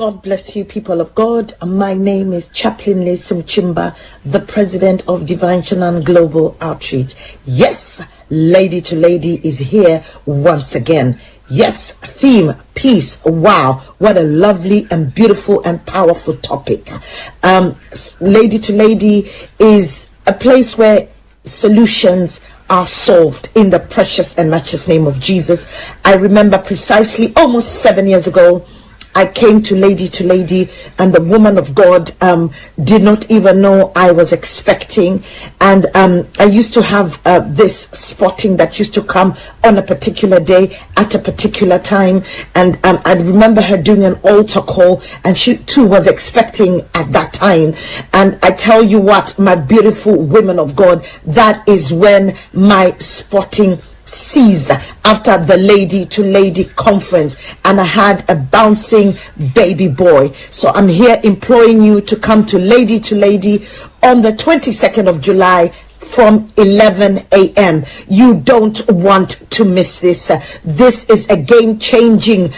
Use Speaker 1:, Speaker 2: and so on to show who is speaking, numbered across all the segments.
Speaker 1: God bless you, people of God. My name is Chaplain Lesim Chimba, the president of Divine Shannon Global Outreach. Yes, Lady to Lady is here once again. Yes, theme, peace. Wow, what a lovely and beautiful and powerful topic. Lady to Lady is a place where solutions are solved in the precious and matchless name of Jesus. I remember precisely almost 7 years ago, I came to Lady, and the woman of God did not even know I was expecting. And I used to have this spotting that used to come on a particular day at a particular time. And I remember her doing an altar call, and she too was expecting at that time. And I tell you what, my beautiful women of God, that is when my spotting ceased after the Lady to Lady conference, and I had a bouncing baby boy. So I'm here imploring you to come to Lady on the 22nd of July from 11 a.m. You don't want to miss this. This is a game-changing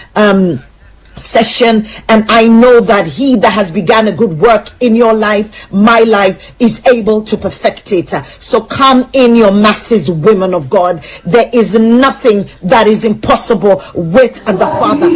Speaker 1: session, and I know that he that has begun a good work in your life, my life, is able to perfect it. So come in your masses, women of God. There is nothing that is impossible with the Father.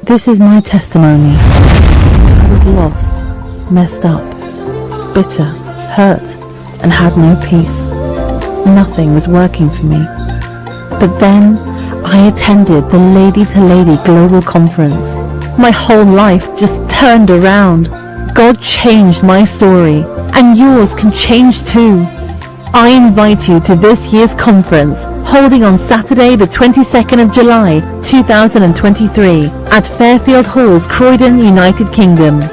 Speaker 2: This is my testimony. I was lost, messed up, bitter, hurt, and had no peace. Nothing was working for me. But then I attended the Lady to Lady Global Conference. My whole life just turned around. God changed my story, and yours can change too. I invite you to this year's conference, holding on Saturday the 22nd of July 2023 at Fairfield Halls, Croydon, United Kingdom.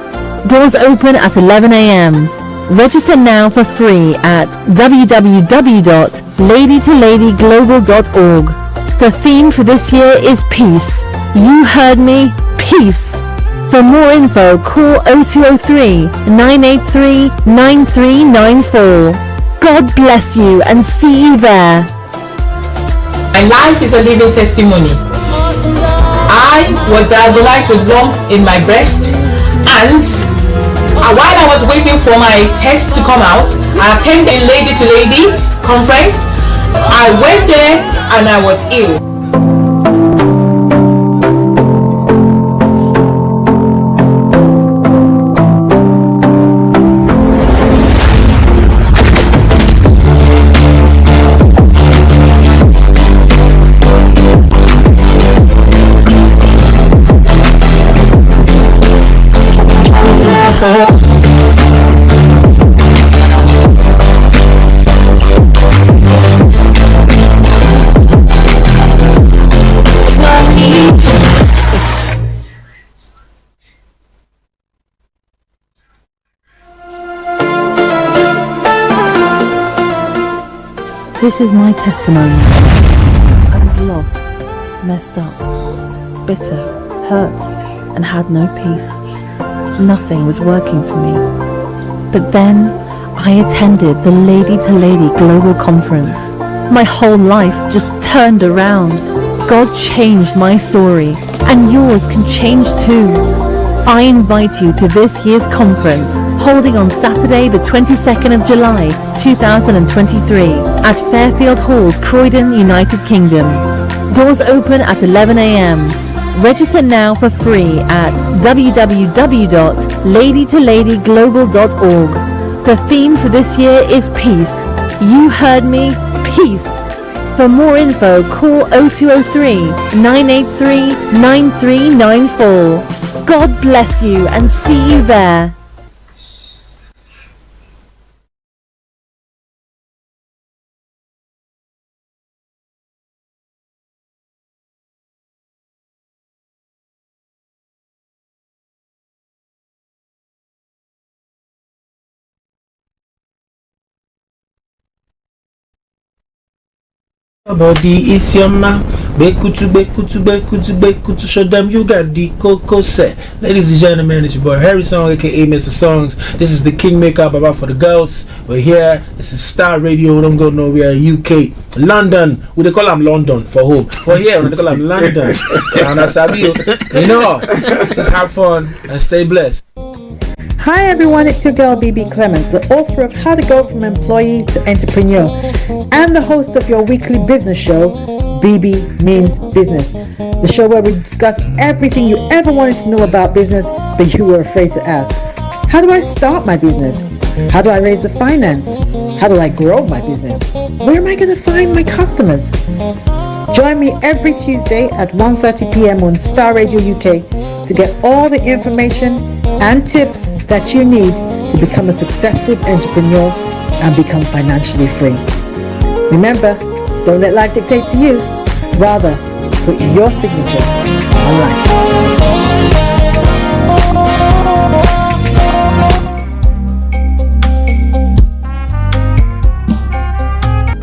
Speaker 2: Doors open at 11 a.m. Register now for free at www.ladytoladyglobal.org. The theme for this year is peace. You heard me, peace. For more info, call 0203 983 9394. God bless you and see you there.
Speaker 3: My life is a living testimony. I was diagnosed with lump in my breast, and while I was waiting for my test to come out, I attended a Lady to Lady conference. I went there and I was ill.
Speaker 2: This is my testimony. I was lost, messed up, bitter, hurt, and had no peace. Nothing was working for me. But then I attended the Lady to Lady Global Conference. My whole life just turned around. God changed my story, and yours can change too. I invite you to this year's conference, holding on Saturday the 22nd of July 2023 at Fairfield Halls, Croydon, United Kingdom. Doors open at 11 a.m. Register now for free at www.ladytoladyglobal.org. The theme for this year is peace. You heard me, peace. For more info, call 0203 983 9394. God bless you and see you there.
Speaker 4: Body is your man. Bekutu, show them you got the cocoa set. Ladies and gentlemen, it's your boy Harry Song, aka Mr. Songs. This is the Kingmaker Baba for the girls. We're here. This is Star Radio. Don't go nowhere. UK, London. We they call them London for home. For here, we they call them London. And I sabi you know, just have fun and stay blessed.
Speaker 5: Hi everyone, it's your girl BB Clement, the author of How to Go From Employee to Entrepreneur and the host of your weekly business show, BB Means Business, the show where we discuss everything you ever wanted to know about business but you were afraid to ask. How do I start my business? How do I raise the finance? How do I grow my business? Where am I going to find my customers? Join me every Tuesday at 1:30 p.m. on Star Radio UK to get all the information and tips that you need to become a successful entrepreneur and become financially free. Remember, don't let life dictate to you. Rather, put your signature on life.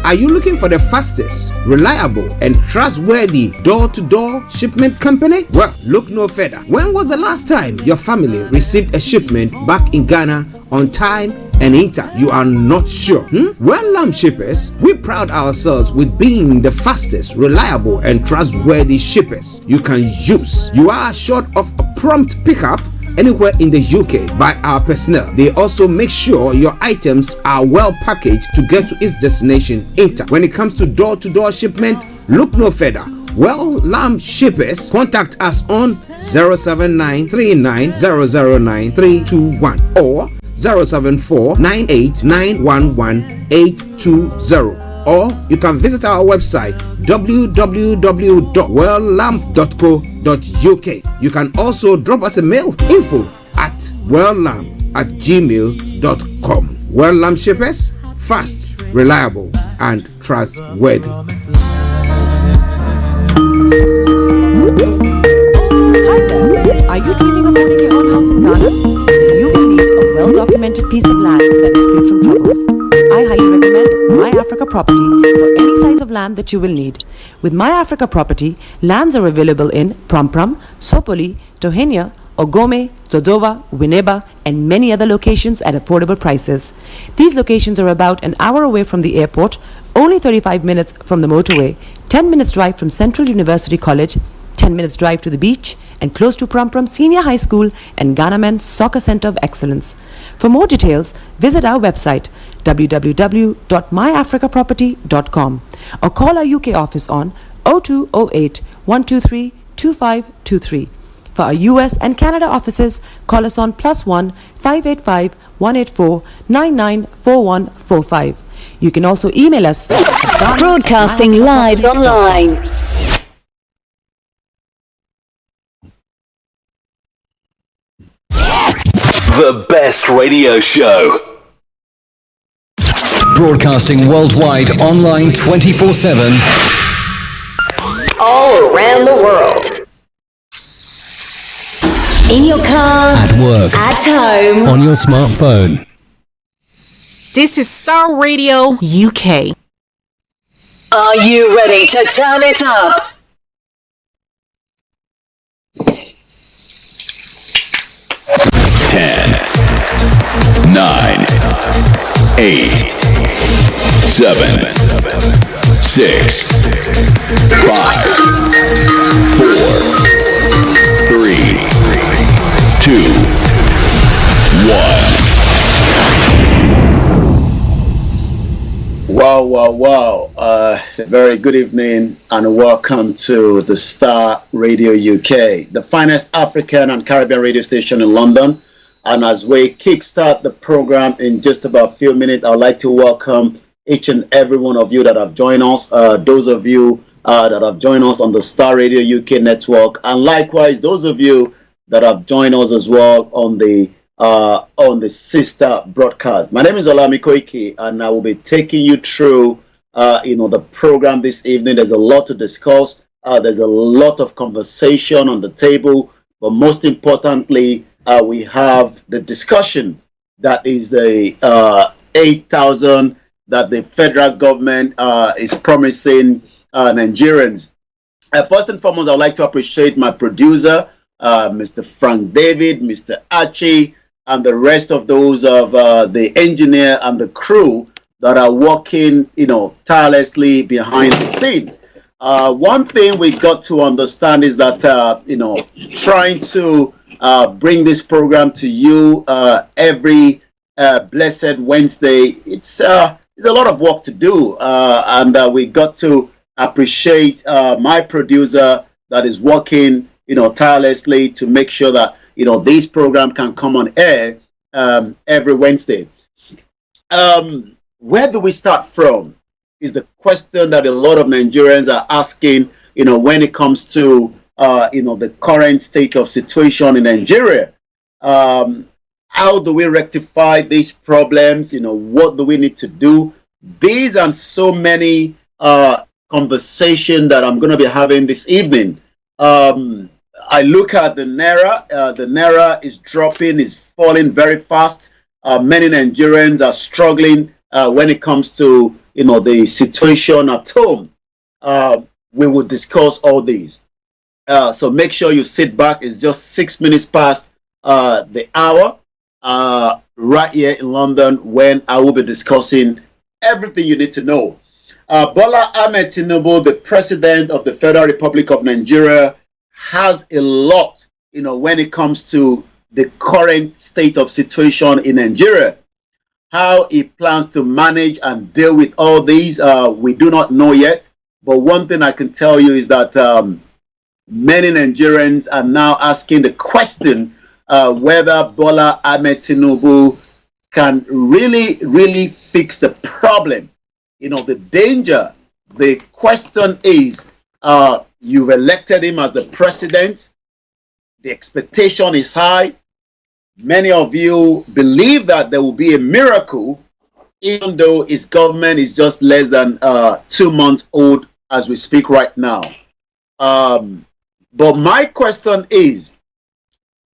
Speaker 6: Are you looking for the fastest, reliable, and trustworthy door-to-door shipment company? Well, look no further. When was the last time your family received a shipment back in Ghana on time and in time? You are not sure? Well, Lamb Shippers, we pride ourselves with being the fastest, reliable, and trustworthy shippers you can use. You are assured of a prompt pickup anywhere in the UK by our personnel. They also make sure your items are well packaged to get to its destination in time. When it comes to door-to-door shipment, look no further. Well, Lamb Shippers, contact us on 07939009321 or 07498911820. Or you can visit our website www.welllamp.co.uk. You can also drop us a mail, info@welllamp@gmail.com. Well Lamp Shippers, fast, reliable, and trustworthy.
Speaker 7: Hi there. Are you dreaming of owning your own house in Ghana? Then you will need a well-documented piece of land that is free from troubles. I highly recommend My Africa Property for any size of land that you will need. With My Africa Property, lands are available in Prom, Sopoli, Tohenia, Ogome, Dodova, Winneba, and many other locations at affordable prices. These locations are about an hour away from the airport, only 35 minutes from the motorway, 10 minutes drive from Central University College, 10 minutes drive to the beach, and close to Prom Senior High School and Ghana Men's Soccer Center of Excellence. For more details, visit our website www.myafricaproperty.com or call our UK office on 0208 123 2523. For our US and Canada offices, call us on +1 585 184 994145. You can also email us
Speaker 8: broadcasting live online.
Speaker 9: The best radio show. Broadcasting worldwide, online 24/7.
Speaker 8: All around the world. In your car.
Speaker 9: At work.
Speaker 8: At home.
Speaker 9: On your smartphone.
Speaker 10: This is Star Radio UK.
Speaker 8: Are you ready to turn it up?
Speaker 9: 10, 9, 8, 7, 6, 5, 4, 3, 2,
Speaker 11: Wow. Very good evening and welcome to the Star Radio UK, the finest African and Caribbean radio station in London. And as we kickstart the program in just about a few minutes, I'd like to welcome each and every one of you that have joined us, those of you that have joined us on the Star Radio UK network, and likewise those of you that have joined us as well on the sister broadcast. My name is Olayomi Koiki, and I will be taking you through the program this evening. There's a lot to discuss. There's a lot of conversation on the table, but most importantly, we have the discussion that is the 8,000 that the federal government is promising Nigerians. First and foremost, I'd like to appreciate my producer, Mr. Frank David, Mr. Archie, and the rest of those of the engineer and the crew that are working, tirelessly behind the scene. One thing we got to understand is that, trying to bring this program to you every blessed Wednesday, it's a lot of work to do, and we got to appreciate my producer that is working, tirelessly to make sure that this program can come on air every Wednesday. Where do we start from is the question that a lot of Nigerians are asking, when it comes to, the current state of situation in Nigeria. How do we rectify these problems? What do we need to do? These and so many conversations that I'm going to be having this evening. I look at the Niara. The Niara is dropping, is falling very fast. Many Nigerians are struggling when it comes to the situation at home. We will discuss all these. So make sure you sit back. It's just 6 minutes past the hour right here in London when I will be discussing everything you need to know. Bola Ahmed Tinubu, the President of the Federal Republic of Nigeria, has a lot, when it comes to the current state of situation in Nigeria. How he plans to manage and deal with all these, we do not know yet. But one thing I can tell you is that many Nigerians are now asking the question whether Bola Ahmed Tinubu can really fix the problem. The danger, the question is, you've elected him as the president. The expectation is high. Many of you believe that there will be a miracle, even though his government is just less than 2 months old as we speak right now. But my question is,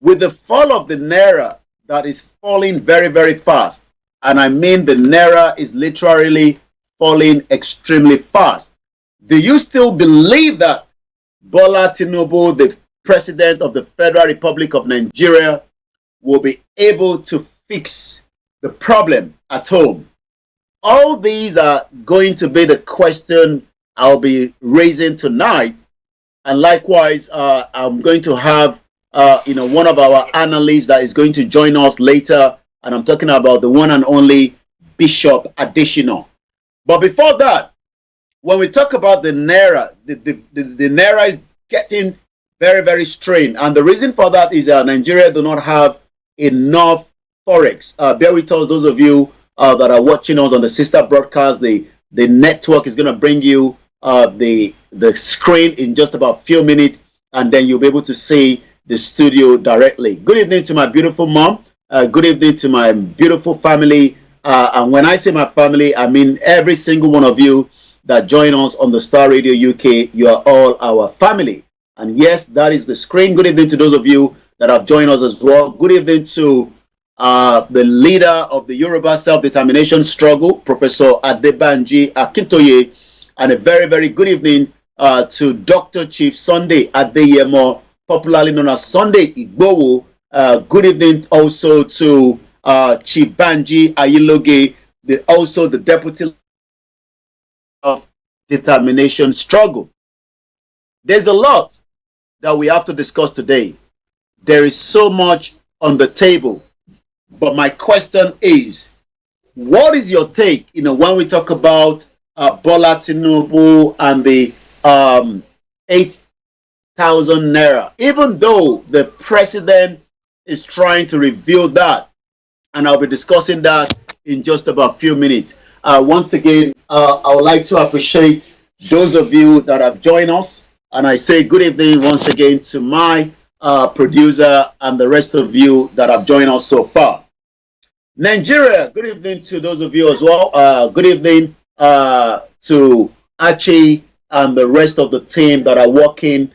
Speaker 11: with the fall of the Niara that is falling very, very fast, and I mean the Niara is literally falling extremely fast, do you still believe that Bola Tinubu, the President of the Federal Republic of Nigeria, will be able to fix the problem at home? All these are going to be the question I'll be raising tonight. And likewise, I'm going to have, one of our analysts that is going to join us later. And I'm talking about the one and only Bishop Adesina. But before that, when we talk about the Niara, the Niara is getting very, very strained. And the reason for that is that Nigeria do not have enough forex. Bear with us, those of you that are watching us on the sister broadcast. The network is going to bring you the screen in just about a few minutes, and then you'll be able to see the studio directly. Good evening to my beautiful mom. Good evening to my beautiful family. And when I say my family, I mean every single one of you that join us on the Star Radio UK. You are all our family. And yes, that is the screen. Good evening to those of you that have joined us as well. Good evening to the leader of the Yoruba self-determination struggle, Professor Adebanji Akintoye. And a very, very good evening to Dr. Chief Sunday Adeyemo, popularly known as Sunday Igbowo. Good evening also to Chief Banji Ayiloge, also the Deputy of Determination Struggle. There's a lot that we have to discuss today. There is so much on the table. But my question is, what is your take, when we talk about Bola Tinubu and the 8,000 naira, even though the president is trying to reveal that, and I'll be discussing that in just about a few minutes. Once again, I would like to appreciate those of you that have joined us, and I say good evening once again to my producer and the rest of you that have joined us so far. Nigeria, good evening to those of you as well. Good evening to Archie and the rest of the team that are working,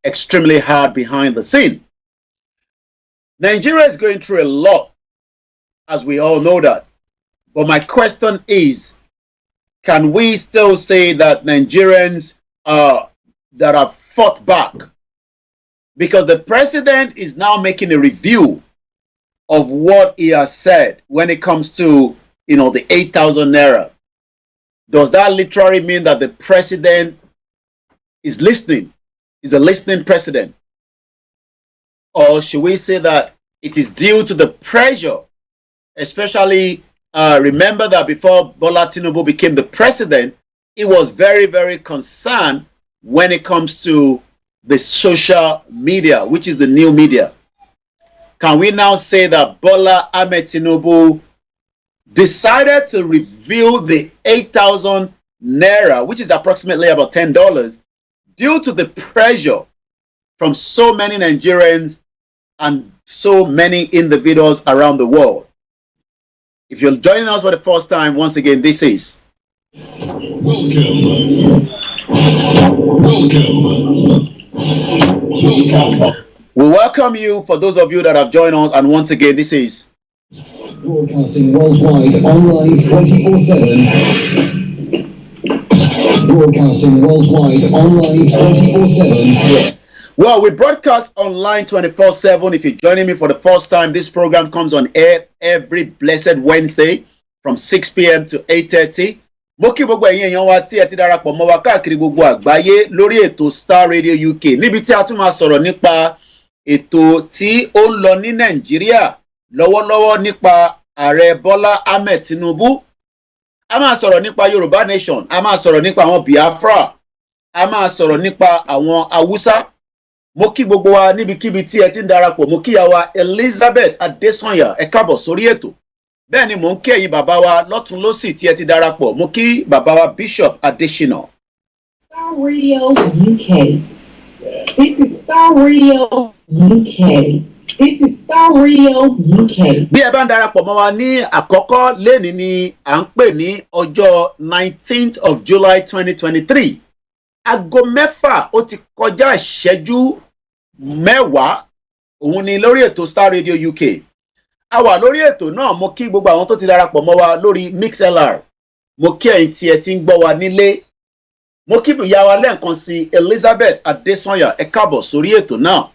Speaker 11: extremely hard behind the scene. Nigeria is going through a lot, as we all know that. But my question is, can we still say that Nigerians that have fought back? Because the president is now making a review of what he has said when it comes to, the 8,000 naira. Does that literally mean that the president is listening, is a listening president? Or should we say that it is due to the pressure, especially remember that before Bola Tinubu became the president, he was very, very concerned when it comes to the social media, which is the new media. Can we now say that Bola Ahmed Tinubu decided to reveal the 8,000 naira, which is approximately about $10, due to the pressure from so many Nigerians and so many individuals around the world? If you're joining us for the first time, once again, this is Welcome. We welcome you for those of you that have joined us, and once again, this is
Speaker 12: Broadcasting worldwide, online 24/7. Broadcasting worldwide, online 24/7.
Speaker 11: Well, we broadcast online 24/7. If you're joining me for the first time, this program comes on air every blessed Wednesday from 6 p.m. to 8:30. Mo kí gbogbo ẹ̀yin èèyàn wa tí ẹ ti darapọ̀ mọ́ wa káàkiri gbogbo àgbáyé lórí ètò Star Radio UK, níbi tí a tún máa sọ̀rọ̀ nípa ètò tí ó ń lọ ní Nàìjíríà lọ́wọ́lọ́wọ́ nípa ààrẹ Bọ́lá Ahmed Tinubu. A máa sọ̀rọ̀ nípa Yorùbá Nation, a máa sọ̀rọ̀ nípa àwọn Biafra, a máa sọ̀rọ̀ nípa àwọn Haúsá. Mo kí gbogbo wa níbikíbi tí ẹ ti ń darapọ̀. Mo kí ìyá wa Elizabeth Adesanya, ẹ káàbọ̀ sórí ètò. Bẹ́ẹ̀ ni mò ń kí ẹ̀yin bàbá wa lọ́tún lósì tí ẹ ti darapọ̀. Mo kí bàbá wa Bishop Adesina.
Speaker 13: Star Radio UK. This is Star Radio UK. This is Star Radio UK.
Speaker 11: Bí ẹ bá ń darapọ̀ mọ́ wa ní àkọ́kọ́ lénìí ni à ń pè ní ọjọ́ 19th of July 2023. Aago mẹ́fà ó ti kọjá ìṣẹ́jú mẹ́wàá, òun ni lórí ètò Star Radio UK. A wà lórí ètò náà. Mo kí gbogbo àwọn tó ti darapọ̀ mọ́ wa lórí MixLR. Mo kí ẹ̀yin tí ẹ ti ń gbọ́ wa nílé. Mo kí ìyá wa lẹ́ẹ̀kan sí Elizabeth Adesanya, ẹ káàbọ̀ sórí ètò náà.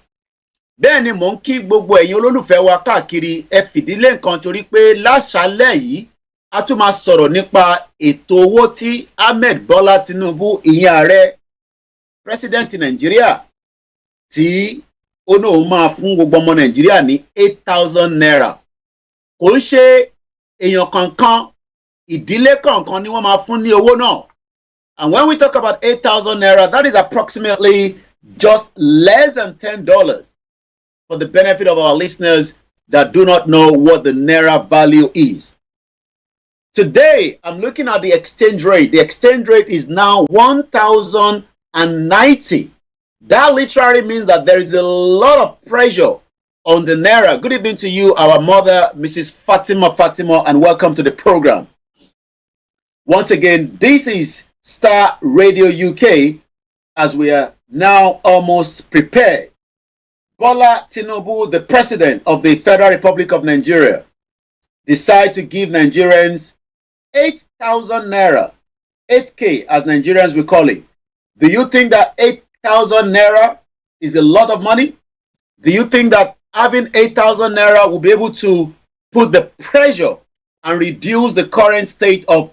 Speaker 11: Bẹ́ẹ̀ ni mò ń kí gbogbo ẹ̀yin olólùfẹ́ wa káàkiri, ẹ fìdílé nǹkan torí pé láṣálẹ́ yìí a tún máa sọ̀rọ̀ nípa ètò owó tí Ahmed Bola Tinubu, ìyẹn ààrẹ pírẹsidẹ́ǹtì Nàìjíríà, tí ó náà máa fún gbogbo ọmọ Nàìjíríà ní 8,000 naira. Kò ń ṣe èèyàn kankan, ìdílé kankan ni wọ́n máa fún ní owó náà. And when we talk about 8,000 naira, that is approximately just less than $10, for the benefit of our listeners that do not know what the naira value is. Today, I'm looking at the exchange rate. The exchange rate is now 1,090. That literally means that there is a lot of pressure on the naira. Good evening to you, our mother, Mrs. Fatima, and welcome to the program. Once again, this is Star Radio UK, as we are now almost prepared. Bola Tinubu, the president of the Federal Republic of Nigeria, decide to give Nigerians 8,000 naira, 8K as Nigerians will call it. Do you think that 8,000 naira is a lot of money? Do you think that having 8,000 naira will be able to put the pressure and reduce the current state of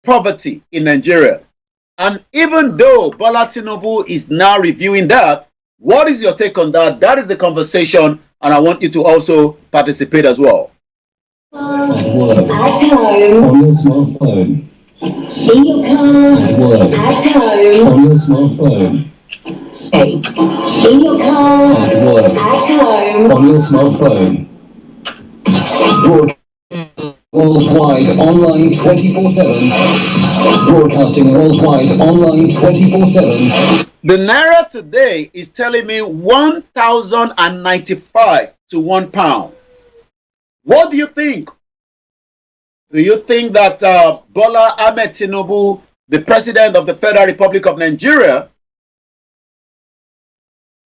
Speaker 11: poverty in Nigeria? And even though Bola Tinubu is now reviewing that, what is your take on that? That is the conversation, and I want you to also participate as well.
Speaker 12: At work. At home. On your smartphone. In your car. At work. At home. On your smartphone. In your car. At work. At home. On your smartphone. Worldwide, online 24/7. Broadcasting worldwide, online 24/7.
Speaker 11: The Naira today is telling me 1,095 to £1. What do you think? Do you think that Bola Ahmed Tinubu, the President of the Federal Republic of Nigeria,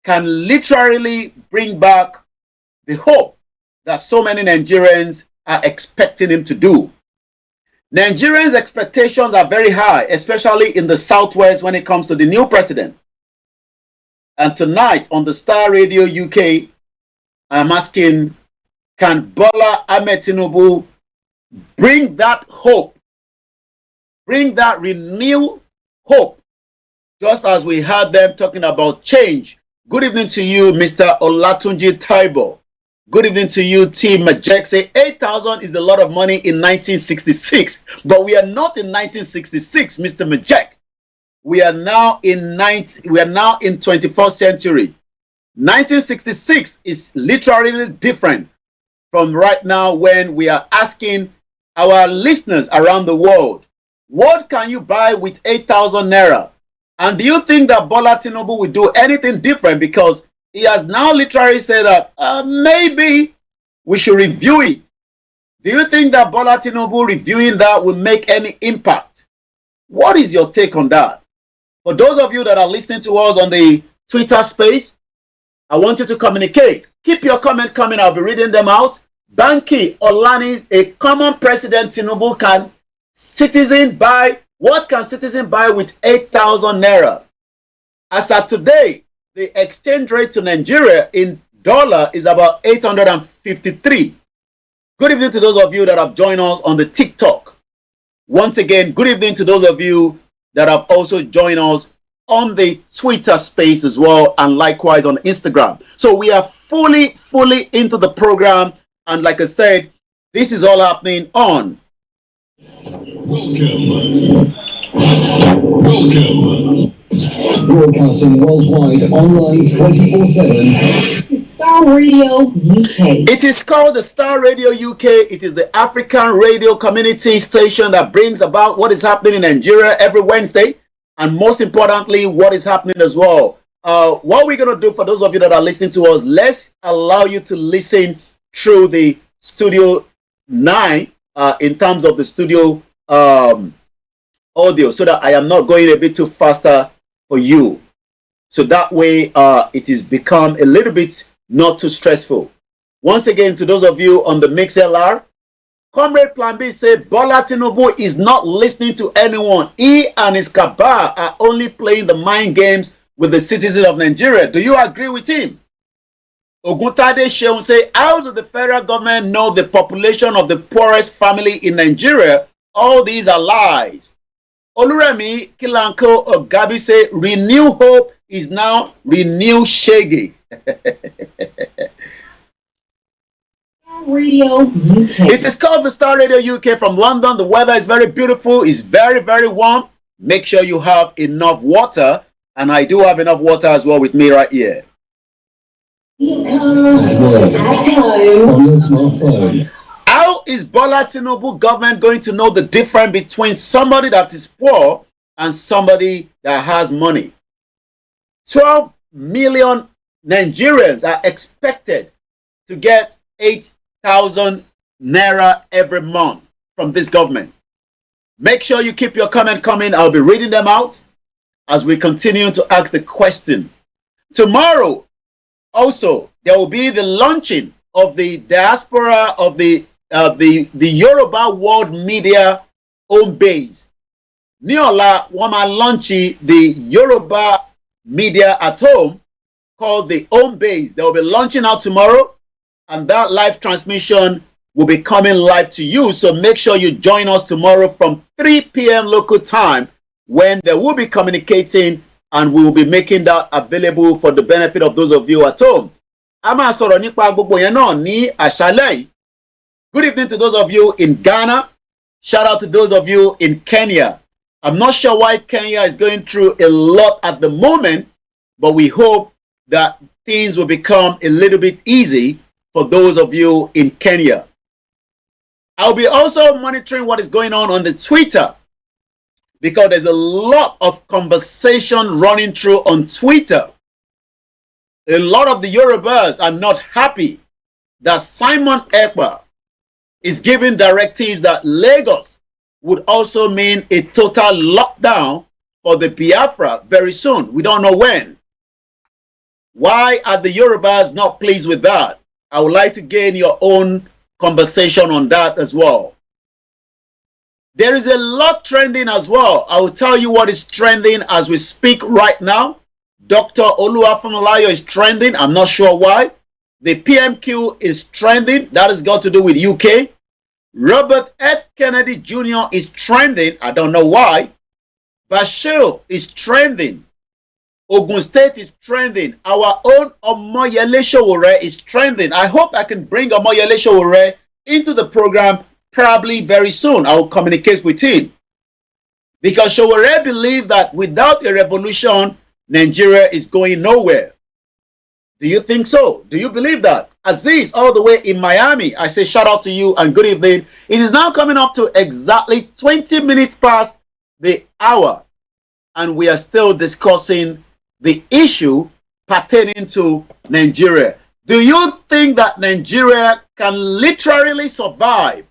Speaker 11: can literally bring back the hope that so many Nigerians are expecting him to do? Nigerians' expectations are very high, especially in the Southwest when it comes to the new president. And tonight on the Star Radio UK, I'm asking, can Bola Ahmed Tinubu bring that hope, bring that renewed hope, just as we had them talking about change? Good evening to you, Mr. Olatunji Taibo. Good evening to you, T. Majek. Say 8,000 is a lot of money in 1966, but we are not in 1966, Mr. Majek. We are now in 21st century. 1966 is literally different from right now, when we are asking our listeners around the world, what can you buy with 8,000 naira? And do you think that Bola Tinubu will do anything different? Because he has now literally said that maybe we should review it. Do you think that Bola Tinubu reviewing that will make any impact? What is your take on that? For those of you that are listening to us on the Twitter space, I want you to communicate. Keep your comment coming. I'll be reading them out. Banki Olani, a common President Tinubu, can citizen buy? What can citizen buy with 8,000 naira? As of today, the exchange rate to Nigeria in dollar is about 853. Good evening to those of you that have joined us on the TikTok. Once again, good evening to those of you that have also joined us on the Twitter space as well, and likewise on Instagram. So we are fully into the program, and like I said, this is all happening on
Speaker 12: Welcome. Broadcasting worldwide, online 24/7.
Speaker 13: Star Radio UK.
Speaker 11: It is called the Star Radio UK. It is the African radio community station that brings about what is happening in Nigeria every Wednesday, and most importantly, what is happening as well. What we're going to do, for those of you that are listening to us, let's allow you to listen through the Studio 9 in terms of the studio audio, so that I am not going a bit too faster for you. So that way it is become a little bit not too stressful. Once again, to those of you on the MixLR, Comrade Plan B said Bola Tinubu is not listening to anyone. He and his cabal are only playing the mind games with the citizens of Nigeria. Do you agree with him? Oguntade Sheun say, how does the federal government know the population of the poorest family in Nigeria? All these are lies. Oluremi Kilanko Ogabi say, renew hope is now renew shaggy.
Speaker 13: Radio UK.
Speaker 11: It is called the Star Radio UK from London. The weather is very beautiful. It's very warm. Make sure you have enough water, and I do have enough water as well with me right here. How is Bola Tinubu government going to know the difference between somebody that is poor and somebody that has money? 12 million Nigerians are expected to get 8,000 naira every month from this government. Make sure you keep your comment coming. I'll be reading them out as we continue to ask the question. Tomorrow, also, there will be the launching of the diaspora of the Yoruba World Media home base. Niola Wama launching the Yoruba Media at Home, called the home base. They will be launching out tomorrow, and that live transmission will be coming live to you. So make sure you join us tomorrow from 3 p.m. local time, when they will be communicating, and we will be making that available for the benefit of those of you at home. A máa sọ̀rọ̀ nípa gbogbo yẹn náà ní àṣálẹ́ yìí. Good evening to those of you in Ghana. Shout out to those of you in Kenya. I'm not sure why Kenya is going through a lot at the moment, but we hope that things will become a little bit easy for those of you in Kenya. I'll be also monitoring what is going on the Twitter, because there's a lot of conversation running through on Twitter. A lot of the Yorubas are not happy that Simon Ekpa is giving directives that Lagos would also mean a total lockdown for the Biafra very soon. We don't know when. Why are the Yorubas not pleased with that? I would like to gain your own conversation on that as well. There is a lot trending as well. I will tell you what is trending as we speak right now. Dr. Oluwafunmilayo is trending. I'm not sure why. The PMQ is trending. That has got to do with UK. Robert F. Kennedy Jr. is trending. I don't know why. Bashir is trending. Ogun State is trending. Our own Omoyele Sowore is trending. I hope I can bring Omoyele Sowore into the program probably very soon. I will communicate with him. Because Sowore believes that without a revolution, Nigeria is going nowhere. Do you think so? Do you believe that? Aziz, all the way in Miami, I say shout out to you and good evening. It is now coming up to exactly 20 minutes past the hour, and we are still discussing the issue pertaining to Nigeria. Do you think that Nigeria can literally survive?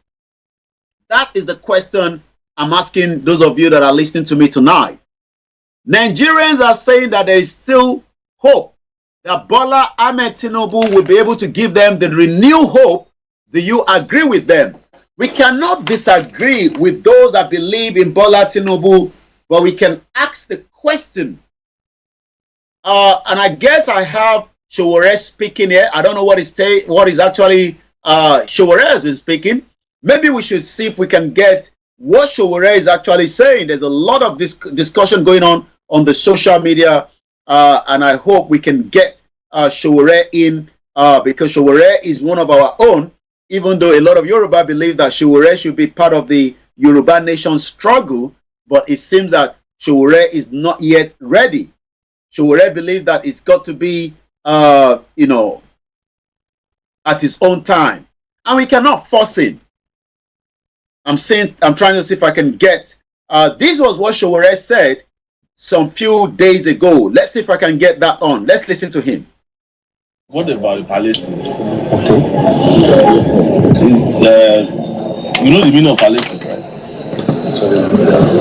Speaker 11: That is the question I'm asking those of you that are listening to me tonight. Nigerians are saying that there is still hope that Bola Ahmed Tinubu will be able to give them the renewed hope. Do you agree with them? We cannot disagree with those that believe in Bola Tinubu, but we can ask the question. And I guess I have Sowore speaking here. I don't know what is actually Sowore has been speaking. Maybe we should see if we can get what Sowore is actually saying. There's a lot of discussion going on the social media, and I hope we can get Sowore in, because Sowore is one of our own, even though a lot of Yoruba believe that Sowore should be part of the Yoruba nation struggle, but it seems that Sowore is not yet ready. Sowore believes that it's got to be, at his own time, and we cannot force him. I'm trying to see if I can get, this was what Sowore said some few days ago. Let's see if I can get that on. Let's listen to him.
Speaker 14: What about palliative? It's, you know the meaning of palliative, right?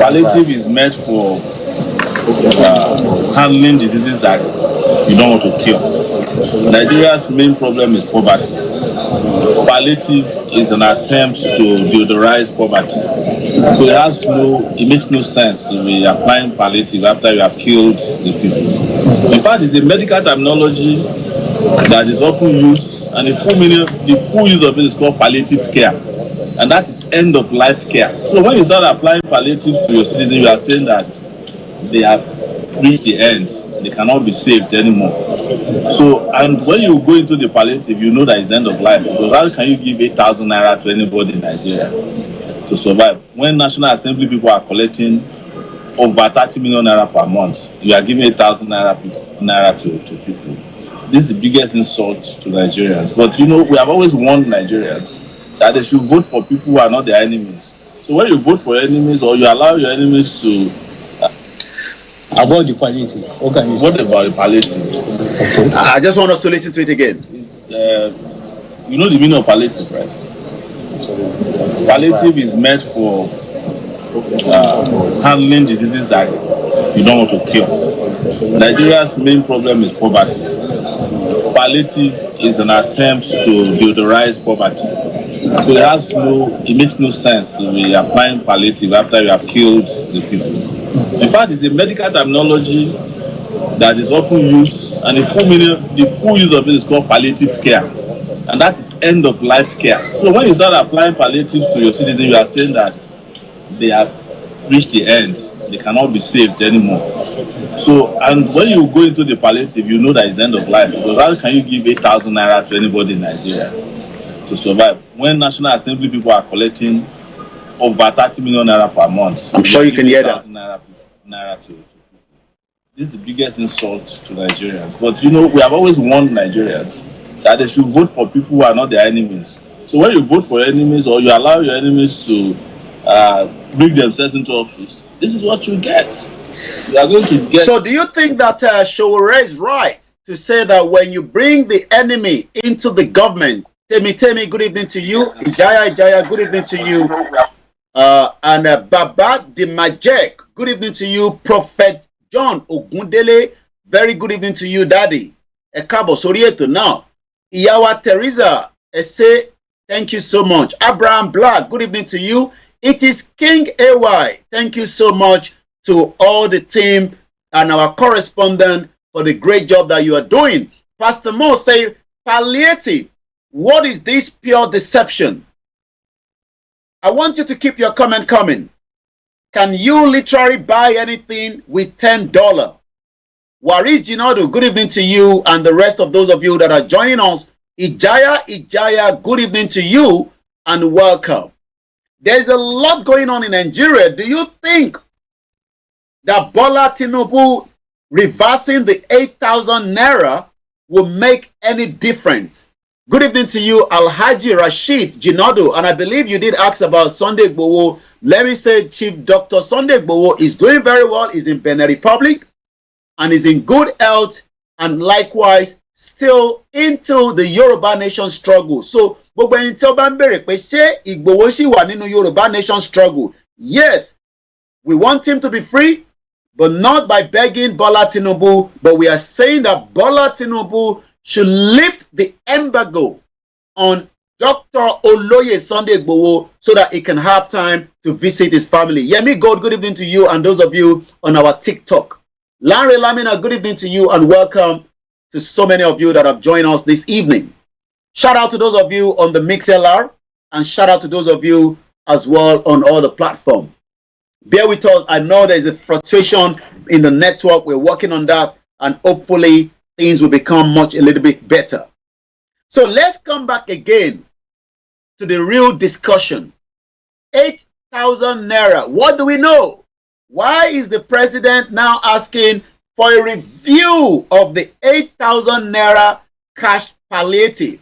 Speaker 14: Palliative is meant for handling diseases that you don't want to cure. Nigeria's main problem is poverty. Palliative is an attempt to deodorize poverty. So it makes no sense to be applying palliative after you have killed the people. In fact, it's a medical terminology that is often used, and the full use of it is called palliative care, and that is end of life care. So when you start applying palliative to your citizens, you are saying that they have reached the end, they cannot be saved anymore. So, and when you go into the palliative, you know that it's the end of life, because how can you give 8,000 naira to anybody in Nigeria to survive? When National Assembly people are collecting over 30 million naira per month, you are giving 8,000 naira to people. This is the biggest insult to Nigerians. But we have always warned Nigerians that they should vote for people who are not their enemies. So when you vote for enemies, or you allow your enemies to
Speaker 15: about the palliative,
Speaker 14: what about the palliative?
Speaker 11: Okay. I just want us to listen to it again.
Speaker 14: It's, you know the meaning of palliative, right? Palliative is meant for handling diseases that you don't want to cure. Nigeria's main problem is poverty. Palliative is an attempt to deodorize poverty. So it makes no sense to be applying palliative after you have killed the people. In fact, it's a medical terminology that is often used, and the full use of it is called palliative care, and that is end of life care. So when you start applying palliative to your citizens, you are saying that they have reached the end, they cannot be saved anymore. So, and when you go into the palliative, you know that it's the end of life, because how can you give 8,000 naira to anybody in Nigeria to to survive. When National Assembly people are collecting over 30 million naira per month,
Speaker 11: I'm sure you can hear that.
Speaker 14: Naira to this is the biggest insult to Nigerians. But you know, we have always warned Nigerians that they should vote for people who are not their enemies. So when you vote for enemies or you allow your enemies to bring themselves into office, this is what you get. You are going to get.
Speaker 11: So do you think that Showore is right to say that when you bring the enemy into the government, Temi, good evening to you. Ijaya, good evening to you. And Baba Dimajek, good evening to you. Prophet John Ogundele, very good evening to you, Daddy. Ekabo Sorieto now. Iyawa Teresa, Ese, thank you so much. Abraham Black, good evening to you. It is King AY. Thank you so much to all the team and our correspondent for the great job that you are doing. Pastor Mo say, Palliative, what is this pure deception? I want you to keep your comment coming. Can you literally buy anything with $10? Waris Jinadu, good evening to you and the rest of those of you that are joining us. Ijaya, good evening to you and welcome. There's a lot going on in Nigeria. Do you think that Bola Tinubu reversing the 8,000 naira will make any difference? Good evening to you, Alhaji Rashid Jinadu, and I believe you did ask about Sunday Igboho. Let me say Chief Dr. Sunday Igboho is doing very well, is in Benin Republic, and is in good health, and likewise still into the Yoruba nation struggle. So, gbogbo ẹni tí ó bá ń bèrè pé ṣé Igboho ṣì wà nínú Yoruba nation struggle? Yes, we want him to be free, but not by begging Bola Tinubu, but we are saying that Bola Tinubu should lift the embargo on Dr. Oloye Sunday Igboho so that he can have time to visit his family. Yemi God, good evening to you and those of you on our TikTok. Larry Lamina, good evening to you and welcome to so many of you that have joined us this evening. Shout out to those of you on the MixLR and shout out to those of you as well on all the platforms. Bear with us. I know there's a fluctuation in the network. We're working on that and hopefully things will become a little bit better. So let's come back again to the real discussion. 8,000 naira. What do we know? Why is the president now asking for a review of the 8,000 naira cash palliative?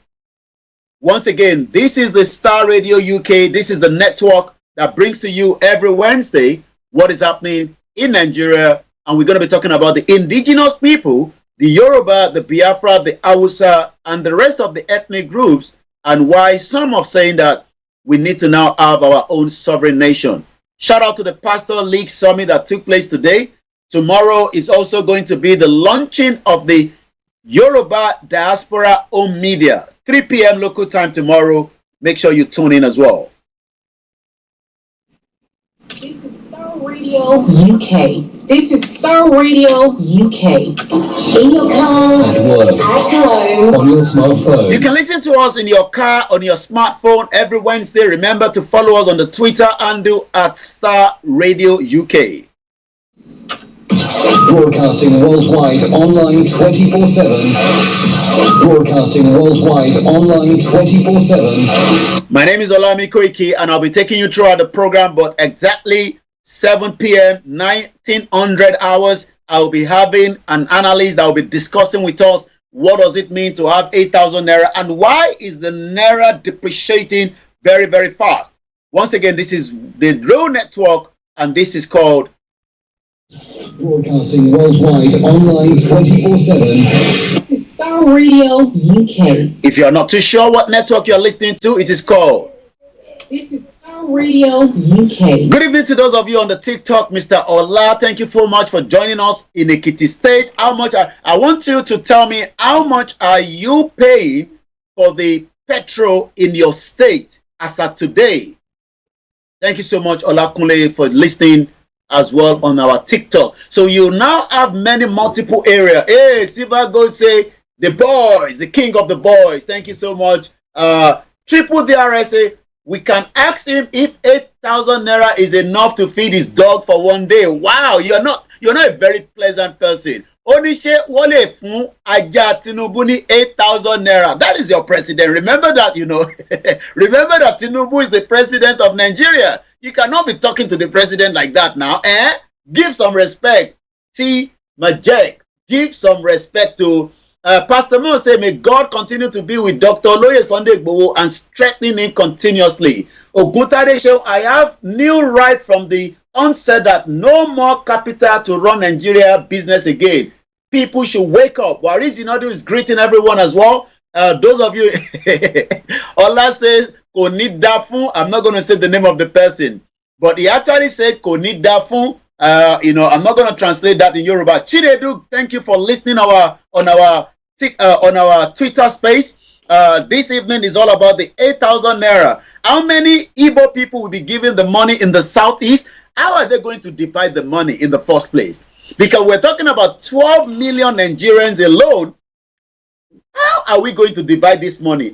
Speaker 11: Once again, this is the Star Radio UK. This is the network that brings to you every Wednesday what is happening in Nigeria. And we're going to be talking about the indigenous people, the Yoruba, the Biafra, the Hausa, and the rest of the ethnic groups, and why some are saying that we need to now have our own sovereign nation. Shout out to the Pastor League Summit that took place today. Tomorrow is also going to be the launching of the Yoruba Diaspora Home Media. 3 p.m. local time tomorrow. Make sure you tune in as well.
Speaker 13: This is Star Radio UK. This is Star Radio UK. In your car,
Speaker 12: At work,
Speaker 13: at home,
Speaker 12: on your smartphone.
Speaker 11: You can listen to us in your car, on your smartphone every Wednesday. Remember to follow us on the Twitter handle at Star Radio UK.
Speaker 12: Broadcasting worldwide online 24/7. Broadcasting worldwide online 24/7.
Speaker 11: My name is Olayomi Koiki and I'll be taking you throughout the program, but exactly 7 p.m. 1900 hours, I'll be having an analyst that will be discussing with us what does it mean to have 8,000 naira and why is the naira depreciating very, very fast. Once again, this is the Real Network and this is called
Speaker 12: Broadcasting worldwide online 24/7.
Speaker 13: this is Star Radio UK.
Speaker 11: If you're not too sure what network you're listening to, it is called.
Speaker 13: This is Star Radio UK.
Speaker 11: Good evening to those of you on the TikTok, Mr. Ola. Thank you so much for joining us in Ekiti State. How much? I want you to tell me how much are you paying for the petrol in your state as of today? Thank you so much, Olakunle, for listening as well on our TikTok. So you now have many multiple areas. Hey, Silver Gold say the boys, the king of the boys. Thank you so much. Triple DRSA, we can ask him if 8,000 naira is enough to feed his dog for one day. Wow, you're not a very pleasant person. Oníṣẹ́ wọlé fún ajá Tinubu ní 8,000 naira. That is your president. Remember that, you know. Remember that Tinubu is the president of Nigeria. You cannot be talking to the president like that now. Give some respect. T. Majek. Give some respect to Pastor Mo say, may God continue to be with Dr. Oloye Sunday Igboho and strengthening him continuously. Oguntade show, I have new right from the onset that no more capital to run Nigeria business again. People should wake up. Waris Inodu is greeting everyone as well. Those of you, Ola says, Koni Dafun. I'm not going to say the name of the person, but he actually said Koni Dafun. You know, I'm not going to translate that in Yoruba. Chinedu, thank you for listening on our Twitter space. This evening is all about the 8,000 naira. How many Igbo people will be given the money in the southeast? How are they going to divide the money in the first place? Because we're talking about 12 million Nigerians alone. How are we going to divide this money?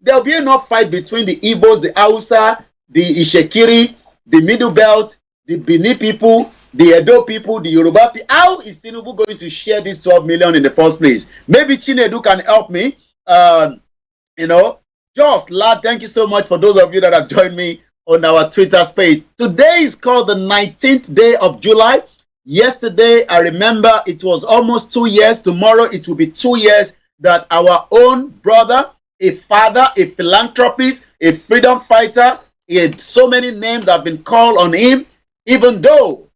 Speaker 11: There'll be enough fight between the Igbos, the Hausa, the Ishekiri, the Middle Belt, the Bini people, the Edo people, the Yoruba people. How is Tinubu going to share this 12 million in the first place? Maybe Chinedu can help me. You know, Joss, lad, thank you so much for those of you that have joined me on our Twitter space. Today is called the 19th day of July. Yesterday, I remember it was almost 2 years. Tomorrow, it will be 2 years that our own brother, a father, a philanthropist, a freedom fighter, he had so many names have been called on him, even though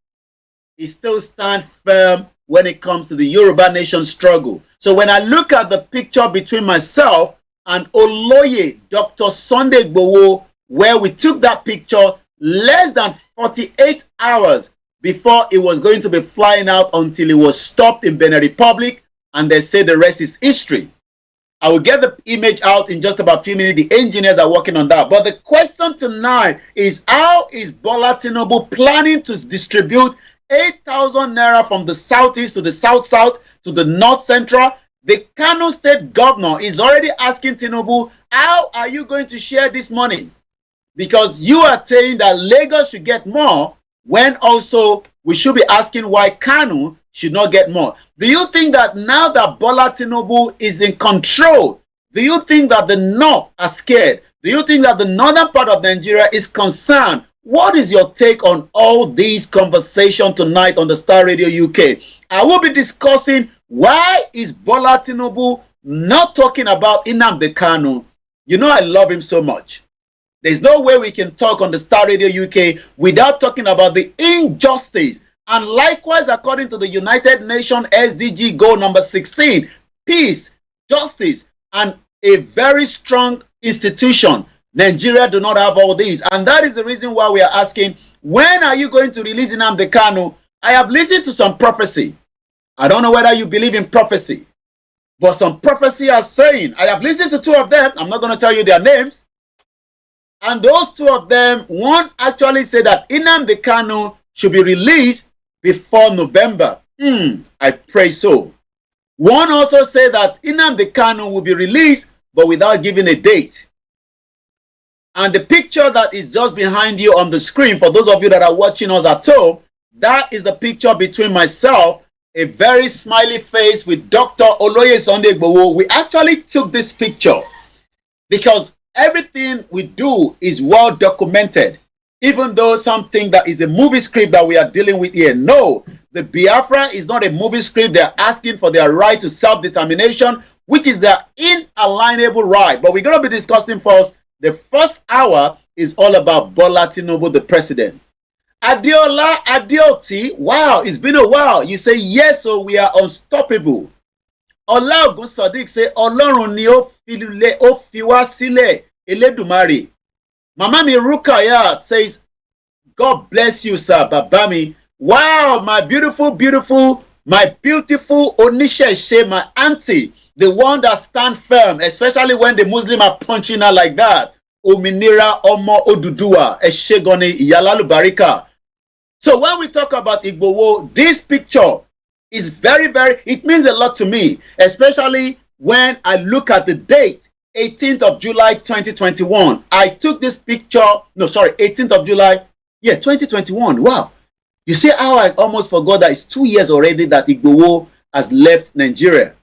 Speaker 11: he still stands firm when it comes to the Yoruba nation struggle. So when I look at the picture between myself and Oloye, Dr. Sunday Igboho, where we took that picture less than 48 hours before it was going to be flying out until it was stopped in Benin Republic, and they say the rest is history. I will get the image out in just about a few minutes. The engineers are working on that. But the question tonight is, how is Bola Tinubu planning to distribute 8,000 naira from the southeast to the south-south to the north-central? The Kano state governor is already asking Tinubu, how are you going to share this money? Because you are saying that Lagos should get more, when also we should be asking why Kano should not get more. Do you think that now that Bola Tinubu is in control, do you think that the North are scared? Do you think that the northern part of Nigeria is concerned? What is your take on all these conversations tonight on the Star Radio UK? I will be discussing why is Bola Tinubu not talking about Nnamdi Kanu. You know I love him so much. There's no way we can talk on the Star Radio UK without talking about the injustice. And likewise, according to the United Nations SDG goal number 16, peace, justice, and a very strong institution. Nigeria do not have all these. And that is the reason why we are asking, when are you going to release Nnamdi Kanu? I have listened to some prophecy. I don't know whether you believe in prophecy, but some prophecy are saying, I have listened to two of them. I'm not going to tell you their names. And those two of them, one actually said that Nnamdi Kanu should be released before November. I pray so. One also said that Nnamdi Kanu will be released, but without giving a date. And the picture that is just behind you on the screen, for those of you that are watching us at home, that is the picture between myself, a very smiley face, with Dr. Oloye Sunday Igboho. We actually took this picture because everything we do is well documented. Even though something that is a movie script that we are dealing with here. No, the Biafra is not a movie script. They're asking for their right to self-determination, which is their inalienable right. But we're going to be discussing first. The first hour is all about Bola Tinubu, the president. Adiola Adioti, wow, it's been a while. You say, yes, so we are unstoppable. Olayomi Sadiq say, Ọlọ́run ni ó fi wá sílẹ̀, Elédùmarè. Mama mi Rukayat says, God bless you, sir, Babami. Wow, my beautiful Onisha, my auntie, the one that stand firm, especially when the Muslim are punching her like that. Ominira Omo Odudua, Eshegoni Iyalalu Barika. So when we talk about Igboho, this picture is very, it means a lot to me, especially when I look at the date, 18th of July, 2021. I took this picture, 18th of July, 2021. Wow. You see how I almost forgot that it's 2 years already that Igboho has left Nigeria.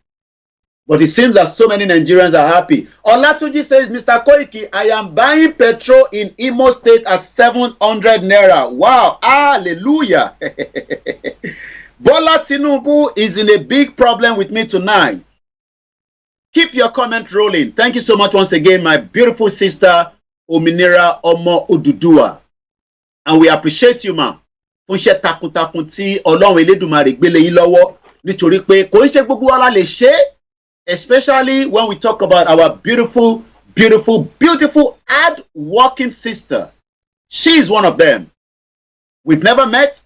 Speaker 11: But it seems that so many Nigerians are happy. Olatunji says, Mr. Koiki, I am buying petrol in Imo State at 700 naira. Wow, hallelujah. Bola Tinubu is in a big problem with me tonight. Keep your comment rolling. Thank you so much once again, my beautiful sister, Ominira Omo Odudua. And we appreciate you, ma'am. Fún iṣẹ́ takuntakun tí Ọlọ́run Elédùmarè gbélé yín lọ́wọ́ nítorí pé kò ń ṣe gbogbo wa la lè ṣe, especially when we talk about our beautiful, hard-working sister. She is one of them. We've never met,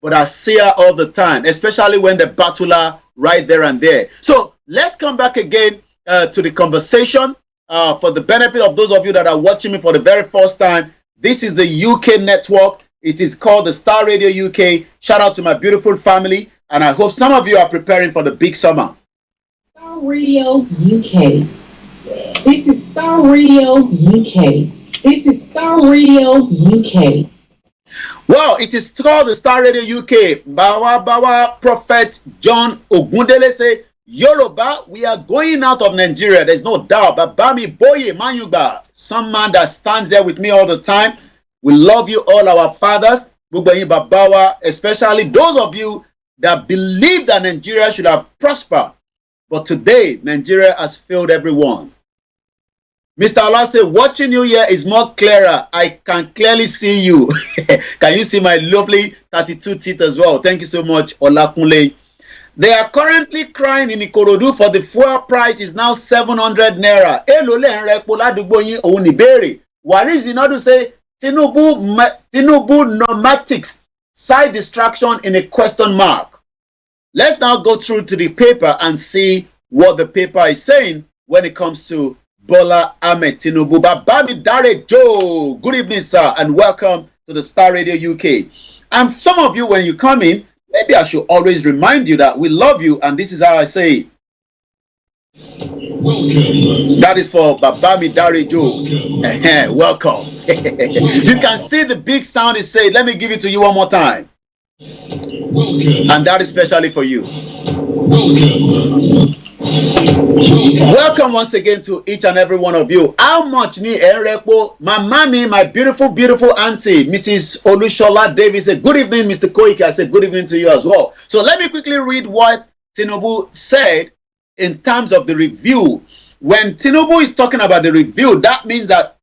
Speaker 11: but I see her all the time, especially when the battle are right there and there. So let's come back again to the conversation for the benefit of those of you that are watching me for the very first time. This is the UK network. It is called the Star Radio UK. Shout out to my beautiful family, and I hope some of you are preparing for the big summer.
Speaker 13: Star Radio UK. This is Star Radio UK. This is Star Radio UK.
Speaker 11: Well, it is called the Star Radio UK. Bawa Prophet John Ogundele say, Yoruba, we are going out of Nigeria. There's no doubt. But Bami Boye Manyuba, some man that stands there with me all the time. We love you all, our fathers. Babawa, especially those of you that believe that Nigeria should have prospered. But today, Nigeria has failed everyone. Mr. Allah said, watching you here is more clearer. I can clearly see you. Can you see my lovely 32 teeth as well? Thank you so much, Olakunle. They are currently crying in Ikorodu for the fuel price is now 700 naira. Waris Zinadu say, Tinubu pneumatics, side distraction in a question mark. Let's now go through to the paper and see what the paper is saying when it comes to Bola Ahmed Tinubu. Babami Dare Joe, good evening, sir, and welcome to the Star Radio UK. And some of you, when you come in, maybe I should always remind you that we love you, and this is how I say it. Welcome. That is for Babami Dare Joe. Welcome. You can see the big sound is saying. Let me give it to you one more time. Welcome. And that is especially for you. Welcome. Welcome once again to each and every one of you. How much ni Enrepo? My mommy, my beautiful auntie, Mrs. Olushola Davis said, good evening, Mr. Koiki. I said, good evening to you as well. So let me quickly read what Tinubu said in terms of the review. When Tinubu is talking about the review, that means that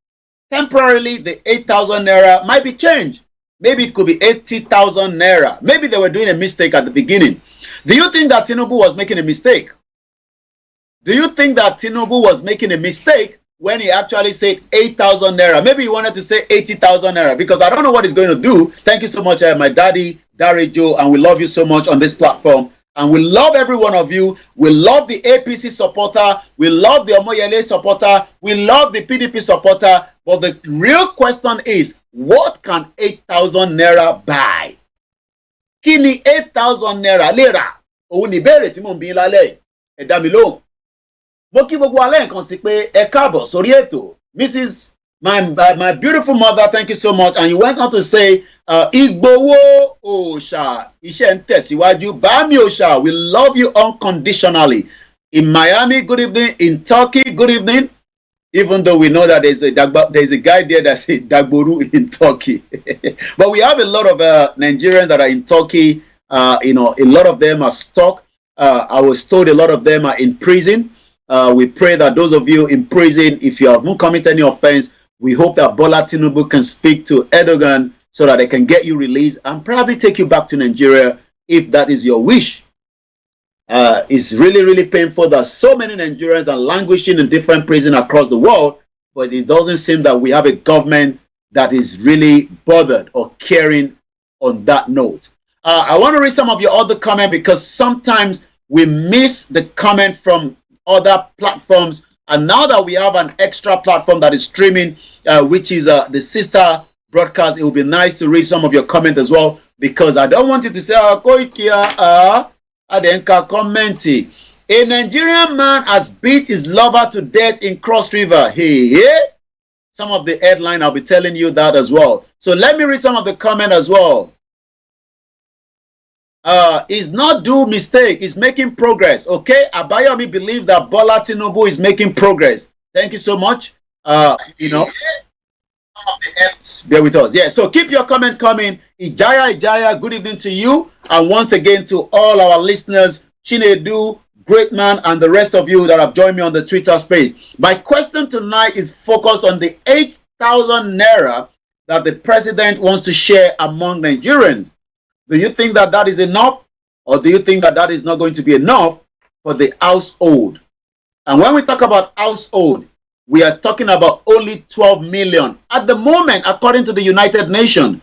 Speaker 11: temporarily the 8,000 naira might be changed. Maybe it could be 80,000 naira. Maybe they were doing a mistake at the beginning. Do you think that Tinubu was making a mistake? Do you think that Tinubu was making a mistake when he actually said 8,000 naira? Maybe he wanted to say 80,000 naira, because I don't know what he's going to do. Thank you so much, my daddy, Dare Joe, and we love you so much on this platform. And we love every one of you. We love the APC supporter. We love the Omoyele supporter. We love the PDP supporter. But the real question is, what can 8,000 naira buy? Kini 8,000 naira lera? Òun ni ìbéèrè tí mò ń bi lálẹ́. Ẹ dá mi lóhùn. Mo kí gbogbo alẹ́ nǹkan sí pé ẹ káàbọ̀ sórí ètò. Mrs. My beautiful mother, thank you so much. And you went on to say, Igbowo Osha, iṣẹ́ ń tẹ̀síwájú. Bami Osha, we love you unconditionally. In Miami, good evening. In Turkey, good evening. Even though we know that there's a guy there that says Dagboru in Turkey. But we have a lot of Nigerians that are in Turkey. A lot of them are stuck. I was told a lot of them are in prison. We pray that those of you in prison, if you haven't committed any offense, we hope that Bola Tinubu can speak to Erdogan so that they can get you released and probably take you back to Nigeria if that is your wish. It's really, really painful that so many Nigerians are languishing in different prisons across the world, but it doesn't seem that we have a government that is really bothered or caring on that note. I want to read some of your other comments because sometimes we miss the comment from other platforms, and now that we have an extra platform that is streaming, which is the sister broadcast, it would be nice to read some of your comments as well, because I don't want you to say, Koiki, Adenka commenting. A Nigerian man has beat his lover to death in Cross River. Hey. Some of the headline, I'll be telling you that as well. So let me read some of the comment as well. is not do mistake, is making progress. Okay, Abayomi believes that Bola Tinubu is making progress. Thank you so much. You know, bear with us. Yeah, so keep your comment coming. Ijaya, good evening to you. And once again to all our listeners, Chinedu, Great Man, and the rest of you that have joined me on the Twitter space. My question tonight is focused on the 8,000 naira that the president wants to share among Nigerians. Do you think that that is enough? Or do you think that that is not going to be enough for the household? And when we talk about household, we are talking about only 12 million. At the moment, according to the United Nations,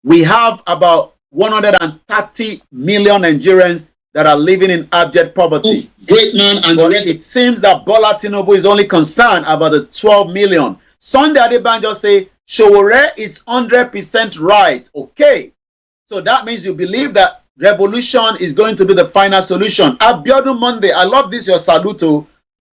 Speaker 11: we have about 130 million Nigerians that are living in abject poverty.
Speaker 6: Great Man, and
Speaker 11: but it seems that Bola Tinubu is only concerned about the 12 million. Sunday Adebanjo say, Showore is 100% right. Okay. So that means you believe that revolution is going to be the final solution. Abiodun Monday, I love this, your saluto.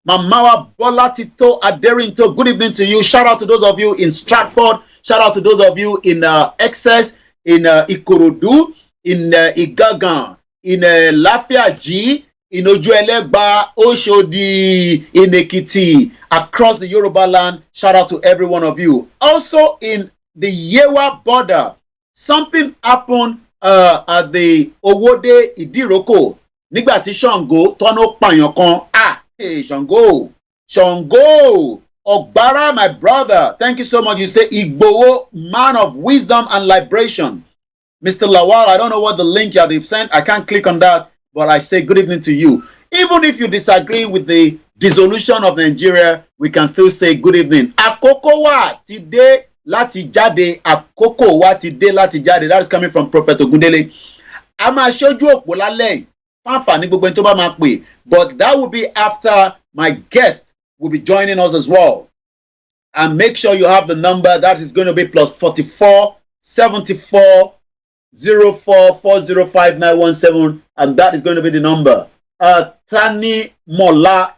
Speaker 11: Mamawa Bola Tito Aderinto, good evening to you. Shout out to those of you in Stratford. Shout out to those of you in Excess, in Ikorodu, in Igagan, in Lafia G, in Ojuelegba, Oshodi, in Ekiti, across the Yoruba land. Shout out to every one of you. Also in the Yewa border, something happened at the Owode Idiroko. Nígbà tí Ṣàngó tọ́nú pààyàn kan. Hey, Ṣàngó. Ogbara, my brother. Thank you so much. You say Igboho, man of wisdom and liberation. Mr. Lawal, I don't know what the link you have sent. I can't click on that, but I say good evening to you. Even if you disagree with the dissolution of Nigeria, we can still say good evening. Àkókò wà ti dé láti jáde. Àkókò wà ti dé láti jáde. That is coming from Prophet Ogundele. A máa ṣojú òpó lálẹ́ fáfàní gbogbo ẹni tó bá máa pè, but that will be after my guest will be joining us as well. And make sure you have the number. That is going to be plus 44 74 04 405917, and that is going to be the number. Tani Mola.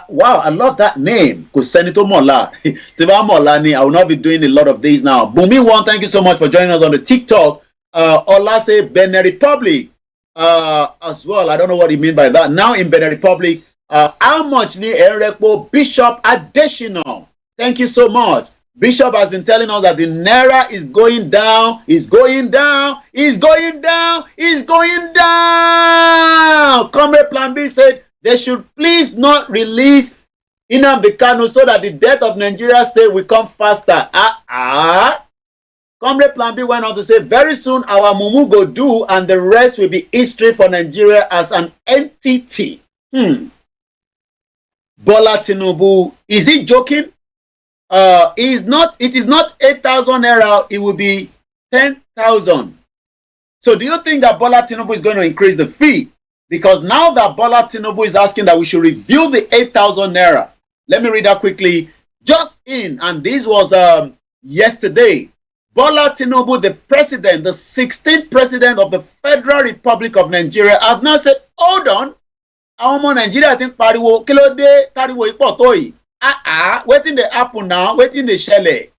Speaker 11: Wow, I love that name. Kusenito Mola. Tiba Mola ni. I will not be doing a lot of these now. Bumi One, thank you so much for joining us on the TikTok. Olase Benin Republic as well. I don't know what you mean by that. Now in Benin Republic, how much ni Erekpo Bishop Adesina? Thank you so much. Bishop has been telling us that the Naira is going down, is going down, is going down, is going down. Comrade Plan B said they should please not release Nnamdi Kanu so that the death of Nigeria state will come faster. Comrade Plan B went on to say, very soon our mumu go do and the rest will be history for Nigeria as an entity. Bola Tinubu, is he joking? It is not 8,000 naira, it will be 10,000. So do you think that Bola Tinubu is going to increase the fee? Because now that Bola Tinubu is asking that we should review the 8,000 naira. Let me read that quickly. Just in, and this was yesterday, Bola Tinubu, the president, the 16th president of the Federal Republic of Nigeria, have now said, hold on, àwọn ọmọ Nigeria think pariwo, kí ló dé tariwo ipò tó yìí. Wetin dey happen now? Wetin dey ṣẹlẹ̀?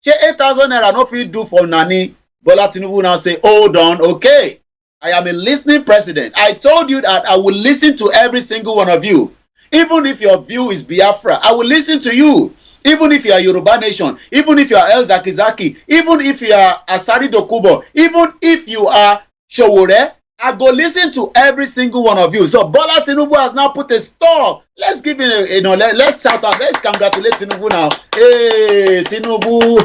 Speaker 11: Ṣé 8,000 naira no fit do for Nani? Bola Tinubu now say, hold on, okay. I am a listening president. I told you that I will listen to every single one of you. Even if your view is Biafra, I will listen to you. Even if you are Yoruba Nation, even if you are El Zakizaki, even if you are Asari Dokubo, even if you are Showore, I go listen to every single one of you. So Bola Tinubu has now put a stop. Let's give him, let's shout out, let's congratulate Tinubu now. Hey, Tinubu.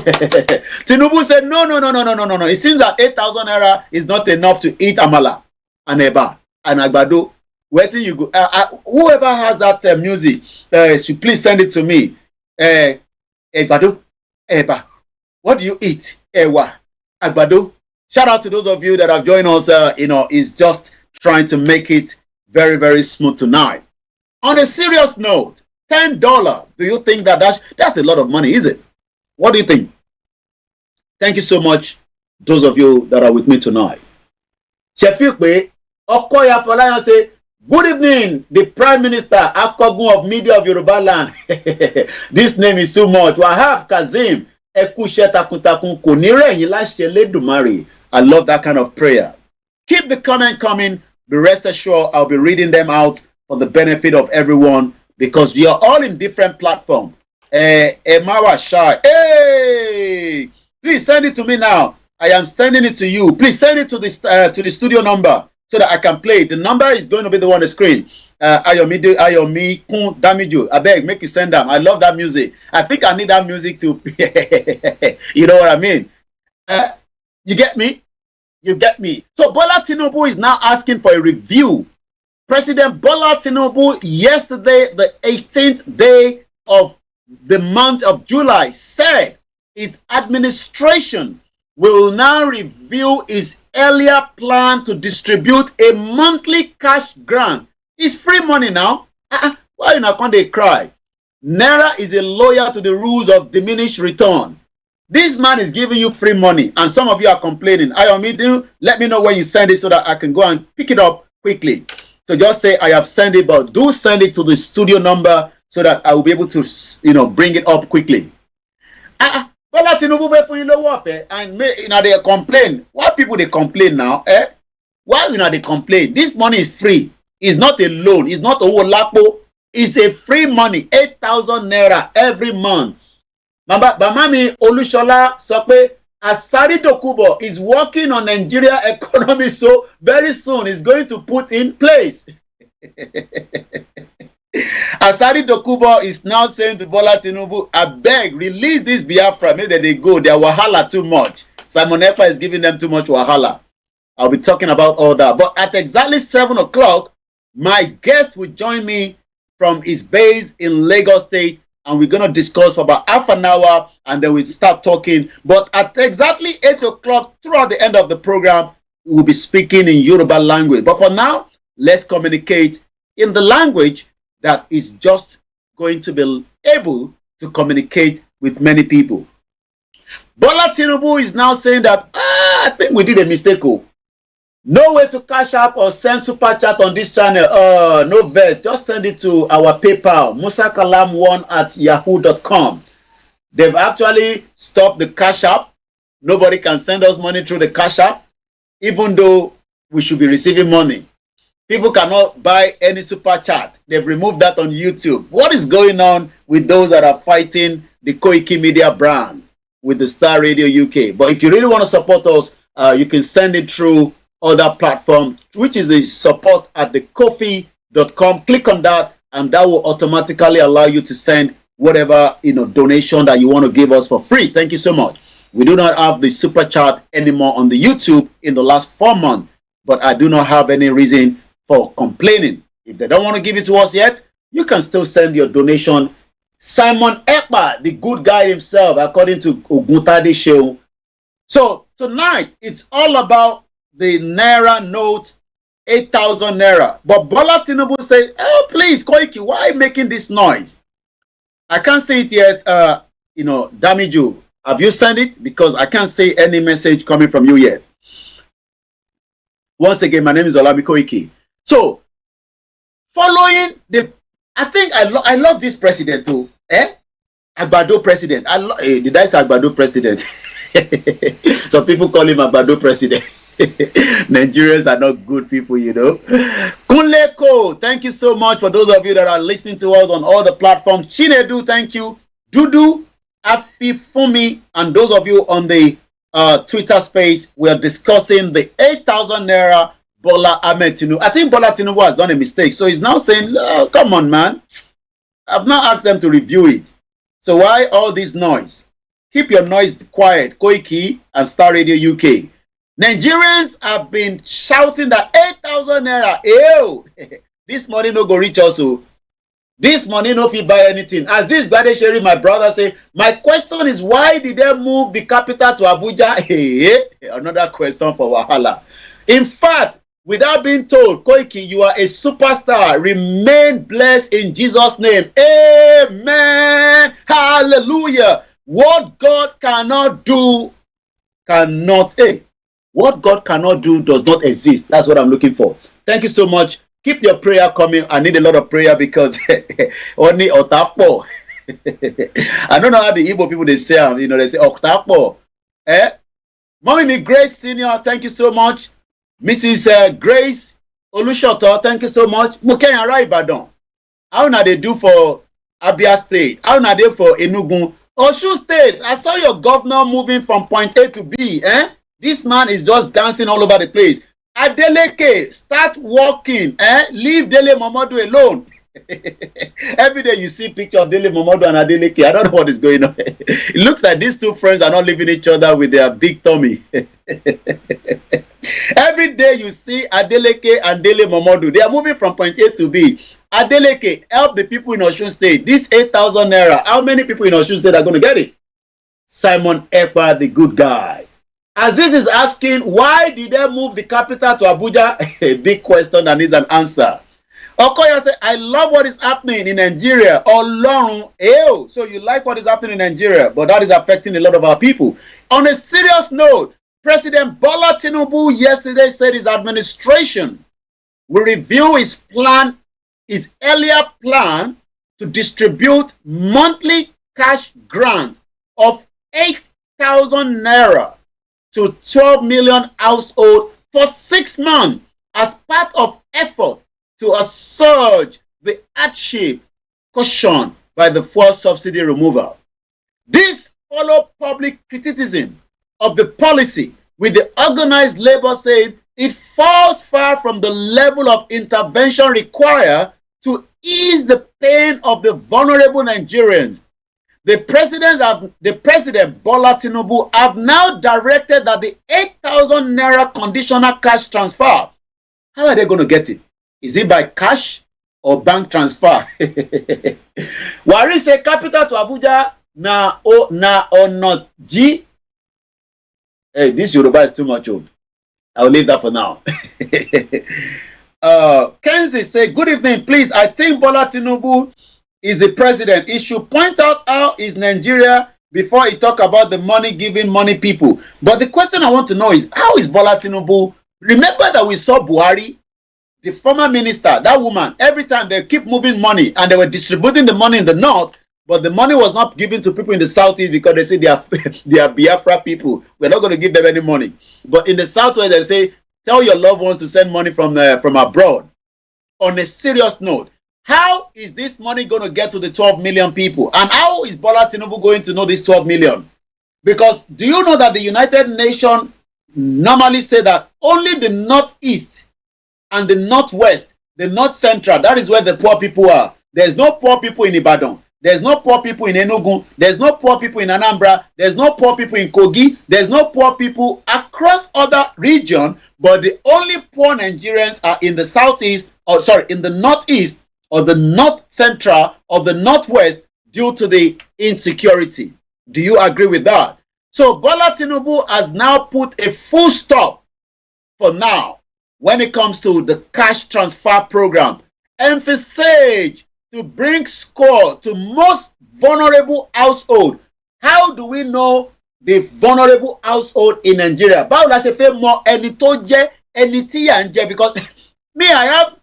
Speaker 11: Tinubu said, no. It seems that 8,000 naira is not enough to eat amala and eba and agbado. Where do you go? Whoever has that music, should please send it to me. Agbado, eba. What do you eat? Ewa, agbado. Shout out to those of you that have joined us. Is just trying to make it very, very smooth tonight. On a serious note, $10. Do you think that that's a lot of money, is it? What do you think? Thank you so much, those of you that are with me tonight. Shefikwe Okoya Folayan say, good evening, the Prime Minister Akogun of Media of Yoruba Land. This name is too much. Wahab Kazim Ekushe takuntakun kò ní rẹ̀yìn láṣẹ Lédùmarè. I love that kind of prayer. Keep the comment coming. Be rest assured I'll be reading them out for the benefit of everyone because you're all in different platforms. Emawa Shai. Hey! Please send it to me now. I am sending it to you. Please send it to the studio number so that I can play it. The number is going to be the one on the screen. Ayomi Kun Damijo. I beg, make you send them. I love that music. I think I need that music to. You know what I mean? You get me? You get me? So Bola Tinubu is now asking for a review. President Bola Tinubu, yesterday, the 18th day of the month of July, said his administration will now review his earlier plan to distribute a monthly cash grant. It's free money now. Why you not going to cry? Niara is a lawyer to the rules of diminished return. This man is giving you free money, and some of you are complaining. Ayomi, let me know when you send it so that I can go and pick it up quickly. So just say I have sent it, but do send it to the studio number so that I will be able to, bring it up quickly. Bola Tinubu wait for you low up, and they complain. Why people they complain now? Why they complain? This money is free. It's not a loan. It's not a lapo. It's a free money. 8,000 naira every month. Bamami Olushola Sokwe Asari Dokubo is working on Nigeria economy, so very soon he's going to put in place. Asari Dokubo is now saying to Bola Tinubu, I beg, release this Biafra. Maybe they go. Their wahala too much. Simon Ekpa is giving them too much wahala. I'll be talking about all that. But at exactly 7 o'clock, my guest will join me from his base in Lagos State, and we're going to discuss for about half an hour, and then we start talking. But at exactly 8 o'clock, throughout the end of the program, we'll be speaking in Yoruba language. But for now, let's communicate in the language that is just going to be able to communicate with many people. Bola Tinubu is now saying that, I think we did a mistake. No way to cash up or send super chat on this channel. No verse. Just send it to our PayPal, musakalam1@yahoo.com. They've actually stopped the cash app. Nobody can send us money through the cash app, even though we should be receiving money. People cannot buy any super chat. They've removed that on YouTube. What is going on with those that are fighting the Koiki Media brand with the Star Radio UK? But if you really want to support us, you can send it through other platform, which is the support at the Kofi.com. Click on that, and that will automatically allow you to send whatever donation that you want to give us for free. Thank you so much. We do not have the super chat anymore on the YouTube in the last 4 months, but I do not have any reason for complaining. If they don't want to give it to us yet, you can still send your donation. Simon Ekpa, the good guy himself, according to Oguntade Show. So tonight, it's all about the Naira note, 8,000 Naira. But Bola Tinubu said, oh, please, Koiki, why making this noise? I can't say it yet. Damiju, have you sent it? Because I can't see any message coming from you yet. Once again, my name is Olayomi Koiki. So, following I think I love this president too. Agbado president. Did I say Agbado president? Some people call him Agbado president. Nigerians are not good people, Kunleko, thank you so much for those of you that are listening to us on all the platforms. Chinedu, thank you. Dudu, Afifumi, and those of you on the Twitter space, we are discussing the 8,000 Naira Bola Ahmed Tinubu. I think Bola Tinubu has done a mistake, so he's now saying, oh, come on, man. I've now asked them to review it. So why all this noise? Keep your noise quiet, Koiki and Star Radio UK. Nigerians have been shouting that 8,000 Naira, ew, this money no go reach us. This money no fit buy anything. As this Badesheri, my brother, say, my question is, why did they move the capital to Abuja? Another question for Wahala. In fact, without being told, Koiki, you are a superstar. Remain blessed in Jesus' name. Amen. Hallelujah. What God cannot do, what God cannot do does not exist. That's what I'm looking for. Thank you so much. Keep your prayer coming. I need a lot of prayer because only Otapo. I don't know how the Igbo people they say, they say Otapo. Mommy me Grace Senior, thank you so much. Mrs. Grace Olushoto, thank you so much. Mukenya Ibadan. How na they do for Abia State? How na they for Enugu? Osun State, I saw your governor moving from point A to B. This man is just dancing all over the place. Adeleke, start walking. Leave Dele Momodu alone. Every day you see picture of Dele Momodu and Adeleke. I don't know what is going on. It looks like these two friends are not leaving each other with their big tummy. Every day you see Adeleke and Dele Momodu. They are moving from point A to B. Adeleke, help the people in Osun State. This 8,000 naira, how many people in Osun State are going to get it? Simon Ekpa, the good guy. Aziz is asking, why did they move the capital to Abuja? A big question that needs an answer. Okoya said, I love what is happening in Nigeria. Olorun, ew. So you like what is happening in Nigeria, but that is affecting a lot of our people. On a serious note, President Bola Tinubu yesterday said his administration will review his earlier plan to distribute monthly cash grants of 8,000 naira to 12 million households for 6 months as part of effort to assuage the hardship cautioned by the fuel subsidy removal. This followed public criticism of the policy, with the organized labor saying it falls far from the level of intervention required to ease the pain of the vulnerable Nigerians. The president Bola Tinubu have now directed that the 8,000 naira conditional cash transfer, how are they going to get it? Is it by cash or bank transfer? Wari say capital to Abuja na not G. Hey, this Yoruba is too much. I'll leave that for now. Kenzie say, good evening, please. I think Bola Tinubu is the president. He should point out how is Nigeria before he talk about the money giving money people. But the question I want to know is, how is Bola Tinubu? Remember that we saw Buhari, the former minister, that woman, every time they keep moving money and they were distributing the money in the north, but the money was not given to people in the southeast because they say they are Biafra people. We're not going to give them any money. But in the southwest, they say, tell your loved ones to send money from abroad. On a serious note, how is this money going to get to the 12 million people? And how is Bola Tinubu going to know this 12 million? Because do you know that the United Nations normally say that only the northeast and the northwest, the north central, that is where the poor people are. There's no poor people in Ibadan. There's no poor people in Enugu. There's no poor people in Anambra. There's no poor people in Kogi. There's no poor people across other regions. But the only poor Nigerians are in the southeast, or sorry, in the northeast, or the north central, or the northwest, due to the insecurity. Do you agree with that? So Bola Tinubu has now put a full stop for now when it comes to the cash transfer program. Emphasize to bring score to most vulnerable household. How do we know the vulnerable household in Nigeria? Báwo la ṣe fẹ́ mọ ẹni tó jẹ́ ẹni tí à ń jẹ? Because me, I have,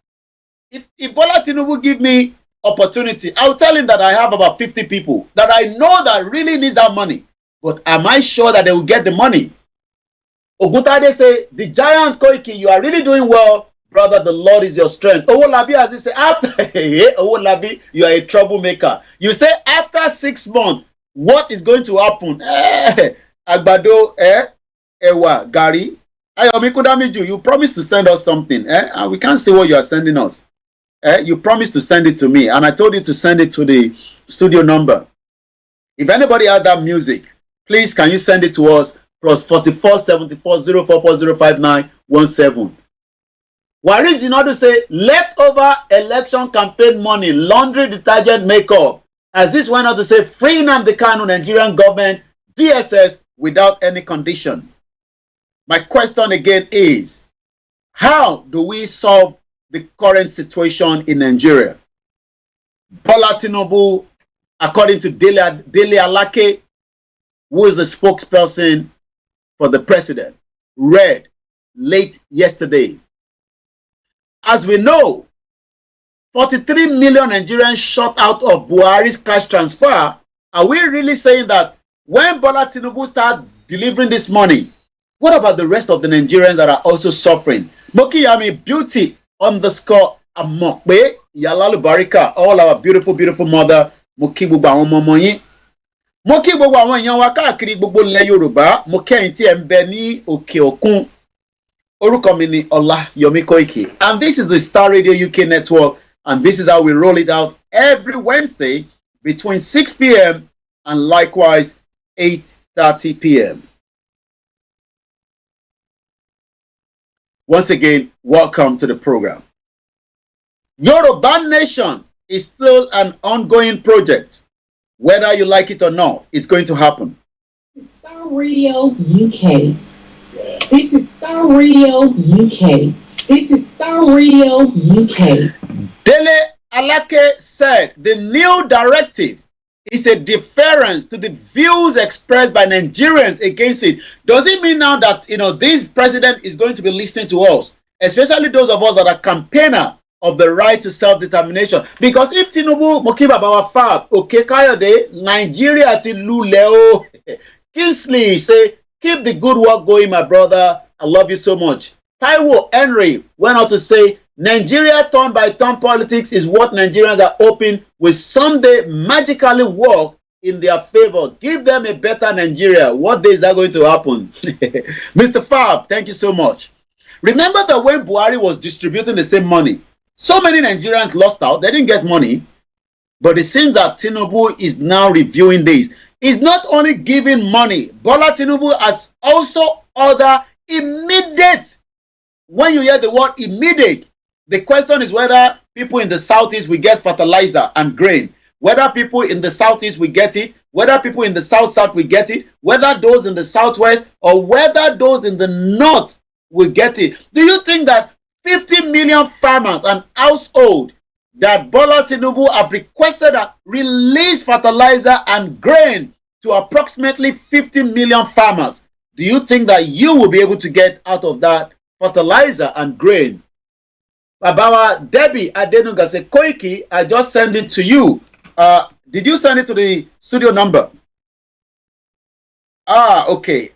Speaker 11: if Bola Tinubu give me opportunity, I will tell him that I have about 50 people that I know that really needs that money. But am I sure that they will get the money? Oguntade say, the giant Koiki, you are really doing well, brother. The Lord is your strength. Owolabi, as you say, after Owolabi, you are a troublemaker. You say after 6 months, what is going to happen? Agbado, Ewa, Gary, Ayomi Kudamiju, you promised to send us something, and we can't see what you are sending us. You promised to send it to me, and I told you to send it to the studio number. If anybody has that music, please can you send it to us? +44 74 044 059 17. Waris Zinadu say leftover election campaign money, laundry detergent makeup. As this went on to say, free Nnamdi Kanu, Nigerian government, DSS without any condition. My question again is, how do we solve the current situation in Nigeria? Bola Tinubu, according to Dele Alake, who is the spokesperson for the president, read late yesterday. As we know, 43 million Nigerians shot out of Buhari's cash transfer. Are we really saying that when Bola Tinubu start delivering this money, What about the rest of the Nigerians that are also suffering? Mokiyami Beauty _Amokbe Yalalu Barika, all our beautiful, beautiful mother. Moki gbogbo àwọn ọmọ yín. Moki gbogbo àwọn èèyàn wa káàkiri gbogbo ilẹ̀ Yorùbá. Mo kẹ́yìn tí ẹ ń bẹ ní òkè òkun. Orúkọ mi ni Olayomi Koiki. And this is the Star Radio UK network. And this is how we roll it out every Wednesday between 6 p.m. and likewise 8:30 p.m. Once again, welcome to the program. Yoruba Nation is still an ongoing project. Whether you like it or not, it's going to happen.
Speaker 13: Star Radio UK. This is Star Radio UK. This is Star Radio UK.
Speaker 11: Dele Alake said the new directive is a deference to the views expressed by Nigerians against it. Does it mean now that this president is going to be listening to us, especially those of us that are campaigner of the right to self-determination? Because if Tinubu Mokiba Bawa Fab, okay, Kayode, Nigeria ti luleo. Kingsley say, keep the good work going, my brother. I love you so much. Taiwo Henry went on to say, Nigeria turn by turn politics is what Nigerians are hoping will someday magically work in their favor. Give them a better Nigeria. What day is that going to happen? Mr. Fab, thank you so much. Remember that when Buhari was distributing the same money, so many Nigerians lost out. They didn't get money. But it seems that Tinubu is now reviewing this. He's not only giving money, Bola Tinubu has also ordered immediate. When you hear the word immediate, the question is whether people in the southeast will get fertilizer and grain, whether people in the southeast will get it, whether people in the south will get it, whether those in the southwest or whether those in the north will get it. Do you think that 50 million farmers and households that Bola Tinubu have requested that release fertilizer and grain to approximately 50 million farmers, do you think that you will be able to get out of that fertilizer and grain? Babawa Debbie Adenuga said, Koiki, I just sent it to you. Did you send it to the studio number? Okay.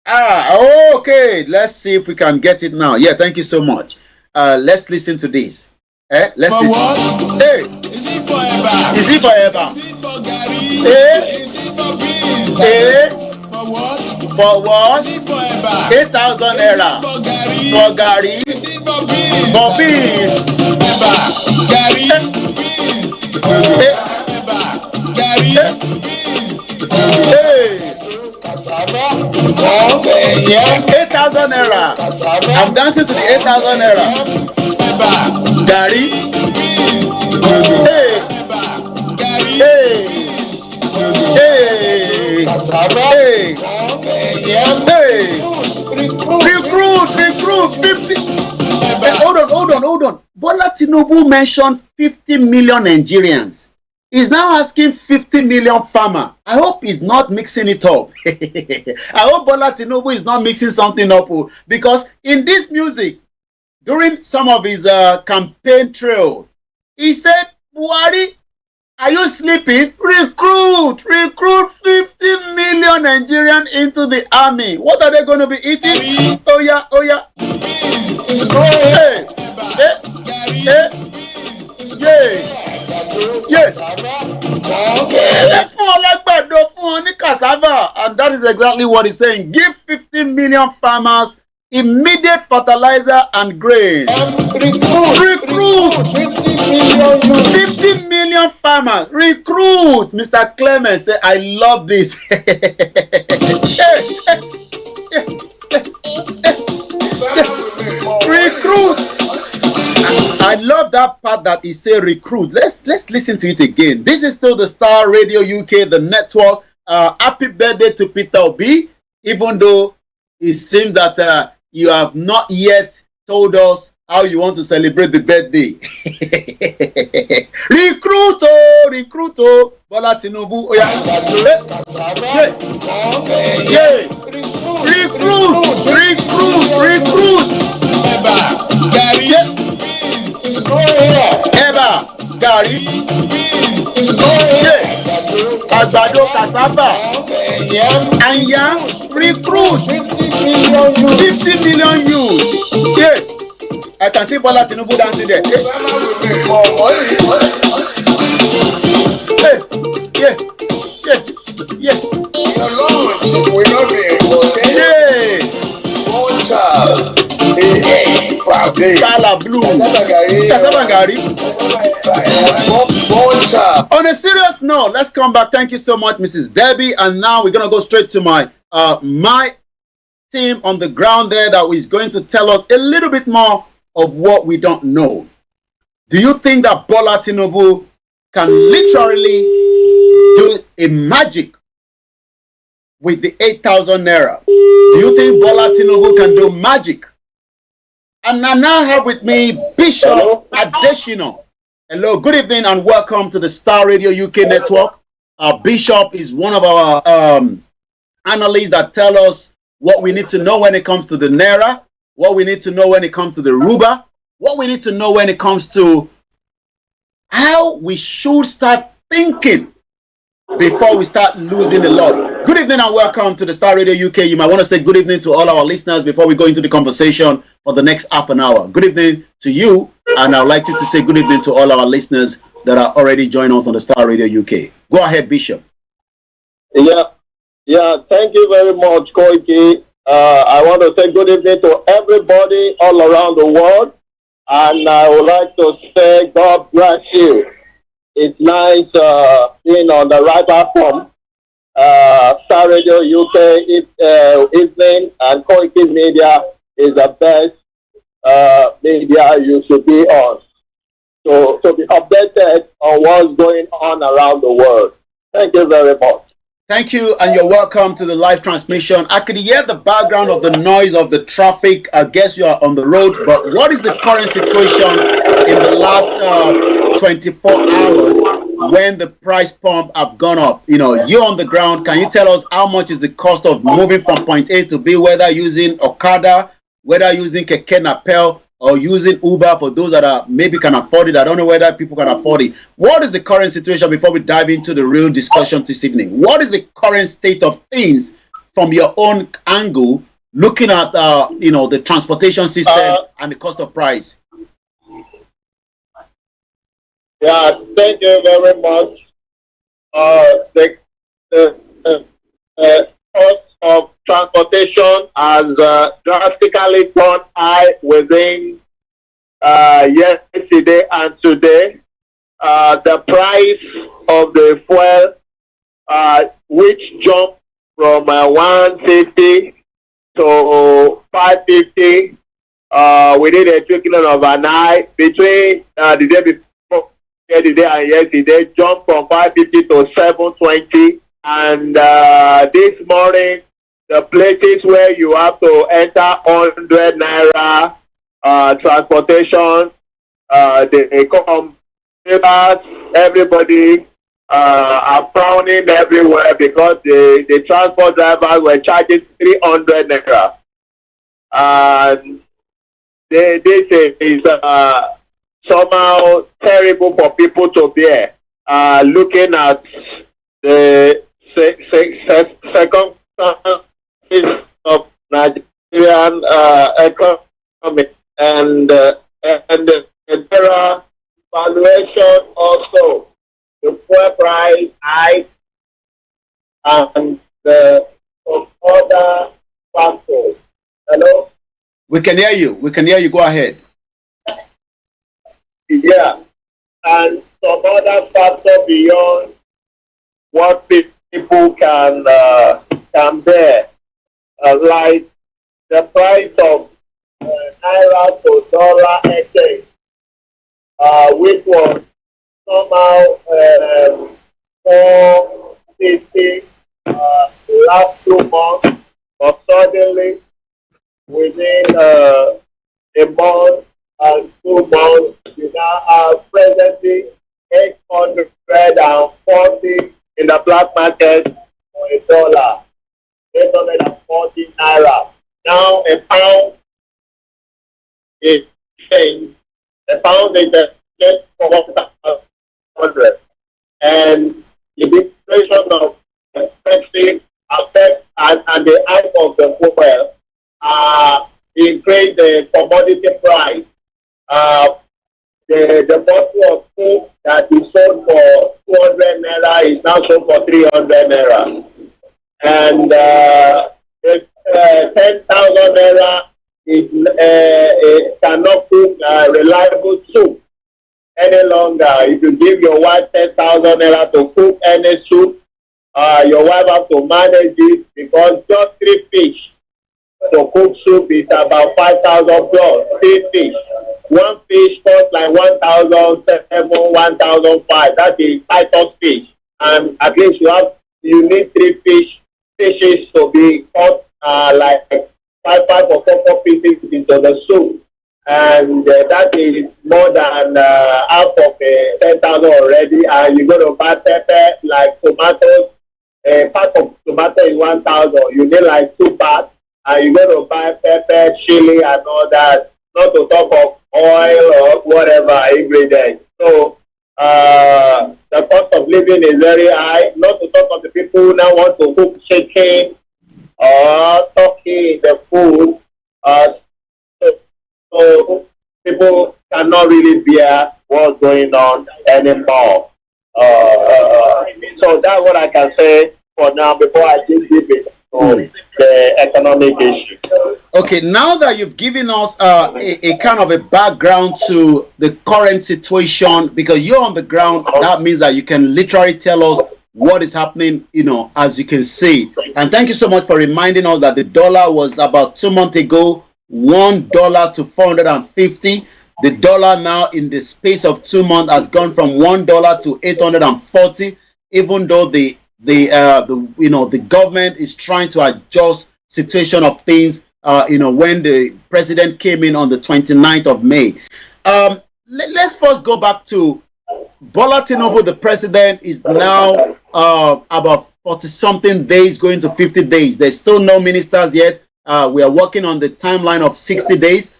Speaker 11: Okay. Let's see if we can get it now. Yeah, thank you so much. Let's listen to this. Let's listen.
Speaker 16: What?
Speaker 11: Hey.
Speaker 16: Is it forever?
Speaker 11: Is it forever?
Speaker 16: Is it for Gary?
Speaker 11: Hey.
Speaker 16: Is it for beans?
Speaker 11: Hey.
Speaker 16: For what?
Speaker 11: For what?
Speaker 16: Is it forever?
Speaker 11: 8,000 naira.
Speaker 16: For Gary?
Speaker 11: For Gary.
Speaker 16: Is it for beans?
Speaker 11: For beans.
Speaker 16: Forever. Gary? Beans. Forever. Gary? Beans.
Speaker 11: Hey.
Speaker 16: 8,000
Speaker 11: naira. I'm dancing to the 8,000 naira. Gary. Hey. Hey. Hey. Hey. Recruit 50. Hold on. Bola Tinubu mentioned 50 million Nigerians. He's now asking 50 million farmers. I hope he's not mixing it up. I hope Bola Tinubu is not mixing something up, because in this music, during some of his campaign trail, he said, Buhari, are you sleeping? Recruit 50 million Nigerians into the army. What are they going to be eating? Oh yeah. Hey. Yes. And that is exactly what he's saying. Give 50 million farmers immediate fertilizer and grain. Recruit 50 million farmers. Recruit. Mr. Clement say, I love this. Recruit. I love that part that he said recruit. Let's listen to it again. This is still the Star Radio UK, the network. Happy birthday to Peter Obi, even though it seems that you have not yet told us how you want to celebrate the birthday. Recruit, Bola Tinubu. Oh, yeah. Recruit. Gary. Àgbàdo cassava. And yam. Recruit. I can see Bola Tinubu dancing there. Hey, yeah, yeah.
Speaker 16: Your lunch will not be important.
Speaker 11: Yeah.
Speaker 16: One child.
Speaker 11: Kala blue. Kasabangari.
Speaker 16: One child.
Speaker 11: On a serious note, let's come back. Thank you so much, Mrs. Debbie. And now we're gonna go straight to my team on the ground there that is going to tell us a little bit more of what we don't know. Do you think that Bola Tinubu can literally do a magic with the 8,000 naira? Do you think Bola Tinubu can do magic? And I now have with me Bishop Adeshino. Hello, good evening and welcome to the Star Radio UK network. Bishop is one of our analysts that tell us what we need to know when it comes to the Naira, what we need to know when it comes to the Ruba, what we need to know when it comes to how we should start thinking before we start losing a lot. Good evening and welcome to the Star Radio UK. You might want to say good evening to all our listeners before we go into the conversation for the next half an hour. Good evening to you, and I'd like you to say good evening to all our listeners that are already joining us on the Star Radio UK. Go ahead, Bishop.
Speaker 17: Yeah, thank you very much, Koiki. I want to say good evening to everybody all around the world, and I would like to say God bless you. It's nice being on the right platform. Star Radio UK evening and Koiki Media is the best media you should be on. So to be updated on what's going on around the world. Thank you very much.
Speaker 11: Thank you, and you're welcome to the live transmission. I could hear the background of the noise of the traffic. I guess you are on the road, but what is the current situation in the last 24 hours when the price pump have gone up? You know, you're on the ground. Can you tell us how much is the cost of moving from point A to B, whether using Okada, whether using Keke Napel, or using Uber for those that are maybe can afford it? I don't know whether people can afford it. What is the current situation before we dive into the real discussion this evening? What is the current state of things from your own angle, looking at the transportation system and the cost of price?
Speaker 17: Yeah, thank you very much. The cost of transportation has drastically gone high within yesterday and today. The price of the fuel, which jumped from 150 to 550 within a trickling of an eye between the day before yesterday and yesterday, jumped from 550 to 720. And this morning, the places where you have to enter 100 naira transportation, they come, everybody are frowning everywhere because the transport drivers were charging 300 naira. And this is somehow terrible for people to bear. Looking at the second of Nigerian economy and the better valuation also, the fuel price hike and the other factors. Hello?
Speaker 11: We can hear you. We can hear you. Go ahead.
Speaker 17: Yeah, and some other factor beyond what people can bear, like the price of naira to dollar exchange, which was somehow 450 last 2 months, but suddenly within a month and 2 months, you now have presently 840 in the black market for $1, 840 naira. Now a pound is changed. A pound is just 400, and the inflation of expensive effect and the hike of the fuel increase the commodity price. The bottle of Coke that is sold for 200 naira is now sold for 300 naira. And the 10,000 naira is it cannot cook reliable soup any longer. If you give your wife 10,000 naira to cook any soup, your wife has to manage it because just 3 fish to cook soup is about 5,000 plus. 3 fish. 1 fish costs like 1,007, 1,005. That is Titus fish. And at least you need 3 fishes to be cut like 5 or 4 pieces into the soup. And that is more than half of 10,000 already. And you're going to buy pepper like tomatoes. A pack of tomato is 1,000. You need like 2 packs. And you're going to buy pepper, chili, and all that. Not to talk of oil or whatever ingredients. So the cost of living is very high. Not to talk of the people who now want to cook chicken or turkey in the food. So people cannot really bear what's going on anymore. So that's what I can say for now before I give it to the economic issue.
Speaker 11: Okay, now that you've given us a kind of a background to the current situation, because you're on the ground, that means that you can literally tell us what is happening, as you can see. And thank you so much for reminding us that the dollar was about 2 months ago, $1 to 450. The dollar now in the space of 2 months has gone from $1 to 840, even though the government is trying to adjust situation of things, when the president came in on the 29th of May. Let's first go back to Bola Tinubu. The president is now about 40-something days, going to 50 days. There's still no ministers yet. We are working on the timeline of 60 days.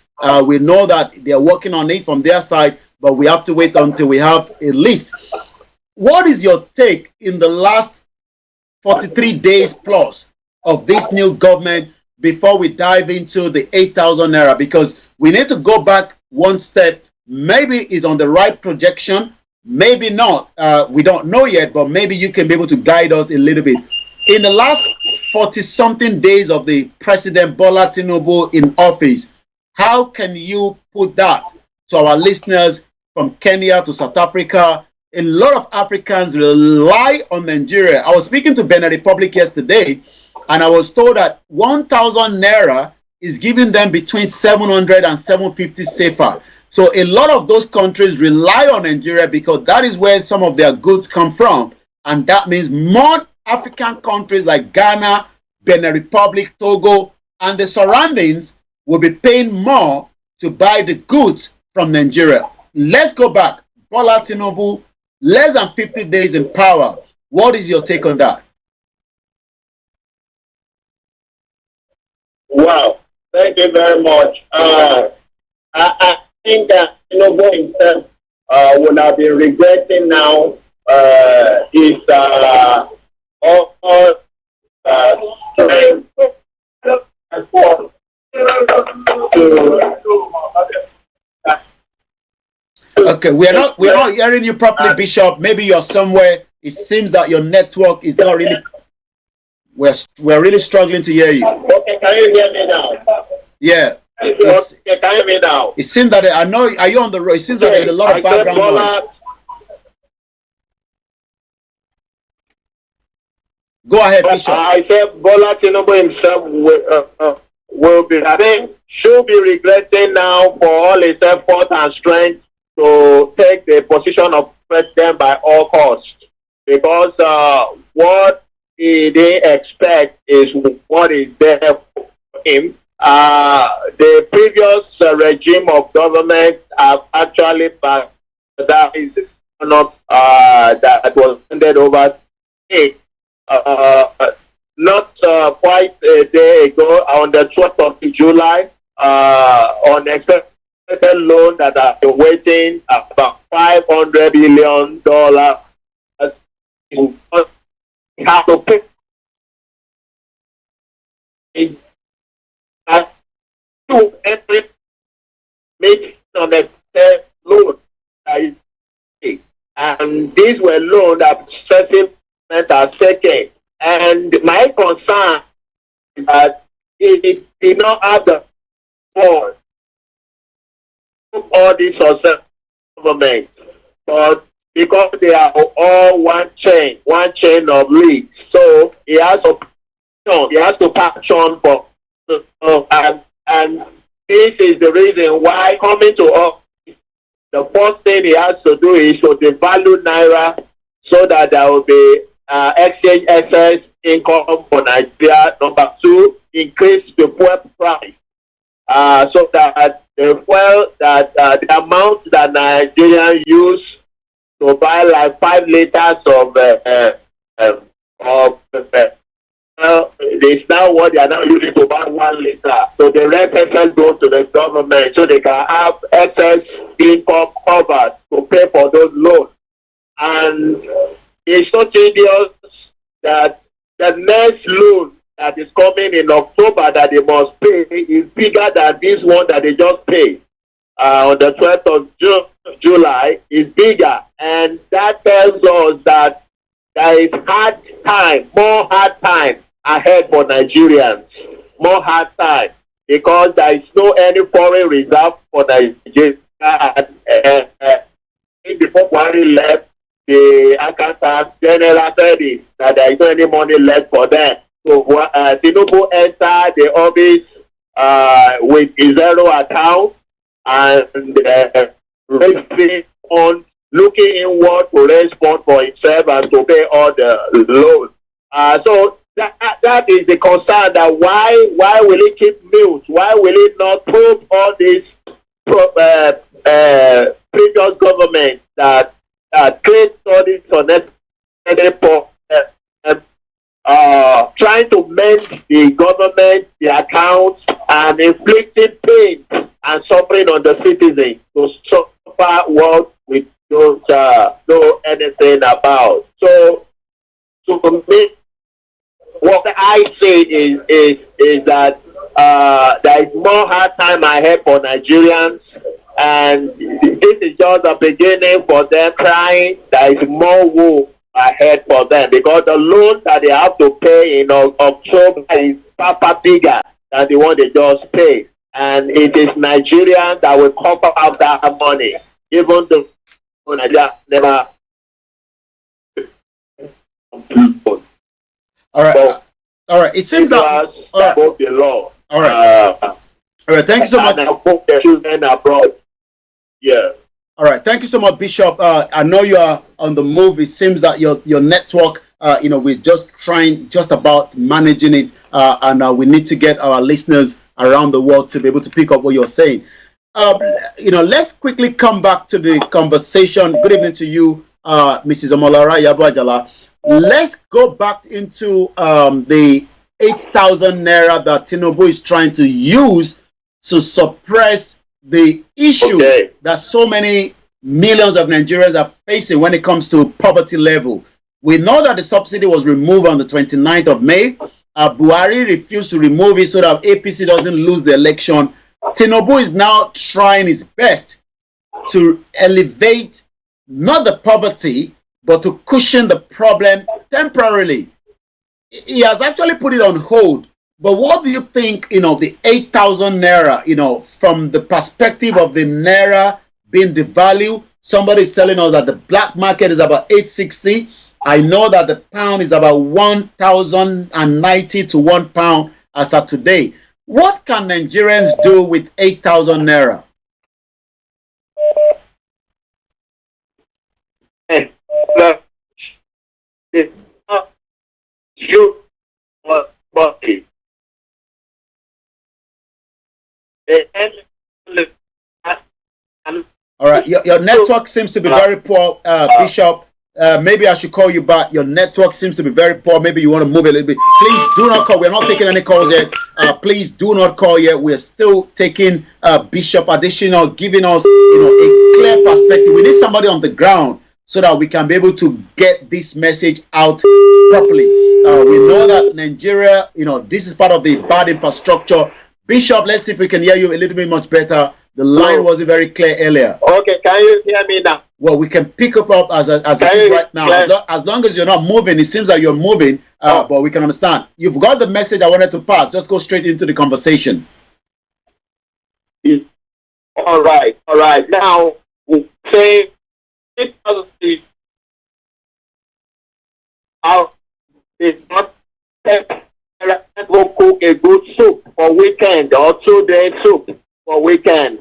Speaker 11: We know that they are working on it from their side, but we have to wait until we have a list. What is your take in the last 43 days plus of this new government before we dive into the 8,000 naira? Because we need to go back one step. Maybe it's on the right projection, maybe not. We don't know yet, but maybe you can be able to guide us a little bit. In the last 40-something days of the President Bola Tinubu in office, how can you put that to our listeners from Kenya to South Africa? A lot of Africans rely on Nigeria. I was speaking to Benin Republic yesterday, and I was told that 1,000 naira is giving them between 700 and 750 CFA. So a lot of those countries rely on Nigeria because that is where some of their goods come from. And that means more African countries like Ghana, Benin Republic, Togo, and the surroundings will be paying more to buy the goods from Nigeria. Let's go back. Bola Tinubu, less than 50 days in power. What is your take on that?
Speaker 17: Wow, thank you very much. I think that Tinubu himself would have been regretting now his
Speaker 11: Okay, we're not hearing you properly, Bishop. Maybe you're somewhere. It seems that your network is not really. We're really struggling to hear you.
Speaker 17: Okay, can you hear me now?
Speaker 11: Yeah.
Speaker 17: Okay, can you hear me now?
Speaker 11: It seems that I know. Are you on the road? It seems that there's a lot of background noise. Go ahead, Bishop.
Speaker 17: I said Bola Tinubu himself will be, I think, should be regretting now for all his effort and strength to take the position of president by all costs, because what he didn't expect is what is there for him. The previous regime of government have actually that is not that was handed over. Not quite a day ago, on the 12th of July, on expected loan that I've been waiting about $500 billion. You have to pay. To every make unexpected loan. And these were loans that certain are taken. And my concern is that it did not have the force all these successful government, but because they are all one chain of leads, so he has to patch on for, and this is the reason why coming to us, the first thing he has to do is to devalue Naira so that there will be exchange excess income for Nigeria. Number two, increase the fuel price so that the fuel that the amount that Nigerians use to buy like 5 liters of it's now what they are now using to buy 1 liter. So the rest excess goes to the government so they can have excess income covered to pay for those loans. And it's so tedious that the next loan that is coming in October that they must pay is bigger than this one that they just paid on the 12th of July is bigger. And that tells us that there is more hard time ahead for Nigerians. More hard time because there is no any foreign reserve for Nigeria. Before Buhari left, the accountant general said that there is no any money left for them. So Tinubu entered the office with a zero account and raising on looking inward to raise funds for himself and to pay all the loans. So that is the concern. That why will he keep mute? Why will he not probe all these previous governments that create all these unnecessary trying to mend the government, the accounts, and inflicting pain and suffering on the citizens to suffer what we don't know anything about. So to me, what I say is that there is more hard time ahead for Nigerians, and this is just the beginning for them crying. There is more woe ahead for them because the loan that they have to pay in October is far bigger than the one they just paid, and it is Nigerians that will cover up that money, even though Nigeria never.
Speaker 11: All right, all right. It seems that
Speaker 17: above the law.
Speaker 11: All right, all right. Thank you so much.
Speaker 17: The children abroad. Yeah.
Speaker 11: All right, thank you so much, Bishop. I know you are on the move. It seems that your network, we're just trying, just about managing it, and we need to get our listeners around the world to be able to pick up what you're saying. Let's quickly come back to the conversation. Good evening to you, Mrs. Omolara Yabuajala. Let's go back into the 8,000 naira that Tinubu is trying to use to suppress the issue that so many millions of Nigerians are facing when it comes to poverty level. We know that the subsidy was removed on the 29th of May. Buhari refused to remove it so that APC doesn't lose the election. Tinubu is now trying his best to elevate not the poverty, but to cushion the problem temporarily. He has actually put it on hold. But what do you think, the 8,000 naira, from the perspective of the naira being devalued? Somebody is telling us that the black market is about 860. I know that the pound is about 1,090 to 1 pound as of today. What can Nigerians do with 8,000 naira? All right, your network seems to be very poor, Bishop. Maybe I should call you back. Your network seems to be very poor. Maybe you want to move a little bit. Please do not call. We're not taking any calls yet. Please do not call yet. We're still taking Bishop Additional giving us a clear perspective. We need somebody on the ground so that we can be able to get this message out properly. We know that Nigeria, this is part of the bad infrastructure. Bishop, let's see if we can hear you a little bit much better. The line wasn't very clear earlier.
Speaker 17: Okay, can you hear me now?
Speaker 11: Well, we can pick up as it is right now. As long as you're not moving, it seems like you're moving, but we can understand. You've got the message I wanted to pass. Just go straight into the conversation.
Speaker 17: All right. Now, we say it's not go cook a good soup for weekend or 2-day soup for weekend.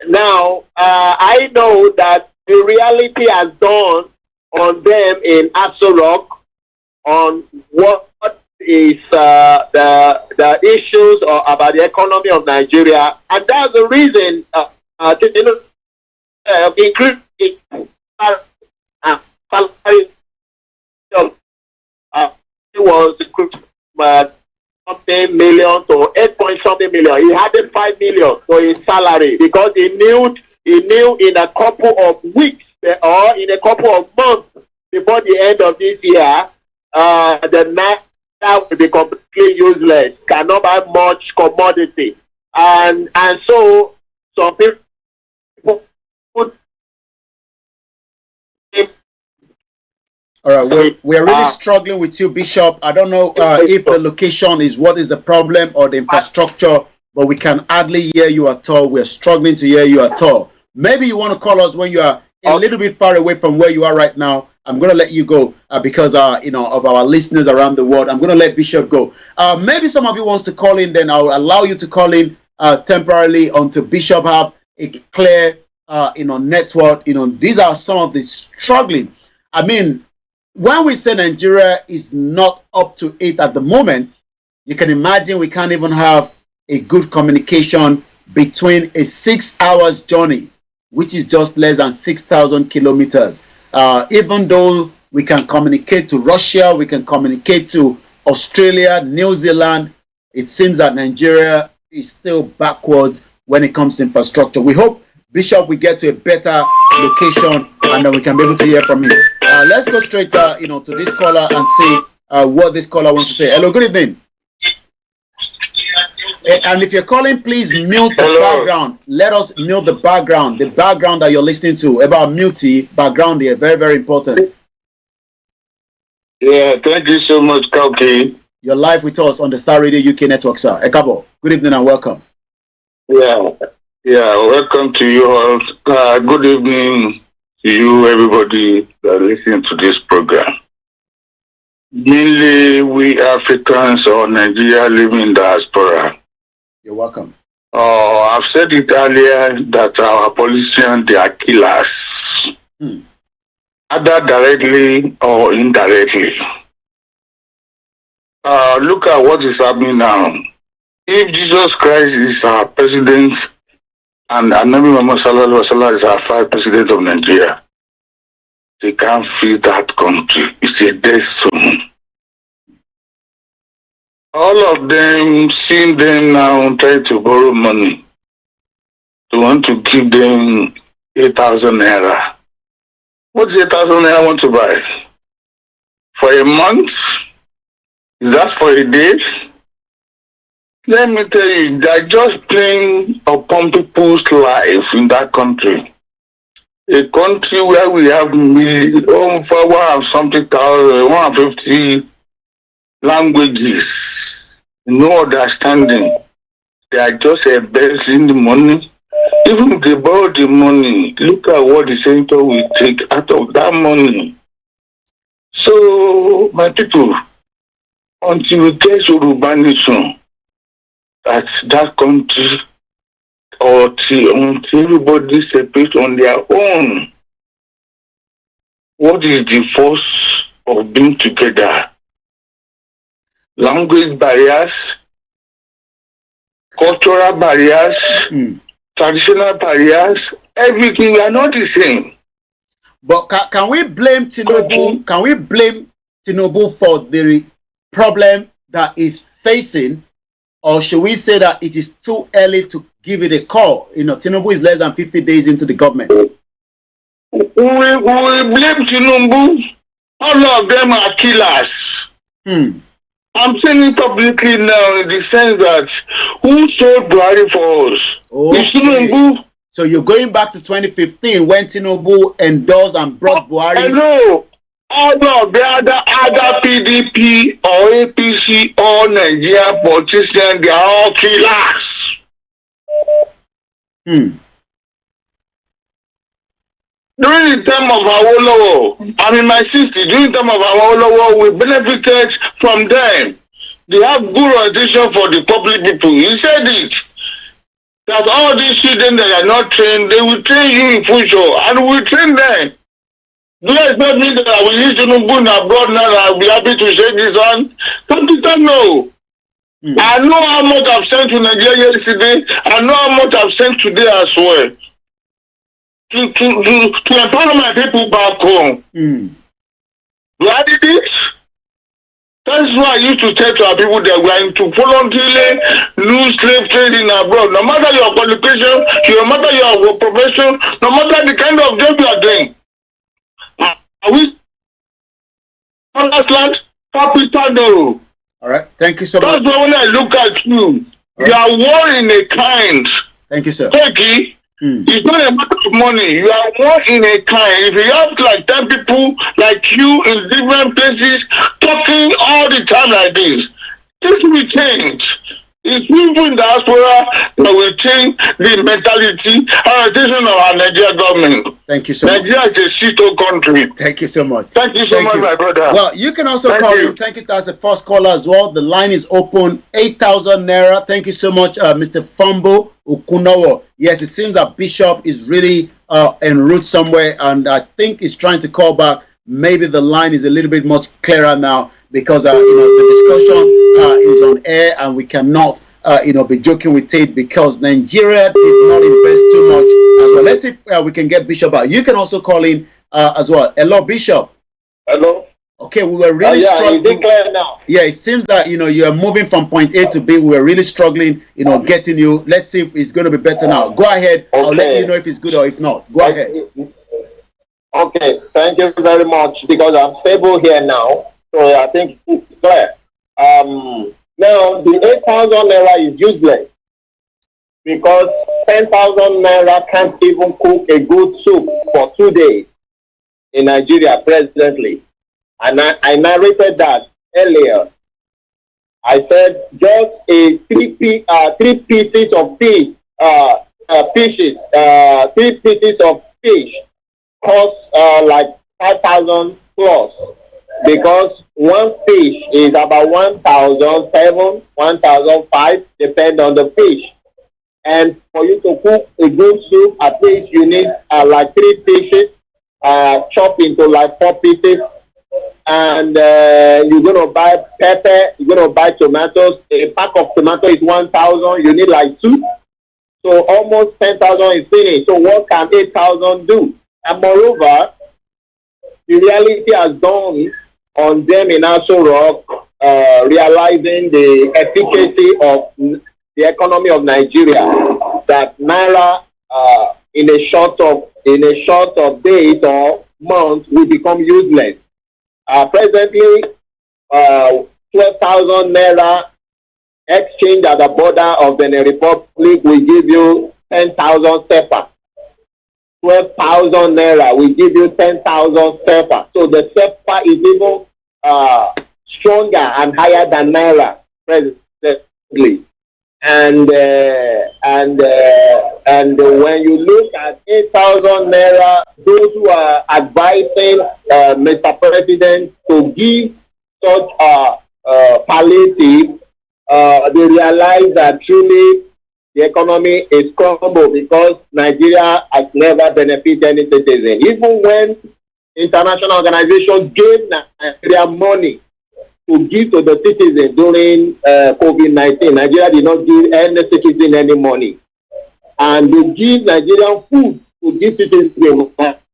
Speaker 17: Now, I know that the reality has dawned on them in Aso Rock on what is the issues about the economy of Nigeria, and that's the reason increasing was something million to 8-point-something million. He had 5 million for his salary because he knew in a couple of weeks or in a couple of months before the end of this year, the naira will be completely useless, cannot buy much commodity, and so some people put.
Speaker 11: All right, we're really struggling with you, Bishop. I don't know if the location is what is the problem or the infrastructure, but we can hardly hear you at all. We're struggling to hear you at all. Maybe you want to call us when you are a little bit far away from where you are right now. I'm going to let you go because of our listeners around the world. I'm going to let Bishop go. Maybe some of you wants to call in. Then I'll allow you to call in temporarily until Bishop have a clear network. These are some of the struggling. I mean, when we say Nigeria is not up to it at the moment, you can imagine we can't even have a good communication between a 6 hours journey, which is just less than 6,000 kilometers. Even though we can communicate to Russia, we can communicate to Australia, New Zealand, it seems that Nigeria is still backwards when it comes to infrastructure. We hope, Bishop, we get to a better location and then we can be able to hear from him. Let's go straight to this caller and see what this caller wants to say. Hello, good evening. And if you're calling, please mute the background. Let us mute the background that you're listening to. About mute background here, very, very important.
Speaker 18: Yeah, thank you so much, Koiki.
Speaker 11: You're live with us on the Star Radio UK network, sir. Ekabo, good evening and welcome.
Speaker 18: Yeah, welcome to you all. Good evening to you, everybody that listen to this program. Mainly, we Africans or Nigeria living in diaspora.
Speaker 11: You're welcome.
Speaker 18: I've said it earlier that our politicians, they are killers. Either directly or indirectly. Look at what is happening now. If Jesus Christ is our president and Nabi Muhammad Sallallahu Alaihi Wasallam is our first president of Nigeria, they can't feed that country. It's a death zone. All of them, seeing them now try to borrow money. They want to give them 8,000 naira. What's 8,000 naira want to buy? For a month? Is that for a day? Let me tell you, they're just playing upon people's life in that country. A country where we have over 150 languages, no understanding. They are just embezzling the money. Even if they borrow the money, look at what the senator will take out of that money. So, my people, until we get Yoruba nation, that country, or until everybody separates on their own, what is the force of being together? Language barriers, cultural barriers, traditional barriers, everything, we are not the same.
Speaker 11: But can we blame Tinubu? Can we blame Tinubu for the problem that is facing, or should we say that it is too early to give it a call? Tinubu is less than 50 days into the government.
Speaker 18: We blame Tinubu. All of them are killers. I'm saying it publicly now in the sense that who sold Buhari for us? It's Tinubu.
Speaker 11: So you're going back to 2015 when Tinubu endorsed and brought Buhari.
Speaker 18: Hello. All of the other PDP or APC or Nigeria politicians, they are all killers. During the time of Awolowo, I'm in my 60s, during the time of Awolowo, we benefited from them. They have good orientation for the public people. He said it. That all these children that are not trained, they will train you in future, and we will train them. Do you expect me that I will use Tinubu abroad now and I will be happy to shake this hand? Don't know. I know how much I've sent to Nigeria yesterday. I know how much I've sent today as well. To empower my people back home. Why did it? That's why I used to tell to our people that we are into voluntarily lose slave trading abroad. No matter your qualification, no matter your profession, no matter the kind of job you are doing. Are we land? Capital no.
Speaker 11: All right. Thank you so much.
Speaker 18: That's why when I look at you, you are one in a kind.
Speaker 11: Thank you, sir.
Speaker 18: Koiki, it's not a matter of money. You are one in a kind. If you have like 10 people like you in different places talking all the time like this will change. It's people in the diaspora that will change the mentality and orientation of our Nigeria government.
Speaker 11: Thank you so much.
Speaker 18: Nigeria is a shito country.
Speaker 11: Thank you so much.
Speaker 18: Thank you so much, my brother.
Speaker 11: Well, you can also call in. Thank you to the first caller as well. The line is open. 8,000 naira. Thank you so much, Mr. Fumbo Okunowo. Yes, it seems that Bishop is really en route somewhere, and I think he's trying to call back. Maybe the line is a little bit much clearer now because the discussion is on air, and we cannot be joking with it because Nigeria did not invest too much as well. Let's see if we can get Bishop out. You can also call in as well. Hello, Bishop.
Speaker 17: Hello.
Speaker 11: Okay, we were really struggling.
Speaker 17: Is it clear now?
Speaker 11: Yeah, it seems that you are moving from point A to B. We were really struggling, getting you. Let's see if it's going to be better now. Go ahead. Okay. I'll let you know if it's good or if not. Go ahead.
Speaker 17: Okay, thank you very much because I'm stable here now. So I think it's clear. Now, the 8,000 naira is useless because 10,000 naira can't even cook a good soup for 2 days in Nigeria presently. And I narrated that earlier. I said just a three pieces of fish, three pieces of fish cost like 5,000 plus because one fish is about 1,007, 1,005, depend on the fish. And for you to cook a good soup, at least you need like 3 fishes, chopped into like 4 pieces. And you're going to buy pepper, you're going to buy tomatoes. A pack of tomatoes is 1,000, you need like 2. So almost 10,000 is finished. So what can 8,000 do? And moreover, the reality has dawned on them in Aso Rock, realizing the efficacy of the economy of Nigeria, that Naira in a short of days or months will become useless. Presently, 12,000 Naira exchange at the border of Benin Republic will give you 10,000 sepa. 12,000 Naira will give you 10,000 sepa. So the sepa is even stronger and higher than Naira presently. And when you look at 8,000 Naira, those who are advising Mr. President to give such palliative, they realize that truly the economy is crumbled because Nigeria has never benefited any citizen. Even when international organizations gave Nigeria money to give to the citizen during COVID-19, Nigeria did not give any citizen any money. And they give Nigerian food to give citizens.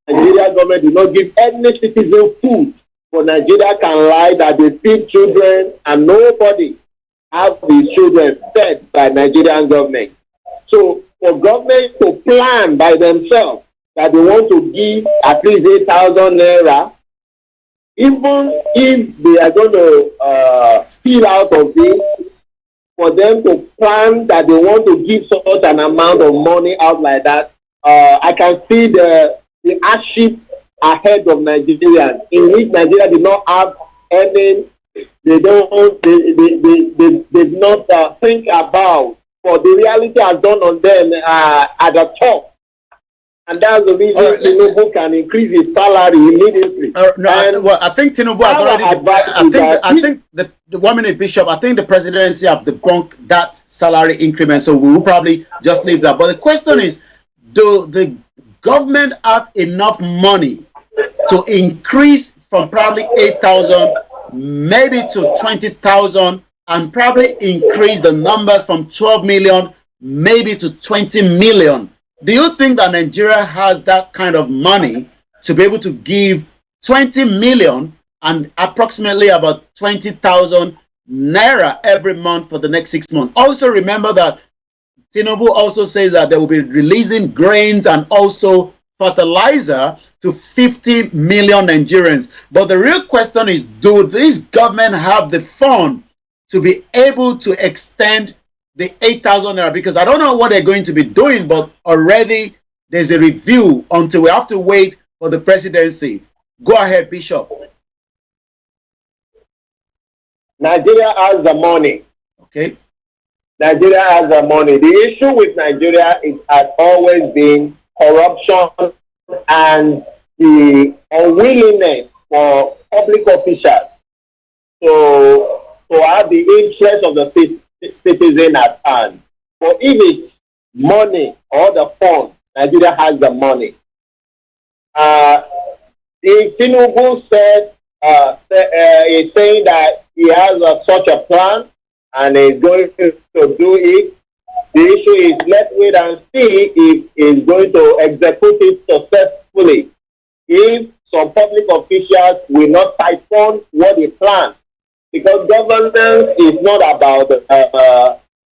Speaker 17: Nigeria government did not give any citizen food. For Nigeria can lie that they feed children and nobody have the children fed by Nigerian government. So for government to plan by themselves that they want to give at least 8,000 Naira, even if they are going to steal out of this, for them to plan that they want to give such an amount of money out like that, I can see the hardship ahead of Nigerians, in which Nigeria did not have any, they did not think about, for the reality has done on them at the top. And that's the reason Tinubu can increase his salary immediately.
Speaker 11: I think Tinubu has already. I think the 1 minute, Bishop. I think the presidency have debunked that salary increment, so we will probably just leave that. But the question is, do the government have enough money to increase from probably 8,000 maybe to 20,000, and probably increase the numbers from 12 million maybe to 20 million? Do you think that Nigeria has that kind of money to be able to give 20 million and approximately about 20,000 naira every month for the next 6 months? Also remember that Tinubu also says that they will be releasing grains and also fertilizer to 50 million Nigerians. But the real question is, do this government have the fund to be able to extend the 8,000 naira? Because I don't know what they're going to be doing, but already there's a review until we have to wait for the presidency. Go ahead, Bishop.
Speaker 17: Nigeria has the money.
Speaker 11: Okay.
Speaker 17: Nigeria has the money. The issue with Nigeria has always been corruption and the unwillingness for public officials to have the interest of the citizen at hand. So if it's money or the fund, Nigeria has the money. Tinubu said, is saying that he has such a plan and is going to do it. The issue is, let's wait and see if he's going to execute it successfully. If some public officials will not siphon what he planned, because governance is not about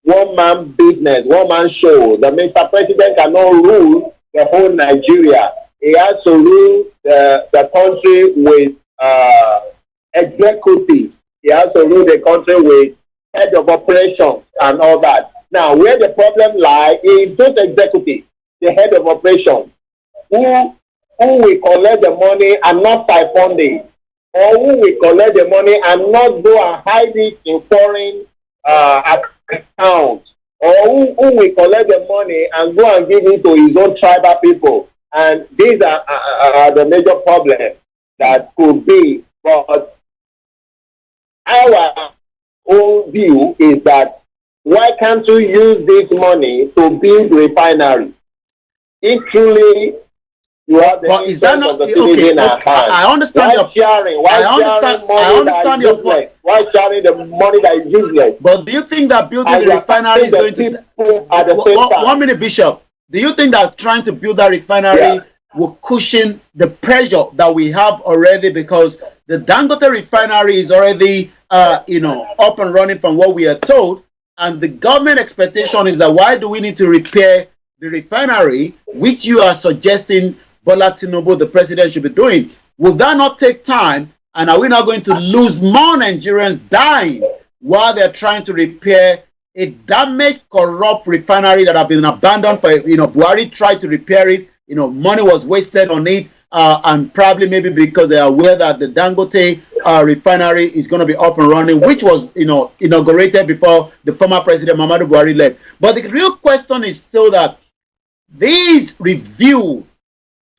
Speaker 17: one-man business, one-man show. The Mr. President cannot rule the whole Nigeria. He has to rule the country with executive. He has to rule the country with head of operations and all that. Now, where the problem lies is those executives, the head of operations, who will collect the money and not siphon it, or who will collect the money and not go and hide it in foreign accounts, or who will collect the money and go and give it to his own tribal people. And these are the major problems that could be. But our own view is that, why can't you use this money to build refineries? If truly you have the
Speaker 11: but is that not okay? I understand your
Speaker 17: sharing. Why I understand your point. Why sharing the money that is useless?
Speaker 11: But do you think that building the refinery is going to?
Speaker 17: At the same time?
Speaker 11: 1 minute, Bishop. Do you think that trying to build that refinery will cushion the pressure that we have already? Because the Dangote refinery is already, up and running from what we are told. And the government expectation is that, why do we need to repair the refinery, which you are suggesting Bola Tinubu, the president, should be doing? Will that not take time? And are we not going to lose more Nigerians dying while they're trying to repair a damaged, corrupt refinery that have been abandoned for, Buhari tried to repair it, money was wasted on it, and probably maybe because they are aware that the Dangote refinery is going to be up and running, which was, inaugurated before the former president Muhammadu Buhari left. But the real question is still that these review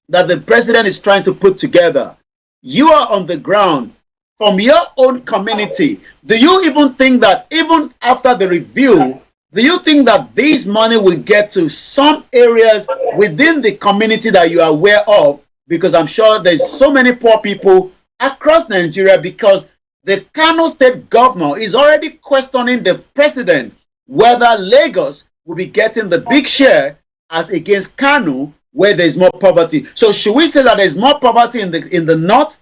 Speaker 11: that the president is trying to put together, you are on the ground. From your own community, do you even think that even after the review, do you think that this money will get to some areas within the community that you are aware of? Because I'm sure there's so many poor people across Nigeria, because the Kano state governor is already questioning the president whether Lagos will be getting the big share as against Kano, where there's more poverty. So should we say that there's more poverty in the north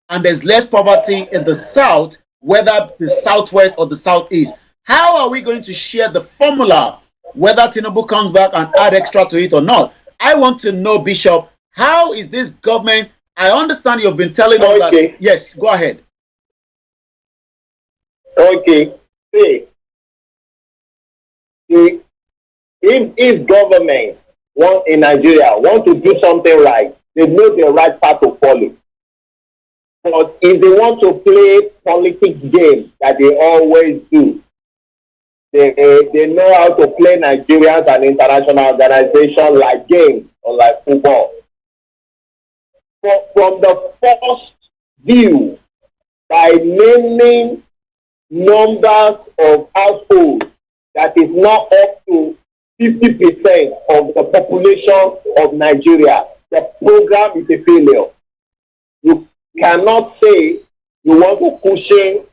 Speaker 11: and there's less poverty in the south, whether the southwest or the southeast? How are we going to share the formula, whether Tinubu comes back and add extra to it or not? I want to know, Bishop, how is this government? I understand you've been telling us that. Yes, go ahead.
Speaker 17: Okay. See, if government in Nigeria want to do something right, they know the right path to follow. But if they want to play politics games that they always do, they know how to play Nigerians and international organizations like games or like football. But from the first view, by naming numbers of households that is not up to 50% of the population of Nigeria, the program is a failure. You cannot say you want to cushion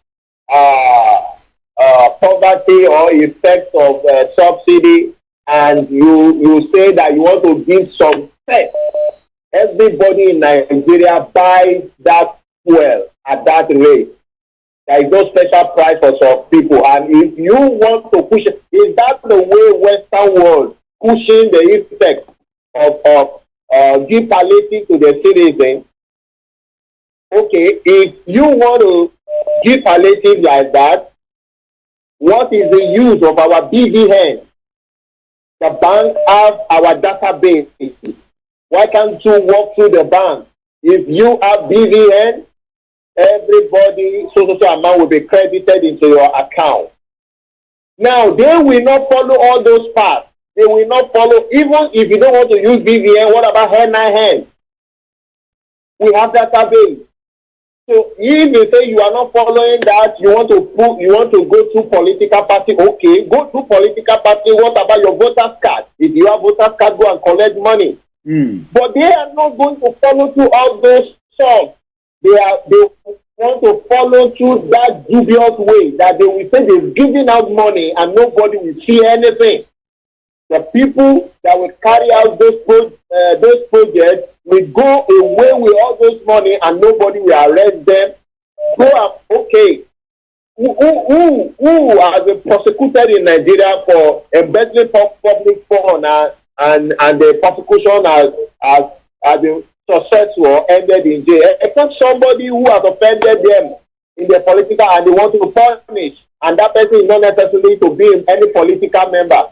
Speaker 17: poverty or effects of subsidy, and you say that you want to give some sense. Everybody in Nigeria buys that fuel at that rate. There is no special price for some people. And if you want to push it, is that the way Western world pushing the effect of give palliative to the citizens? Okay, if you want to give palliative like that, what is the use of our BVN? The bank have our database. Why can't you walk through the bank? If you have BVN, everybody, so amount will be credited into your account. Now, they will not follow all those paths. They will not follow, even if you don't want to use BVN, what about hand-in-hand? We have database. So if you say you are not following that, you want to go to political party, okay, go to political party. What about your voter's card? If you have voter's card, go and collect money. But they are not going to follow through all those stuff. They want to follow through that dubious way that they will say they're giving out money and nobody will see anything. The people that will carry out those projects will go away with all those money and nobody will arrest them. Go up, okay. Who has been prosecuted in Nigeria for embezzling public fund and the prosecution has been successful or ended in jail, except somebody who has offended them in the political and they want to punish, and that person is not necessarily to be any political member.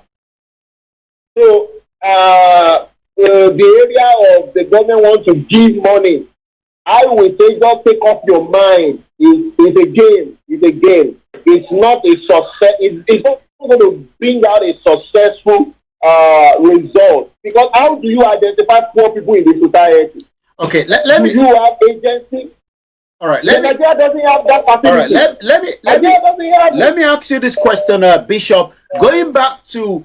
Speaker 17: So the area of the government wants to give money, I will say just take off your mind. It's a game. It's a game. It's not a success. It's not going to bring out a successful result, because how do you identify poor people in the society?
Speaker 11: Okay, let me.
Speaker 17: Do you have agency?
Speaker 11: All right,
Speaker 17: Nigeria doesn't have that facility.
Speaker 11: All right, let me ask you this question, Bishop. Going back to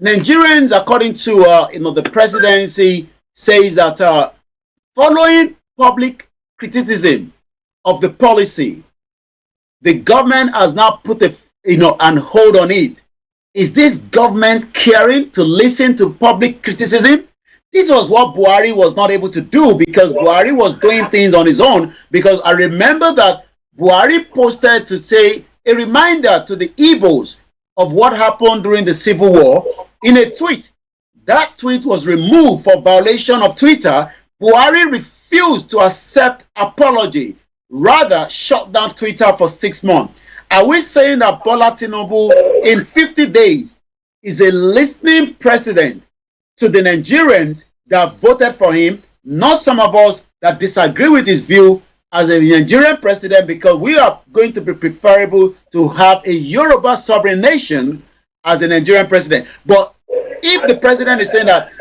Speaker 11: Nigerians, according to the presidency, says that following public criticism of the policy, the government has now put an hold on it. Is this government caring to listen to public criticism? This was what Buhari was not able to do, because Buhari was doing things on his own. Because I remember that Buhari posted to say a reminder to the Igbos of what happened during the Civil War in a tweet. That tweet was removed for violation of Twitter. Buhari refused to accept apology, rather shut down Twitter for 6 months. Are we saying that Bola Tinubu in 50 days is a listening president to the Nigerians that voted for him, not some of us that disagree with his view as a Nigerian president, because we are going to be preferable to have a Yoruba sovereign nation as a Nigerian president? But if the president is saying that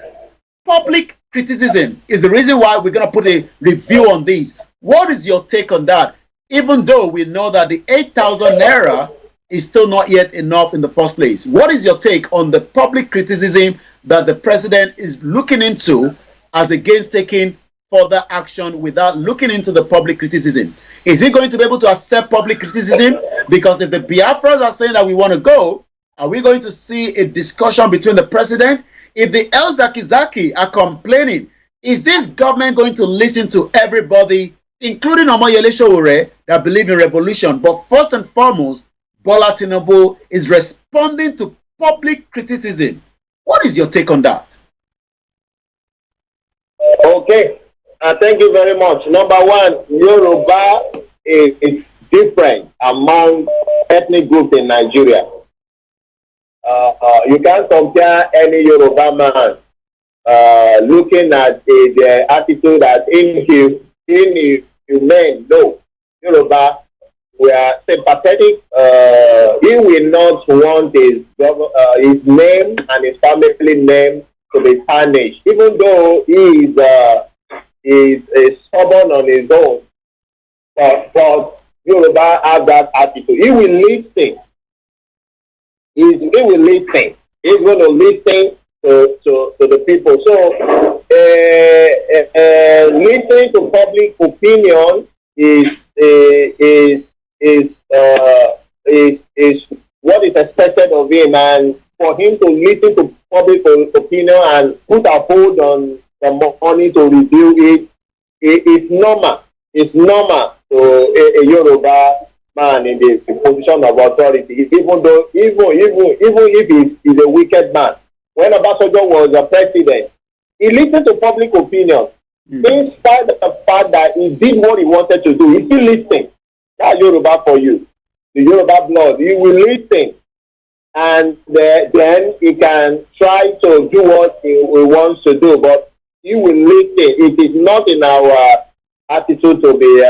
Speaker 11: public criticism is the reason why we're going to put a review on these, what is your take on that? Even though we know that the 8,000 naira is still not yet enough in the first place. What is your take on the public criticism that the president is looking into as against taking further action without looking into the public criticism? Is he going to be able to accept public criticism? Because if the Biafras are saying that we want to go, are we going to see a discussion between the president? If the El Zakizaki are complaining, is this government going to listen to everybody, including Omoyele Sowore, that believe in revolution? But first and foremost, Bola Tinubu is responding to public criticism. What is your take on that?
Speaker 17: Okay, thank you very much. Number one, Yoruba is different among ethnic groups in Nigeria. you can't compare any Yoruba man looking at the attitude that inhumane. No, Yoruba, we are sympathetic. He will not want his name and his family name to be tarnished, even though he is stubborn on his own. But Yoruba have that attitude. He will listen. He will listen. He's going to listen to the people. So, listening to public opinion is what is expected of him, and for him to listen to public opinion and put a hold on the money to review it, it's normal. It's normal to a Yoruba man in the position of authority, even if he's a wicked man. When Obasanjo was a president, he listened to public opinion. In spite of the fact that he did what he wanted to do, he still listened. That's Yoruba for you. The Yoruba blood. He will listen. And then he can try to do what he wants to do. But he will listen. It is not in our attitude to be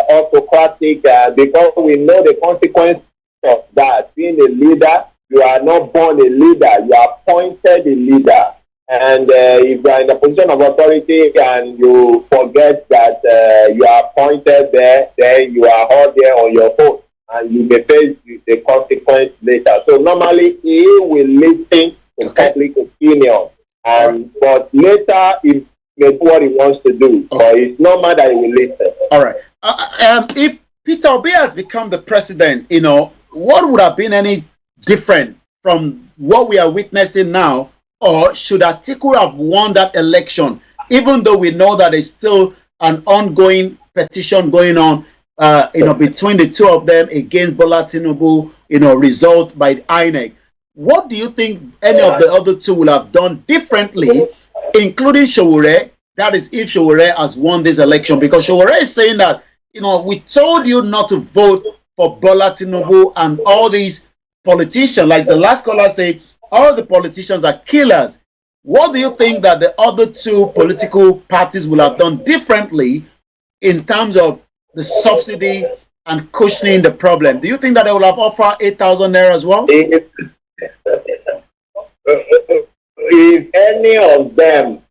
Speaker 17: autocratic, because we know the consequence of that. Being a leader, you are not born a leader, you are appointed a leader. And if you are in a position of authority and you forget that you are appointed there, then you are all there on your own, and you may face the consequence later. So normally he will listen to public opinion, but later he may do what he wants to do. But it's normal that he will listen.
Speaker 11: All right. If Peter Obi has become the president, what would have been any different from what we are witnessing now? Or should Atiku have won that election, even though we know that there's still an ongoing petition going on, between the two of them against Bola Tinubu, result by INEC? What do you think any of the other two will have done differently, including Sowore? That is, if Sowore has won this election, because Sowore is saying that, we told you not to vote for Bola Tinubu, and all these politicians, like the last caller said, all the politicians are killers. What do you think that the other two political parties will have done differently in terms of the subsidy and cushioning the problem? Do you think that they will have offered 8,000 naira as well?
Speaker 17: If any of them,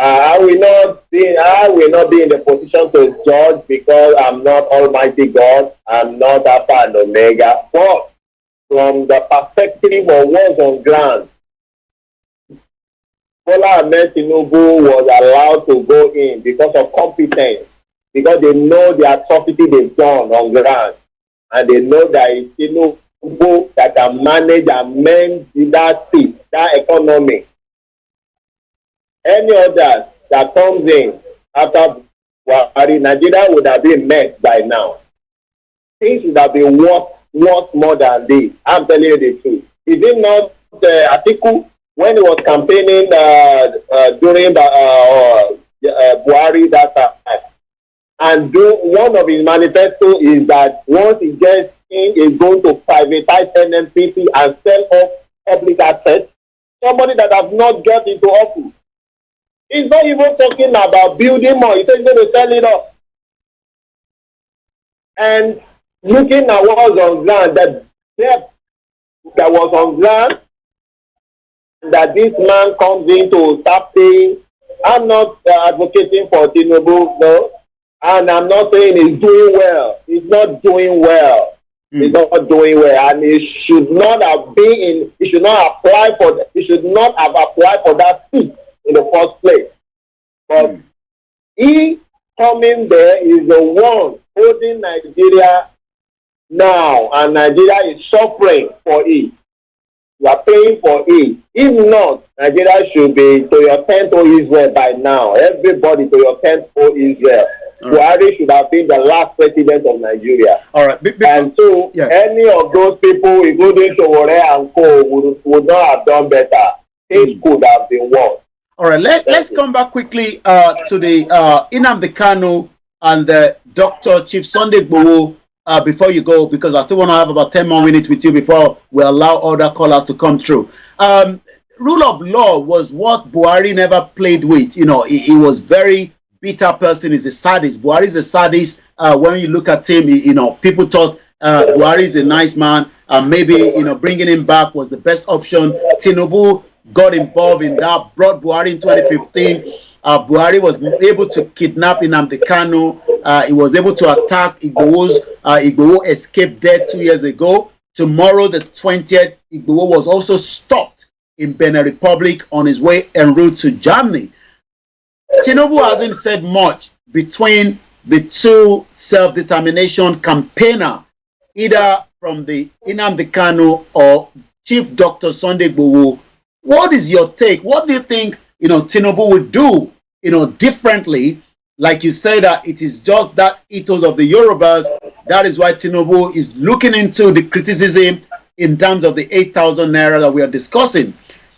Speaker 17: I will not be in the position to judge, because I'm not Almighty God. I'm not Alpha and Omega. But from the perspective of what's on ground, Bola Ahmed Tinubu was allowed to go in because of competence, because they know the atrocity they've done on ground, and they know that it's Tinubu that can manage and mend that seat, that economy. Any other that comes in after Buhari, Nigeria would have been met by now. Things would have been worth more than this. I'm telling you the truth. Is it not Atiku, when he was campaigning during the Buhari that time, and one of his manifesto is that once he gets in, he's going to privatize NNPC and sell off public assets? Somebody that has not got into office. He's not even talking about building more. He said he's going to sell it off. And looking at what was on ground, that depth that was on ground, that this man comes in to start paying. I'm not advocating for Tinubu, no, and I'm not saying he's doing well. He's not doing well. He's not doing well, and he should not have been in. He should not apply for. He should not have applied for that seat in the first place. But he coming there is the one holding Nigeria now, and Nigeria is suffering for it. You are paying for it. If not, Nigeria should be to your tent, O Israel, by now. Everybody to your tent, O Israel. Buhari should have been the last president of Nigeria.
Speaker 11: All right.
Speaker 17: And so, any of those people, including Sowore and Co., would not have done better. Things could have been worse.
Speaker 11: All right. Let's come back quickly to the Nnamdi Kanu and the Dr. Chief Sunday Igboho before you go, because I still want to have about 10 more minutes with you before we allow other callers to come through. Rule of law was what Buhari never played with. He was very bitter person. He's a sadist. Buhari is a sadist. When you look at him, people thought Buhari is a nice man. Maybe, bringing him back was the best option. Tinubu got involved in that, brought Buhari in 2015. Buhari was able to kidnap Nnamdi Kanu. He was able to attack Igboho's. Igboho escaped death 2 years ago. Tomorrow, the 20th, Igboho was also stopped in Benin Republic on his way en route to Germany. Tinubu hasn't said much between the two self-determination campaigner, either from the Nnamdi Kanu or Chief Dr. Sunday Igboho. What is your take? What do you think, Tinubu would do, differently? Like you say, that it is just that ethos of the Yorubas. That is why Tinubu is looking into the criticism in terms of the 8,000 naira that we are discussing.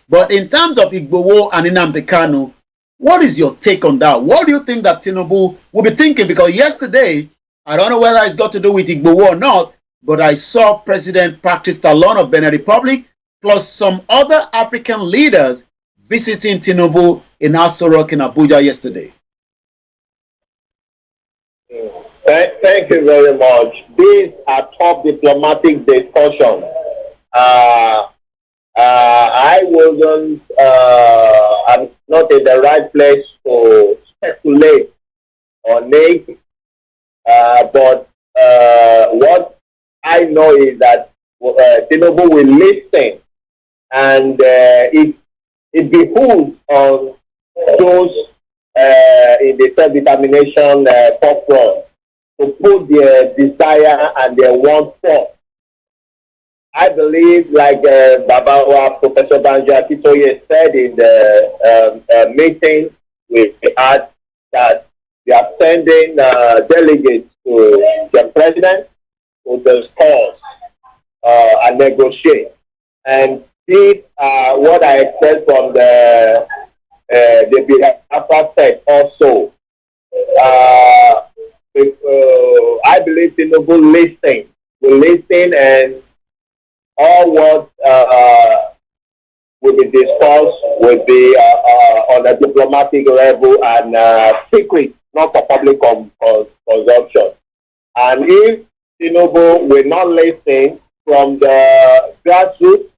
Speaker 11: But in terms of Igboho and Nnamdi Kanu, what is your take on that? What do you think that Tinubu will be thinking? Because yesterday, I don't know whether it's got to do with Igboho or not, but I saw President Patrice Talon of Benin Republic plus some other African leaders visiting Tinubu in Aso Rock in Abuja yesterday.
Speaker 17: Thank you very much. These are top diplomatic discussions. I wasn't, I'm not in the right place to speculate on it, but what I know is that Tinubu will listen, and it behooves on those in the self-determination forefront to put their desire and their want forth. I believe, like Babawa Professor Banjo Akitoye said in the meeting we had, that they are sending delegates to the president to discuss and negotiate. And these are what I expect from the Biafra state also. I believe Tinubu will listen, and all what will be discussed will be on a diplomatic level and secret, not for public consumption. And if Tinubu will not listen from the grassroots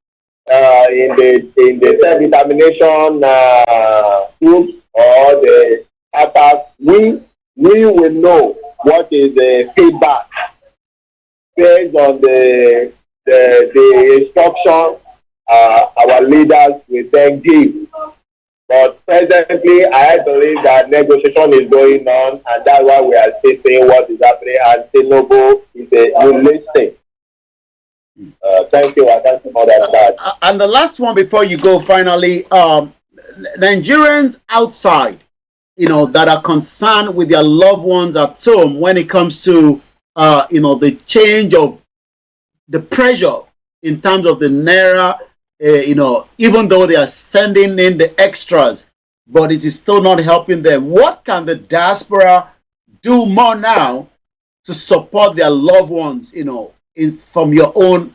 Speaker 17: in the self-determination groups or the attacks, we will know what is the feedback based on the instruction our leaders will then give. But presently, I believe that negotiation is going on, and that's why we are still seeing what is happening. And Tinubu is will listen. Thank you. I thank you for that.
Speaker 11: And the last one before you go, finally, Nigerians outside, that are concerned with their loved ones at home when it comes to, the change of the pressure in terms of the naira, even though they are sending in the extras, but it is still not helping them. What can the diaspora do more now to support their loved ones, from your own,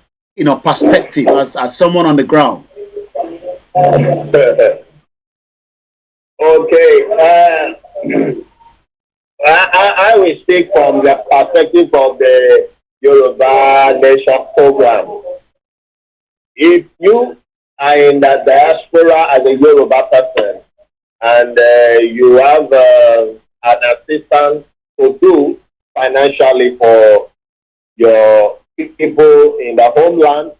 Speaker 11: perspective as someone on the ground?
Speaker 17: Okay. I will speak from the perspective of the Yoruba Nation program. If you are in the diaspora as a Yoruba person and you have an assistance to do financially for your people in the homeland,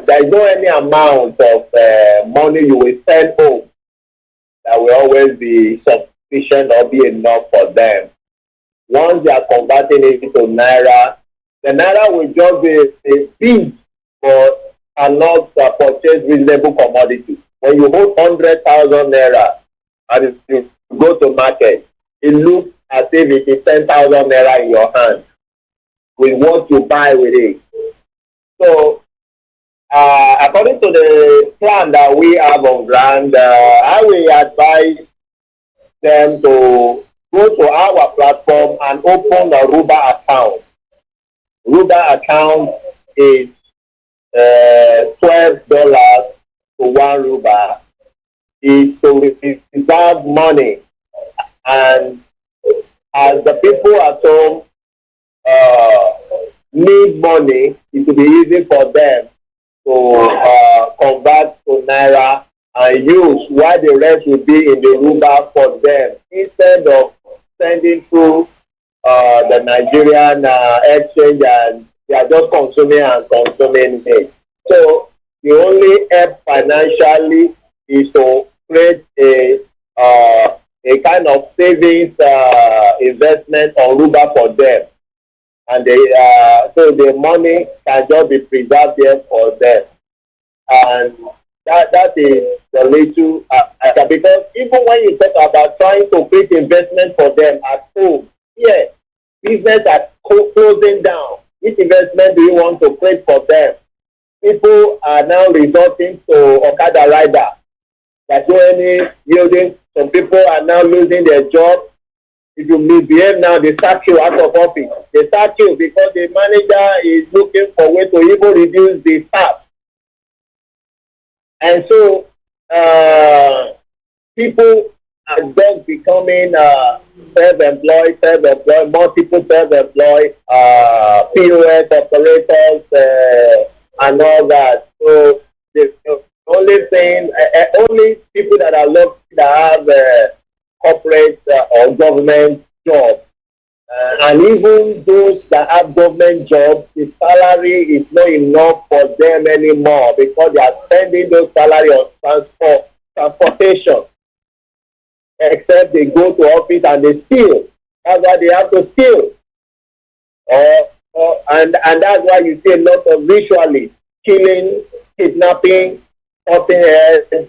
Speaker 17: there is no any amount of money you will send home that will always be sufficient or be enough for them. Once they are converting it into naira, the naira will just be big but cannot purchase reasonable commodities. When you hold 100,000 naira and you go to market, it looks as if it is 10,000 naira in your hand with what you buy with it. So, according to the plan that we have on ground, I will advise them to go to our platform and open a Ruba account. Ruba account is $12 to 1 Ruba. Is to reserve money, and as the people at home need money, it will be easy for them to convert to Naira and use, while the rest will be in the Ruba for them, instead of sending through the Nigerian exchange, and they are just consuming and consuming it. So the only help financially is to create a kind of savings investment on Ruba for them, and they so the money can just be preserved there for them, and that is the little because even when you talk about trying to create investment for them at home, yeah, business are closing down. Which investment do you want to create for them? People are now resorting to Okada rider. That's any yielding. Some people are now losing their job. If you misbehave now, they sack you out of office. They sack you because the manager is looking for way to even reduce the staff. And so people are just becoming self-employed, multiple self-employed, POS operators, and all that. So the only thing, only people that are lucky that have corporate or government jobs, and even those that have government jobs, the salary is not enough for them anymore because they are spending those salary on transportation. Except they go to office and they steal. That's why they have to steal. And that's why you see a lot of ritually killing, kidnapping, cutting heads,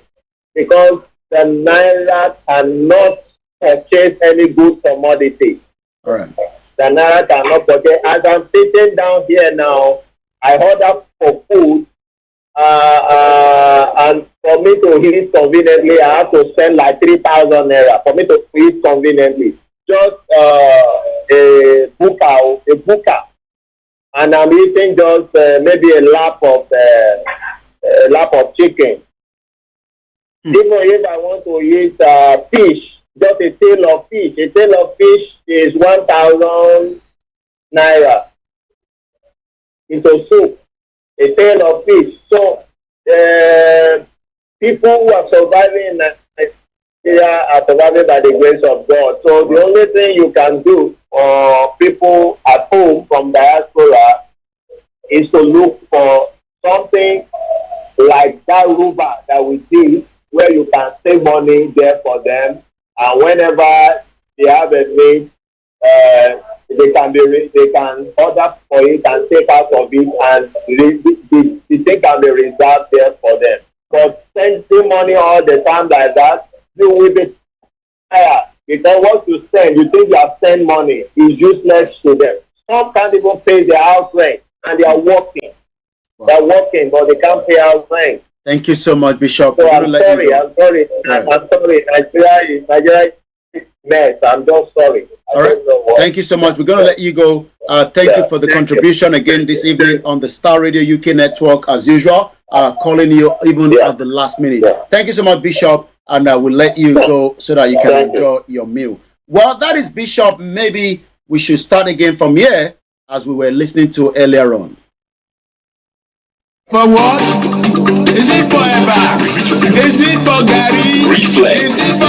Speaker 17: because the Naira cannot purchase any good commodity.
Speaker 11: All right.
Speaker 17: The Naira cannot purchase. As I'm sitting down here now, I order for food, and for me to eat conveniently, I have to spend like 3,000 Naira for me to eat conveniently. Just a buka, and I'm eating just maybe a lap of chicken. Even if I want to eat fish, just a tail of fish. A tail of fish is 1,000 Naira into soup. A tail of fish. So people who are surviving in Nigeria are surviving by the grace of God. So the only thing you can do for people at home from diaspora is to look for something like that Ruba that we did, where you can save money there for them, and whenever they have a need, they can order for it and take out of it, and the thing can be reserved there for them. But spending money all the time like that, you will be tired, because what you spend, you think you have spent money, is useless to them. Some can't even pay their house rent, and they are working. Wow. They're working, but they can't pay house rent.
Speaker 11: Thank you so much, Bishop.
Speaker 17: So I'm sorry. Nigeria is mess. I'm just sorry.
Speaker 11: All right. Thank you so much. We're going to let you go. Thank you for the contribution again this evening on the Star Radio UK network, as usual. Calling you even at the last minute. Thank you so much, Bishop. And I will let you go so that you can enjoy your meal. Well, that is Bishop. Maybe we should start again from here, as we were listening to earlier on.
Speaker 16: For what? Is it for Eba? Is it for Gary?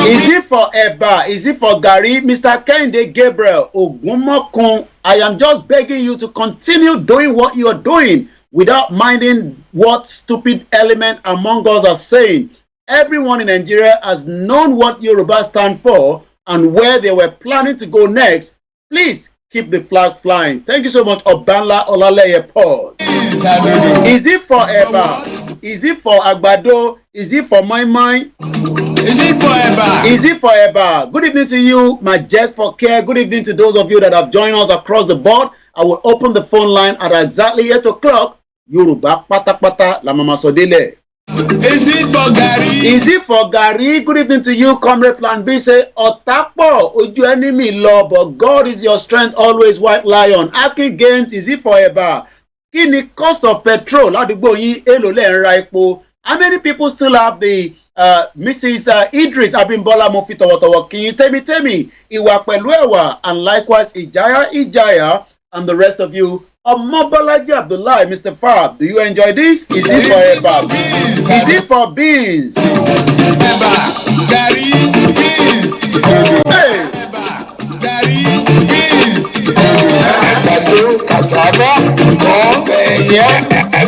Speaker 11: Is it for Eba? Is it for Gary? Mr. Kende Gabriel Ogumokun, I am just begging you to continue doing what you are doing without minding what stupid element among us are saying. Everyone in Nigeria has known what Yoruba stand for and where they were planning to go next. Please keep the flag flying. Thank you so much, Obanla Olaleye Paul. Is it for Eba? Is it for Agbado? Is it for my mind?
Speaker 16: Is it for Eba?
Speaker 11: Is it for Eba? Good evening to you, my Jack for Care. Good evening to those of you that have joined us across the board. I will open the phone line at exactly 8 o'clock. Yoruba Pata Pata La Mama Sodele.
Speaker 16: Is it for Gary?
Speaker 11: Is it for Gary? Good evening to you, Comrade Plan B. Say, Otapo, Oju enemy law, but God is your strength, always white lion. Akin Games, is it forever? Kini cost of petrol? Ládùúgbò yín, èlò lẹ́ ń ra epo. How many people still have the Mrs. Idris Abimbola mo fi tọ̀wọ̀tọ̀wọ̀ kí Temi, Ìwà pẹ̀lú ẹ̀wà, and likewise Ijaya, and the rest of you. Omobolaji Abdullahi, Mr. Fab, do you enjoy this? Is it for Eba? Is it for beans?
Speaker 16: Eba, Gary, beans.
Speaker 11: Hey!
Speaker 16: Eba, Gary, beans.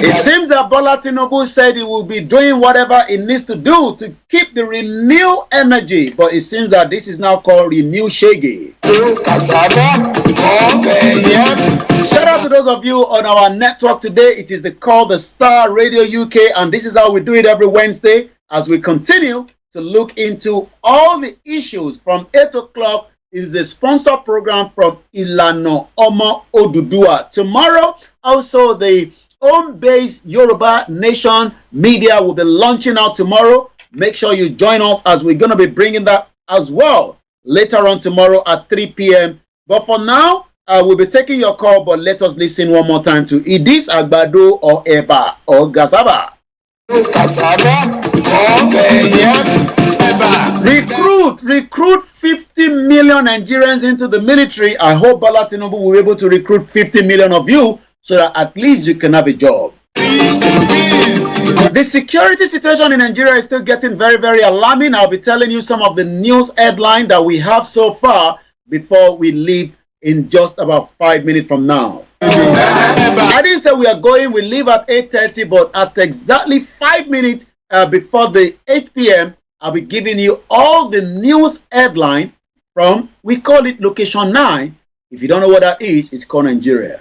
Speaker 11: It seems that Bola Tinubu said he will be doing whatever he needs to do to keep the renewed energy, but it seems that this is now called Renew Shege. Shout out to those of you on our network today. It is called the Star Radio UK, and this is how we do it every Wednesday as we continue to look into all the issues from 8 o'clock. It is a sponsored program from Ilano Omo Odudua. Tomorrow, also the home-based Yoruba Nation media will be launching out tomorrow. Make sure you join us as we're going to be bringing that as well later on tomorrow at 3 p.m. But for now, we'll be taking your call, but let us listen one more time to Idis Agbado or Eba or Gasaba. Recruit 50 million Nigerians into the military. I hope Bola Tinubu will be able to recruit 50 million of you so that at least you can have a job. The security situation in Nigeria is still getting very, very alarming. I'll be telling you some of the news headline that we have so far before we leave in just about 5 minutes from now. I didn't say we are going, we leave at 8:30, but at exactly 5 minutes before the 8 p.m., I'll be giving you all the news headline from, we call it Location 9. If you don't know what that is, it's called Nigeria.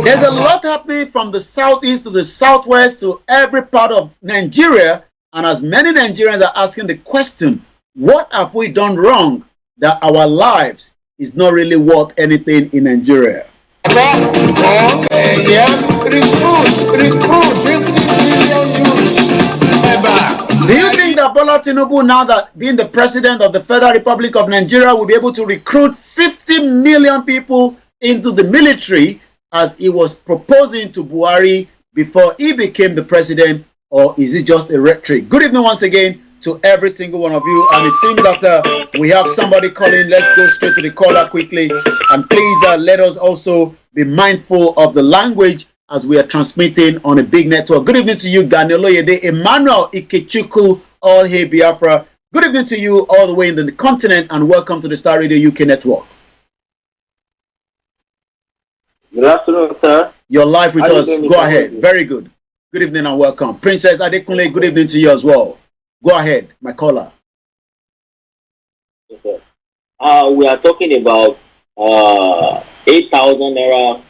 Speaker 11: There's a lot happening from the southeast to the southwest to every part of Nigeria, and as many Nigerians are asking the question, what have we done wrong that our lives is not really worth anything in Nigeria?
Speaker 16: Recruit 50 million youths.
Speaker 11: Do you think that Bola Tinubu, now that being the president of the Federal Republic of Nigeria, will be able to recruit 50 million people into the military as he was proposing to Buhari before he became the president, or is it just a rhetoric? Good evening once again to every single one of you, and it seems that we have somebody calling. Let's go straight to the caller quickly, and please let us also be mindful of the language as we are transmitting on a big network. Good evening to you, Ganelo Yede, Emmanuel Ikechukwu, all hey Biafra. Good evening to you all the way in the continent, and welcome to the Star Radio UK network.
Speaker 17: Good afternoon, sir.
Speaker 11: You're live with us. Go ahead. Very good. Good evening and welcome. Princess Adekunle, good evening to you as well. Go ahead, my caller.
Speaker 17: Yes, sir. We are talking about 8,000 naira,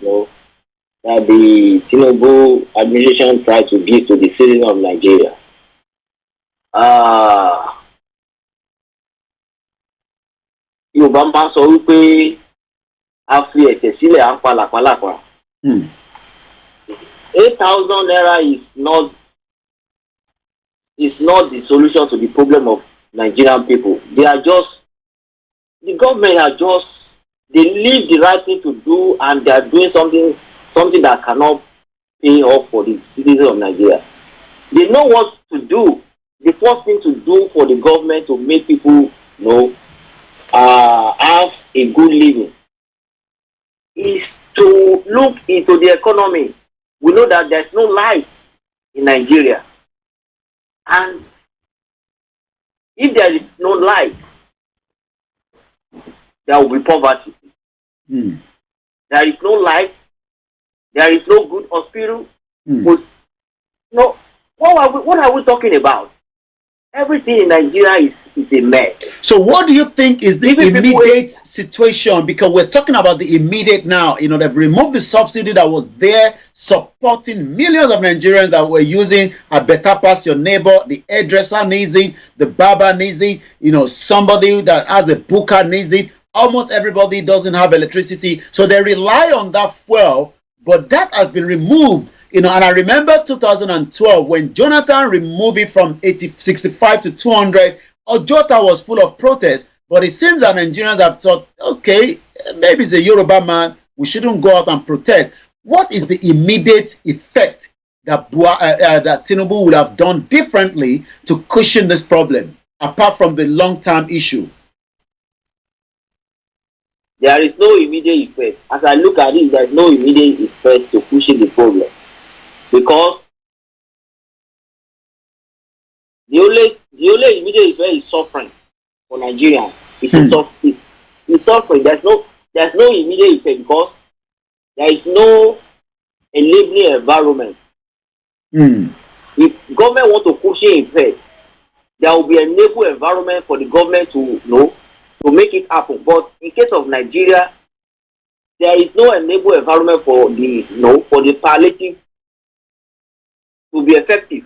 Speaker 17: that the Tinubu administration tried to give to the citizens of Nigeria. Yorùbá máa ń sọ wípé a fi ẹ̀ṣẹ̀ sílẹ̀ à ń pa làpálàpá. 8,000 naira is not the solution to the problem of Nigerian people. The government they leave the right thing to do, and they are doing something that cannot pay off for the citizens of Nigeria. They know what to do. The first thing to do for the government to make people have a good living is to look into the economy. We know that there's no life in Nigeria. And if there is no light, there will be poverty. There is no light, there is no good hospital. What are we talking about? Everything in Nigeria is a mess.
Speaker 11: So what do you think is the immediate situation? Because we're talking about the immediate now. They've removed the subsidy that was there supporting millions of Nigerians that were using a better past your neighbor. The hairdresser needs it. The barber needs it. Somebody that has a booker needs it. Almost everybody doesn't have electricity. So they rely on that fuel, but that has been removed. And I remember 2012 when Jonathan removed it from 65 to 200. Ojota was full of protest, but it seems that Nigerians have thought, okay, maybe it's a Yoruba man, we shouldn't go out and protest. What is the immediate effect that that Tinubu would have done differently to cushion this problem, apart from the long-term issue?
Speaker 19: There is no immediate effect. As I look at it, there is no immediate effect to cushion the problem, because the only immediate effect is suffering for Nigerians. It's suffering. There's no immediate effect because there is no enabling environment. If government want to cushion effect, there will be an enable environment for the government to make it happen. But in case of Nigeria, there is no enable environment for the palliative to be effective.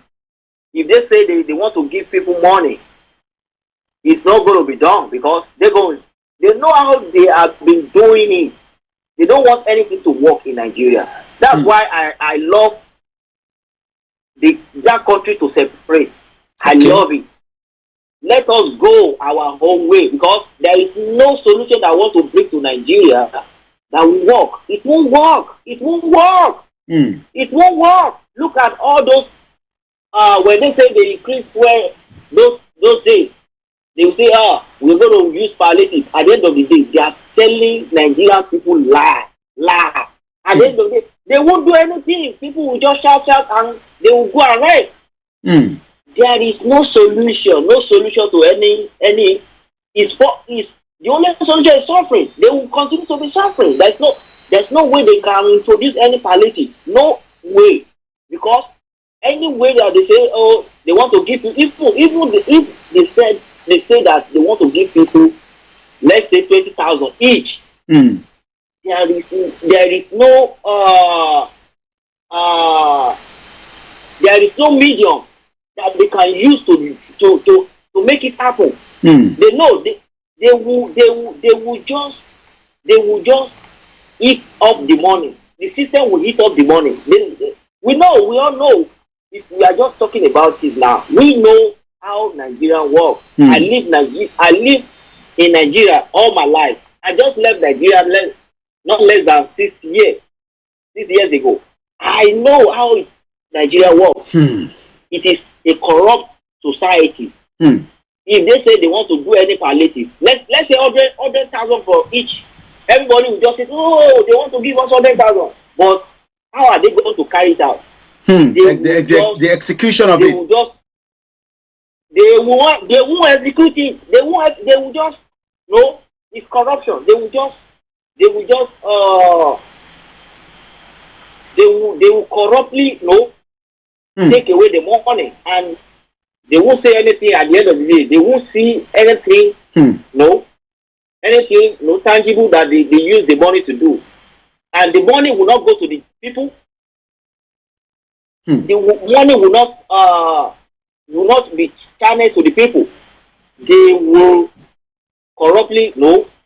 Speaker 19: If they say they want to give people money, it's not going to be done because they know how they have been doing it. They don't want anything to work in Nigeria. That's why I love that country to separate. I love it. Let us go our own way because there is no solution that I want to bring to Nigeria that will work. It won't work. It won't work. It won't work. Look at all those when they say they increase fuel those days, they will say, we're going to use palliative. At the end of the day, they are telling Nigerian people lie. At the end of the day, they won't do anything. People will just shout and they will go and rest. There is no solution to any. The only solution is suffering. They will continue to be suffering. There's no way they can introduce any palliative. No way, because any way that they say, they want to give people, if they say that they want to give people, let's say 20,000 each. There is no medium that they can use to make it happen. They know they will just eat up the money. The system will eat up the money. We all know. If we are just talking about it now, we know how Nigeria works. I live in Nigeria all my life. I just left Nigeria not less than 6 years ago. I know how Nigeria works. It is a corrupt society. If they say they want to do any palliative, let's say 100,000 for each, everybody will just say, they want to give us 100,000. But how are they going to carry it out?
Speaker 11: The execution of it.
Speaker 19: They won't execute it. They will just it's corruption. They will corruptly take away the money, and they won't say anything at the end of the day. They won't see anything anything tangible that they use the money to do, and the money will not go to the people. The money will not be channeled to the people. They will corruptly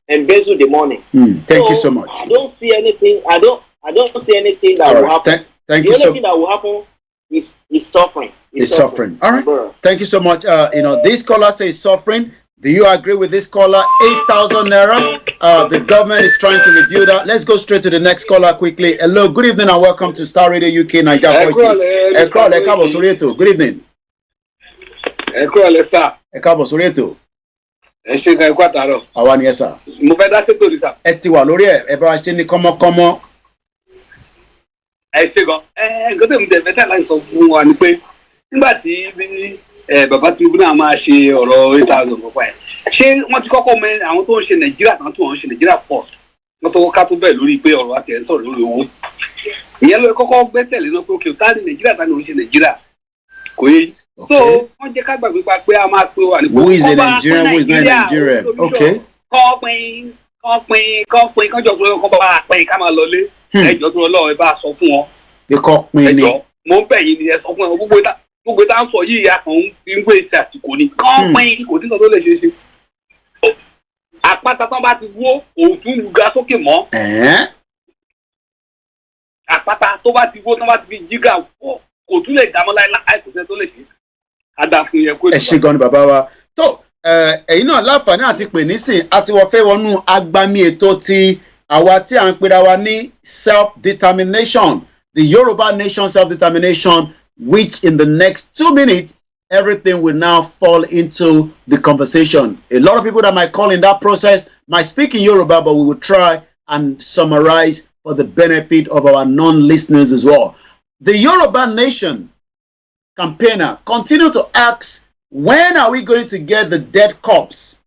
Speaker 19: embezzle the money.
Speaker 11: Thank you so much.
Speaker 19: I don't see anything. I don't see anything that will happen.
Speaker 11: Thank
Speaker 19: the
Speaker 11: you
Speaker 19: only thing that will happen is suffering.
Speaker 11: It's suffering. All right. Thank you so much. This caller says suffering. Do you agree with this caller? 8,000 naira. The government is trying to review that. Let's go straight to the next caller quickly. Hello, good evening and welcome to Star Radio UK Niger Voices. Good evening. Àwa ni ẹ sà.
Speaker 20: Mo fẹ́ dá sétò ní sà.
Speaker 11: Ẹ ti wà lórí ẹ̀, ẹ bá wa ṣe ní kọ́mọ́kọ́mọ́.
Speaker 20: Ẹ ṣe gan. Nǹkan tó ń tẹ̀ fẹ́ láti sọ fún wa ni pé nígbà tí bàbá Tinubu náà máa ṣe ọ̀rọ̀ 8,000 kọ́kọ́ ẹ̀. Ṣé wọ́n ti kọ́kọ́ mọ àwọn tó ń ṣe Nàìjíríà tán tó ń ṣe Nàìjíríà pọ̀? Wọ́n tó ká tó bẹ̀ lórí pé ọ̀rọ̀ àti ẹ̀ ń sọ̀rọ̀ lórí owó. Ìyẹn ló kọ́kọ́ gbẹ́sẹ̀ lé náà pé òkè tá ní Nàìjíríà tá ní òun ṣe Nàìjíríà. Kò yé. So wọ́n jẹ́ ká gbàgbé pa pé a máa pe wà ní.
Speaker 11: Who is a Nigerian? Who is not a Nigerian? Okay.
Speaker 20: Kọ́pin kọ́jọ́ pé ọkọ̀ bá pín ká máa lọlé. Ẹjọ́ tó lọ́wọ́ ẹ bá sọ fún wọn.
Speaker 11: Ikọ̀ pin ni.
Speaker 20: Mo ń bẹ̀ yín ni ẹ sọ fún wọn gbogbo tá ń sọ yìí akàn ń gbé ìṣe àsìkò ni. Kọ́pin kò sí nǹkan tó lè ṣe é ṣe. Àpáta tán bá ti wó òòtún ga sókè mọ́. àpáta tó bá ti wó tó bá ti fi jígà wọ́ kò tún lè dámọ́ láìláì kò sẹ́ tó lè ṣe àdàfin yẹn kó
Speaker 11: ẹ ṣe gan ni bàbá wa tó ẹ̀yin náà láǹfààní àti pè nísìn àti wọ́n fẹ́ wọnú agbami ètò ti àwa tí à ń pera wa ní self-determination, the Yoruba Nation self-determination, which in the next 2 minutes everything will now fall into the conversation. A lot of people that might call in that process might speak in Yoruba, but we will try and summarize for the benefit of our non-listeners as well. The Yoruba Nation campaigner continue to ask, when are we going to get the dead corpse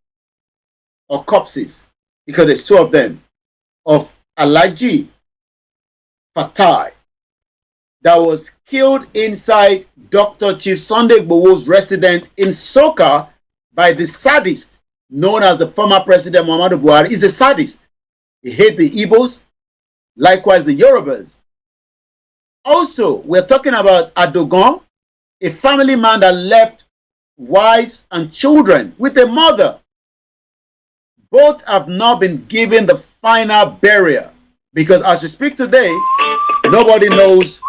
Speaker 11: or corpses, because there's 2 of them, of Alhaji Fatai that was killed inside Dr. Chief Sunday Igboho's residence in Soka by the sadist known as the former president Muhammadu Buhari. He's a sadist. He hates the Igbos, likewise the Yorubas. Also, we're talking about Adogon, a family man that left wives and children with a mother. Both have not been given the final burial because as we speak today, nobody knows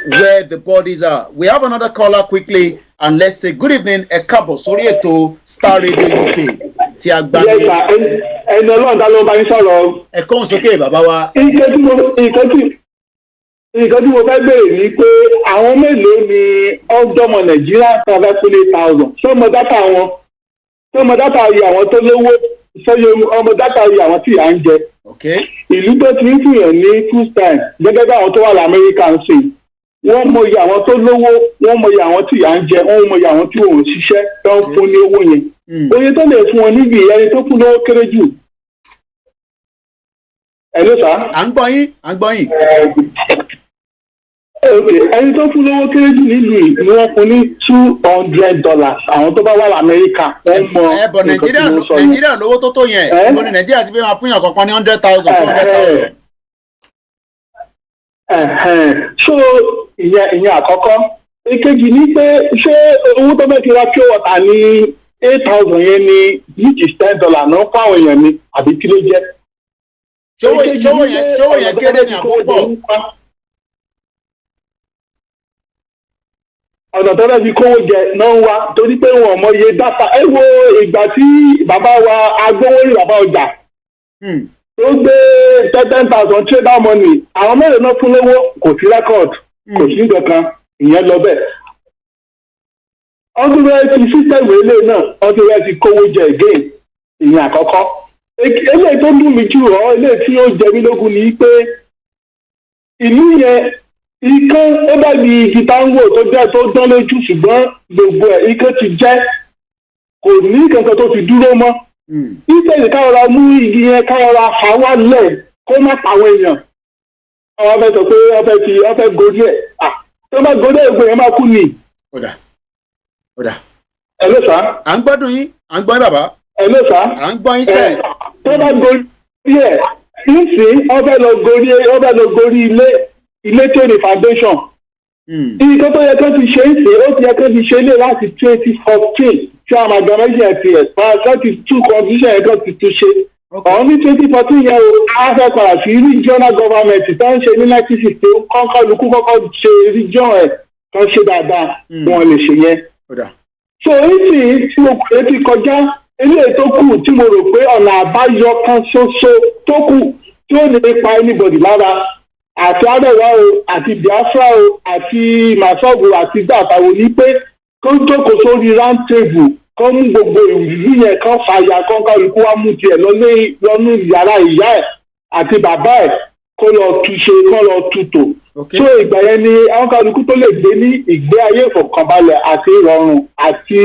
Speaker 11: where the bodies are. We have another caller quickly, and let's say good evening, Ekabo Sorieto, Star Radio UK.
Speaker 17: ẹni ọlọ́run dá ló bá yín sọ̀rọ̀.
Speaker 11: Ẹ̀kọ́ sókè bàbá wa.
Speaker 17: nǹkan tí mo fẹ́ béèrè ni pé àwọn mélòó ni ọ̀dọ́mọ nàìjíríà kan fẹ́ pín 8,000 sọmọ dátà wọn sọmọ dátà yìí àwọn tó lówó sọyọ ọmọ dátà yìí àwọn tí à ń jẹ. ìlú tó ti ń fìyàn ní full time gẹ́gẹ́ bí àwọn tó wà lamẹ́ríkà ń sìn wọ́n mọyì àwọn tó lówó wọ́n mọyì àwọn tí à ń jẹ wọ́n mọyì àwọn tí òun ṣiṣẹ́ tó ń fún ní owó yẹn. oye tó lè fún wọn níbi ẹni tó fún lówó kéré jù. ẹ ló sá.
Speaker 11: à ń gbọ́ yín à ń gbọ́ yín.
Speaker 17: ẹni tó fún lówó kéré jù nílùú yìí ni wọ́n fún ní $200 àwọn tó bá wà lamẹ́ríkà wọ́n mọ
Speaker 11: nǹkan tí wọ́n sọ yẹn. nàìjíríà lówó tó tó yẹn ìbọn ní nàìjíríà ti fi máa fún yàn kankan ní 100,000 200,000.
Speaker 17: so ìyẹn àkọ́kọ́ èkejì ni pé ṣé owó tó bẹ́ẹ̀ ti ra pure water ní 8,000 yẹn ni which is $10 náà fún àwọn èèyàn ni àbí kí ló jẹ́.
Speaker 11: ṣówó yẹn kéré ní àkópọ̀.
Speaker 17: ọ̀nà tó bẹ́ẹ̀ fi kówó jẹ náà wá torí pé wọn ò mọ iye dátà ẹ wo ìgbà tí bàbá wa agbówórí bàbá ọjà tó gbé 10,000 trader money àwọn mẹ́rin náà fún lówó kò sí record kò sí kankan ìyẹn lọ bẹ́ẹ̀. ọdún rẹ ti system ilé náà ọdún rẹ ti kówó jẹ again ìyẹn àkọ́kọ́. eléyìí tó dùn mí jù ọ́ eléyìí tí ó jẹ mí lógún ni pé ìlú yẹn ikán ó dàbí igi táńgò tó jẹ́ tó dán lójú ṣùgbọ́n gbogbo ẹ̀ ikán ti jẹ́ kò ní kankan tó ti dúró mọ́. ìtẹ̀lẹ̀ káyọ̀ra mú igi yẹn káyọ̀ra fà wá lẹ̀ kó má pàwọn èèyàn. àwọn afẹ́ sọ pé ọfẹ́ gorí ẹ̀ tó bá gorí ẹ̀ gbé yẹn máa kú ni.
Speaker 11: Ọ̀dà.
Speaker 17: ẹ ló sá.
Speaker 11: à ń gbọ́dún yín à ń gbọ́ yín bàbá.
Speaker 17: ẹ ló sá.
Speaker 11: à ń gbọ́ yín sẹ́ẹ̀.
Speaker 17: tó bá gorí ẹ̀ nísìnyí ọfẹ́ lọ gorí ilé tó ní foundation. ibi tó yẹ kó ti ṣe é ṣe ó ti yẹ kó ti ṣe é lé láti 2014 tí àwọn agbámẹ́jì ẹ̀ ti expire kó ti tún condition ẹ̀ kó ti tún ṣe. ọ̀hún ní 2014 yẹn o a fẹ́ padà sí regional government tó ń ṣe ní 1960 kọ́kọ́lùkù kọ́kọ́ ṣe region ẹ̀ kan ṣe dáadáa wọn lè ṣe yẹn. so èyí tí mo pè é ti kọjá eléyìí tó kù tí mo rò pé ọ̀nà àbáyọ kan ṣoṣo tó kù tí ó lè pa anybody lára àti Arewa o àti Biafra o àti Masobu àti dàtàwò ní pé kó jókòó sórí round table kó mú gbogbo ìlú yẹn kán fàyà kán kálukú wá mú tiẹ̀ lọ́nú yàrá ìyá ẹ̀ àti bàbá ẹ̀ kó lọ túṣe kó lọ tútò. so ìgbà yẹn ni àwọn kálukú tó lè gbé ní ìgbé ayé ìfọ̀kànbalẹ̀ àti ìrọ̀rùn àti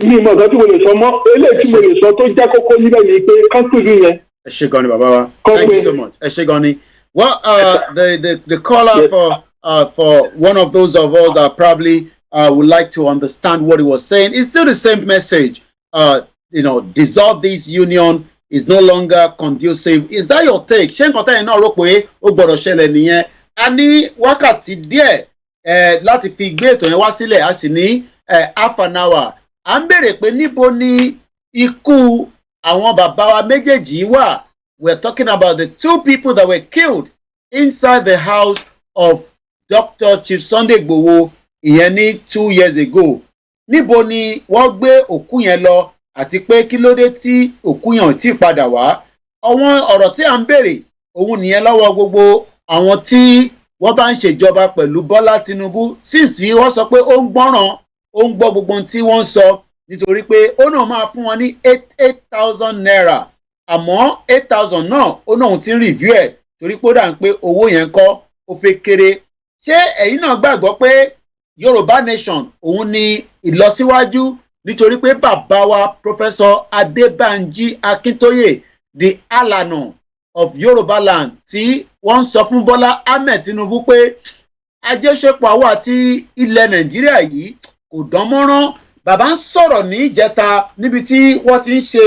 Speaker 17: ní ìmọ̀ ọ̀dọ́ tí mo lè sọ mọ́ eléyìí tí mo lè sọ tó jẹ́ kókó níbẹ̀ ni pé kán pẹ̀lú yẹn.
Speaker 11: ẹ ṣé gan ni bàbá wa thank you so much ẹ ṣé gan ni. Well, the caller for one of those of us that probably would like to understand what he was saying, it's still the same message. Dissolve this union is no longer conducive. Is that your take? Ṣé nǹkan tẹ́yìn náà rò pé ó gbọ́dọ̀ ṣẹlẹ̀ nìyẹn? A ní wákàtí díẹ̀ láti fi gbé ètò yẹn wá sílẹ̀, a sì ní half an hour. À ń béèrè pé níbo ni ikú àwọn bàbá wa méjèèjì wà? We're talking about the 2 people that were killed inside the house of Dr. Chief Sunday Igboho ìyẹn ní 2 years ago. Níbo ni wọ́n gbé òkú yẹn lọ àti pé kí ló dé tí òkú yẹn ò tí padà wá? Àwọn ọ̀rọ̀ tí à ń béèrè òun nìyẹn lọ́wọ́ gbogbo àwọn tí wọ́n bá ń ṣèjọba pẹ̀lú Bọ́lá Tinubu sísì wọ́n sọ pé ó ń gbọ́ràn ó ń gbọ́ gbogbo ohun tí wọ́n ń sọ nítorí pé ó náà máa fún wọn ní 8,000 naira àmọ́ 8,000 náà ó náà ti ń review ẹ̀ torí pé ó dà ń pé owó yẹn kọ́ ó fẹ́ kéré. Ṣé ẹ̀yin náà gbàgbọ́ pé Yorùbá Nation òun ni ìlọsíwájú nítorí pé bàbá wa Professor Adébánjí Akíntóyè the Alano of Yorùbá land tí wọ́n ń sọ fún Bọ́lá Ahmed Tinubu pé àjọṣepọ̀ àwọn àti ilẹ̀ Nàìjíríà yìí kò dán mọ́rán. Bàbá ń sọ̀rọ̀ ní ìjẹta níbi tí wọ́n ti ń ṣe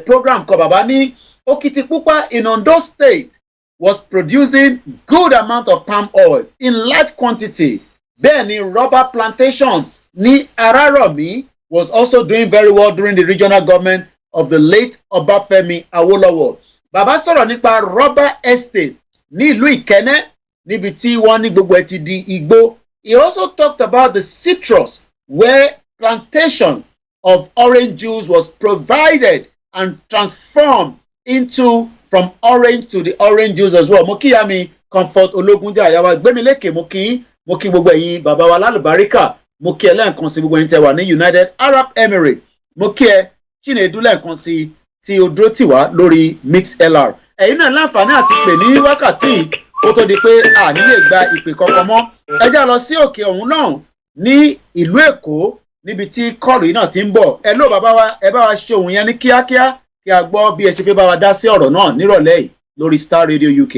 Speaker 11: program kan. Bàbá ní Òkìtìpupa in Ondo State was producing good amount of palm oil in large quantity. Bẹ́ẹ̀ ni rubber plantation ní Araromi was also doing very well during the regional government of the late Ọbáfẹ́mi Awólọ́wọ̀. Bàbá sọ̀rọ̀ nípa rubber estate ní ìlú Ìkẹ́nẹ́ níbi tí wọ́n ní gbogbo ẹ̀ ti di igbó. He also talked about the citrus where plantation of orange juice was provided and transformed into from orange to the orange juice as well. Mo kí ya mi Comfort Ológunjà àyàwó Gbémilékè mo kí gbogbo ẹ̀yin bàbá wa lálùbáríkà mo kí ẹ lẹ́ẹ̀kan sí gbogbo ẹ̀yin tẹ́ wà ní United Arab Emirates mo kí ẹ Chinedu lẹ́ẹ̀kan sí tí o dúró tì wá lórí MixLR. Ẹ̀yin náà láǹfààní àti pè ní wákàtí kó tó di pé a nílè gba ìpè kankan mọ́. Ẹ já lọ sí òkè ọ̀hún náà ní ìlú Èkó níbi tí kọ́ọ̀lù yìí náà ti ń bọ̀. Ẹ ló bàbá wa ẹ bá wa ṣe òun yẹn ní kíákíá kí a gbọ́ bí ẹ ṣe fẹ́ bá wa dá sí ọ̀rọ̀ náà nírọ̀lẹ́ yìí lórí Star Radio UK.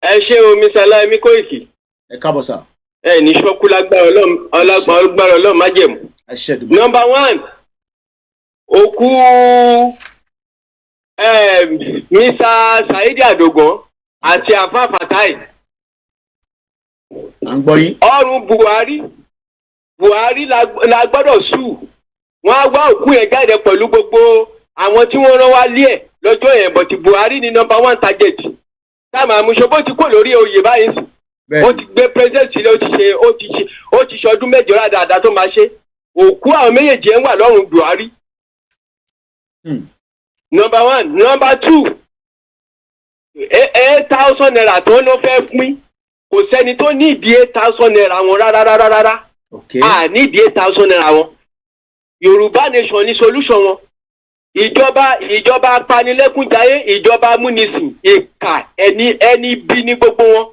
Speaker 17: Ẹ ṣé o Mr. Olayomi Koiki.
Speaker 11: Ẹ káàbọ̀ sà.
Speaker 17: Ẹ ní ṣọ́kú lágbára Ọlọ́run májẹ̀mú.
Speaker 11: Ẹ ṣé dùn.
Speaker 17: Number 1 òkú Mr. Saidi Adogan àti Afa Fatai.
Speaker 11: À ń gbọ́ yín.
Speaker 17: Ọrùn Buhari la gbọ́dọ̀ sùn. Wọ́n á wá òkú yẹn jáde pẹ̀lú gbogbo àwọn tí wọ́n rán wá lé ẹ̀ lọ́jọ́ yẹn but Buhari ni number 1 target. Táàmù àmúṣọbó ti kó lórí oyè báyìí sùn. Ó ti gbé president sílẹ̀ ó ti ṣe ọdún mẹ́jọ dáadáa tó máa ṣe. Òkú àwọn méjèèjì ẹ̀ ń wà lọ́rùn Buhari. Number 1. Number 2 8,000 naira tó ló fẹ́ pín kò sẹ́ni tó ní ìdí 8,000 naira wọn rárá. Ní ìdí 8,000 naira wọn. Yorùbá Nation ní solution wọn. Ìjọba apanilẹ́kúnjayé ìjọba amúnisìn ìkà ẹni bí ní gbogbo wọn.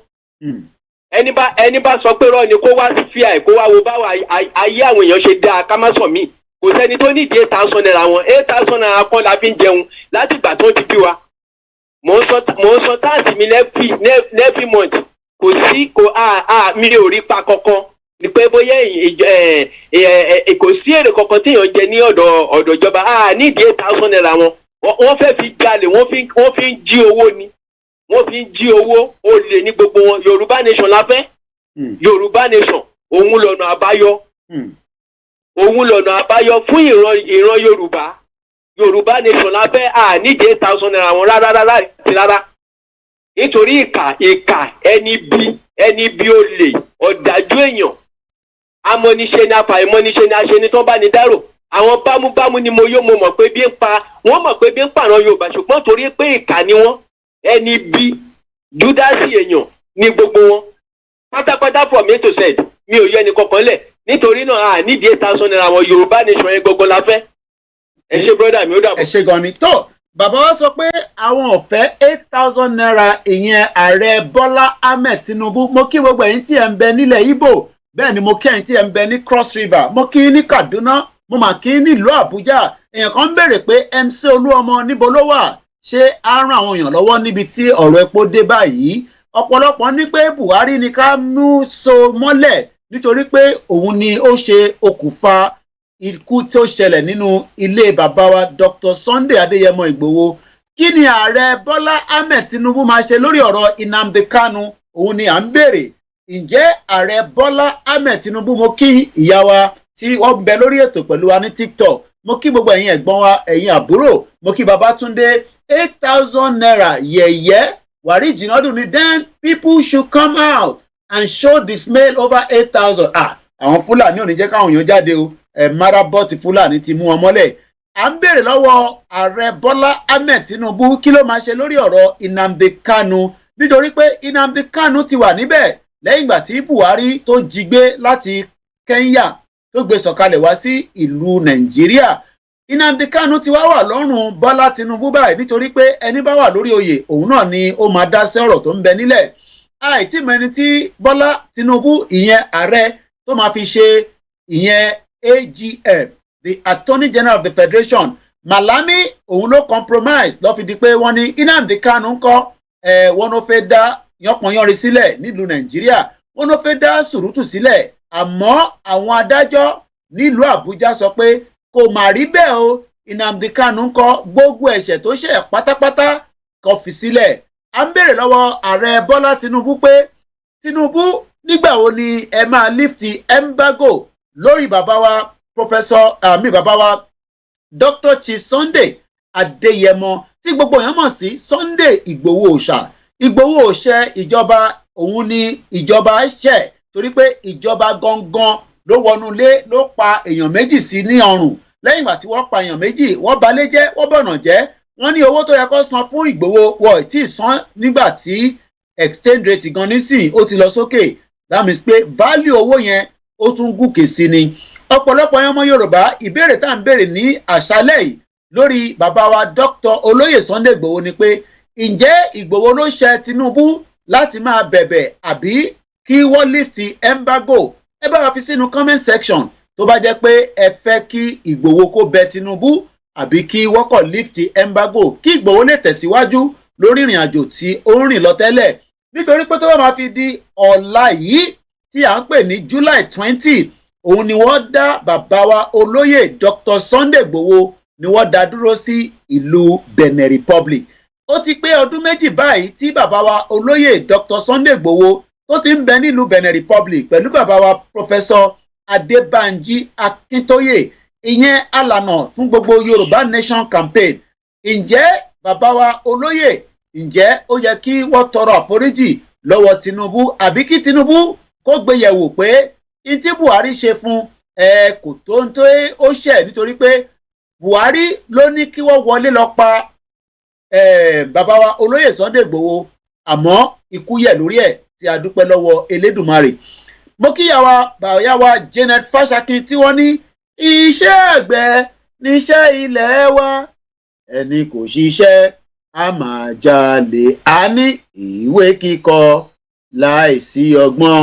Speaker 17: Ẹni bá sọ pé rọ ni kó wá sí fíà kó wá wo báwa ayé àwọn èèyàn ṣe dáa ká má sọ mí. Kò sẹ́ni tó nídìí 8,000 naira wọn 8,000 naira kọ́ la fi ń jẹun láti ìgbà tó ti bí wa. Mò ń sọ táàsì mi every month mi ò rí pa kankan ni pé bóyá kò sí èrè kankan tí èèyàn jẹ ní ọ̀dọ̀ ìjọba nídìí 8,000 naira wọn. Wọ́n fẹ́ fi jalè wọ́n fi ń jí owó ni wọ́n fi ń jí owó olè ní gbogbo wọn. Yorùbá Nation la fẹ́. Yorùbá Nation òun lọ́nà àbáyọ. Òun lọ́nà àbáyọ fún ìran Yorùbá Nation la fẹ́ nídìí 8,000 naira wọn rárá. Nítorí ìkà ẹni bí olè ọ̀dájú èèyàn amọ̀niṣe ni afàìmọ̀niṣe ni aṣeni tó bá ní dárò. Àwọn bámúbámú ni mo mọ̀ pé bí ń pa wọ́n mọ̀ pé bí ń pààrọ̀ Yorùbá ṣùgbọ́n torí pé ìkà ni wọ́n ẹni bí Júdásì èèyàn ní gbogbo wọn pátápátá from A to Z mi ò yọ ẹnì kankan lẹ̀ nítorí náà nídìí 8,000 naira wọn Yorùbá Nation yẹn gbogbo la fẹ́. Ẹ ṣé brọ́dà mi ó dàbọ̀.
Speaker 11: Ẹ ṣé gan ni tó bàbá wa sọ pé àwọn ọ̀fẹ́ 8,000 naira ìyẹn ààrẹ Bọ́lá Ahmed Tinubu. Mo kí gbogbo ẹ̀yin tí ẹ̀ ń bẹ nílẹ̀ Ìgbò bẹ́ẹ̀ ni mo kí ẹ̀yin tí ẹ̀ ń bẹ ní Cross River mo kí ní Kaduna mo mà kí nílùú Àbújá. Èèyàn kan ń béèrè pé MC Olúọmọ níbo ló wà ṣé á ràn àwọn èèyàn lọ́wọ́ níbi tí ọ̀rọ̀ epo dé báyìí. Ọ̀pọ̀lọpọ̀ ní pé Buhari ni ká mú so mọ́lẹ̀ nítorí pé òun ni ó ṣe okùnfà ikú tí ó ṣẹlẹ̀ nínú ilé bàbá wa Dr. Sunday Adéyẹmọ Ìgbòho. Kí ni ààrẹ Bọ́lá Ahmed Tinubu máa ṣe lórí ọ̀rọ̀ Nnamdi Kanu? Òun ni à ń béèrè. Ǹjẹ́ ààrẹ Bọ́lá Ahmed Tinubu mo kí ìyá wa tí wọ́n ń bẹ lórí ètò pẹ̀lú wa ní TikTok mo kí gbogbo ẹ̀yin ẹ̀gbọ́n wa ẹ̀yin àbúrò mo kí Babátúndé 8,000 naira yẹ̀yẹ́ Wàrí Jìnàdù ni then people should come out and show dismay over 8,000. Àwọn Fúlàní ò ní jẹ́ káwọn èèyàn jáde o marabọ́ọ̀tì Fúlàní ti mú wọn mọ́lẹ̀. À ń béèrè lọ́wọ́ ààrẹ Bọ́lá Ahmed Tinubu kí ló máa ṣe lórí ọ̀rọ̀ Nnamdi Kanu nítorí pé Nnamdi Kanu ti wà níbẹ̀ lẹ́yìn ìgbà tí Buhari tó jí gbé láti Kenya tó gbé sọ̀kalẹ̀ wá sí ìlú Nàìjíríà. Nnamdi Kanu ti wá wà lọ́rùn Bọ́lá Tinubu báyìí nítorí pé ẹni bá wà lórí oyè òun náà ni ó máa dá sí ọ̀rọ̀ tó ń bẹ nílẹ̀. Àìtí mẹni tí Bọ́lá Tinubu ìyẹn ààrẹ tó máa fi ṣe ìyẹn AGF the Attorney General of the Federation Malami òun ló compromise lọ́ fi di pé wọ́n ní Nnamdi Kanu ń kọ́ wọ́n ló fẹ́ dá yánpọnyánrin sílẹ̀ nílùú Nàìjíríà wọ́n ló fẹ́ dá sùrùtù sílẹ̀ àmọ́ àwọn adájọ́ nílùú Àbújá sọ pé kò mà rí bẹ́ẹ̀ o Nnamdi Kanu ń kọ́ gbogbo ẹ̀ṣẹ̀ tó ṣẹ̀ pátápátá kó fi sílẹ̀. À ń béèrè lọ́wọ́ ààrẹ Bọ́lá Tinubu pé Tinubu nígbà wo ni ẹ máa lift embargo lórí bàbá wa bàbá wa Dr. Chief Sunday Adéyẹmọ tí gbogbo èèyàn mọ̀ sí Sunday Ìgbòho Òòṣà. Ìgbòho Òòṣà ìjọba òun ni ìjọba ṣẹ̀ torí pé ìjọba gangan ló wọnú ilé ló pa èèyàn méjì sí ní ọrùn lẹ́yìn ìgbà tí wọ́n pa èèyàn méjì wọ́n balẹ̀ jẹ́ wọ́n bọ̀nà jẹ́ wọ́n ní owó tó yẹ kó san fún Ìgbòho wọ̀ tí ì san nígbà tí exchange rate gan nísìn ó ti lọ sókè that means pé value owó yẹn ó tún gòkè sí ni. Ọ̀pọ̀lọpọ̀ ọmọ Yorùbá ìbéèrè tá à ń béèrè ní àṣálẹ́ yìí lórí bàbá wa Dr. Olóyè Sunday Ìgbòho ni pé ǹjẹ́ Ìgbòho ló ṣe Tinubu láti máa bẹ̀bẹ̀ àbí kí wọ́n lift embargo? Ẹ bá wa fi sínú comment section tó bá jẹ́ pé ẹ fẹ́ kí Ìgbòho kó bẹ Tinubu àbí kí wọ́n kọ̀ lift embargo kí Ìgbòho lè tẹ̀síwájú lórí ìrìn àjò tí ó ń rìn lọ tẹ́lẹ̀ nítorí pé tó bá máa fi di ọ̀la yìí tí à ń pè ní July 20 òun ni wọ́n dá bàbá wa olóyè Dr. Sunday Ìgbòho ni wọ́n dá dúró sí ìlú Benin Republic. Ó ti pé ọdún méjì báyìí tí bàbá wa olóyè Dr. Sunday Ìgbòho tó ti ń bẹ nílùú Benin Republic pẹ̀lú bàbá wa Professor Adébánjí Akíntóyè ìyẹn alànà fún gbogbo Yorùbá Nation campaign. Ǹjẹ́ bàbá wa olóyè ǹjẹ́ ó yẹ kí wọ́n tọrọ àforíjì lọ́wọ́ Tinubu àbí kí Tinubu kó gbé yẹ̀wò pé n tí Buhari ṣe fún kò tó ń tó ó ṣẹ̀ nítorí pé Buhari ló ní kí wọ́n wọlé lọ pa bàbá wa olóyè Sunday Ìgbòho àmọ́ ikú yẹ̀ lórí ẹ̀ tí a dúpẹ́ lọ́wọ́ Elédùmarè. Mo kí bàyá wa Janet Fáṣakin tí wọ́n ní iṣẹ́ àgbẹ̀ níṣẹ́ ilẹ̀ wa ẹni kò ṣiṣẹ́ a máa jalè a ní ìwé kíkọ láìsí ọgbọ́n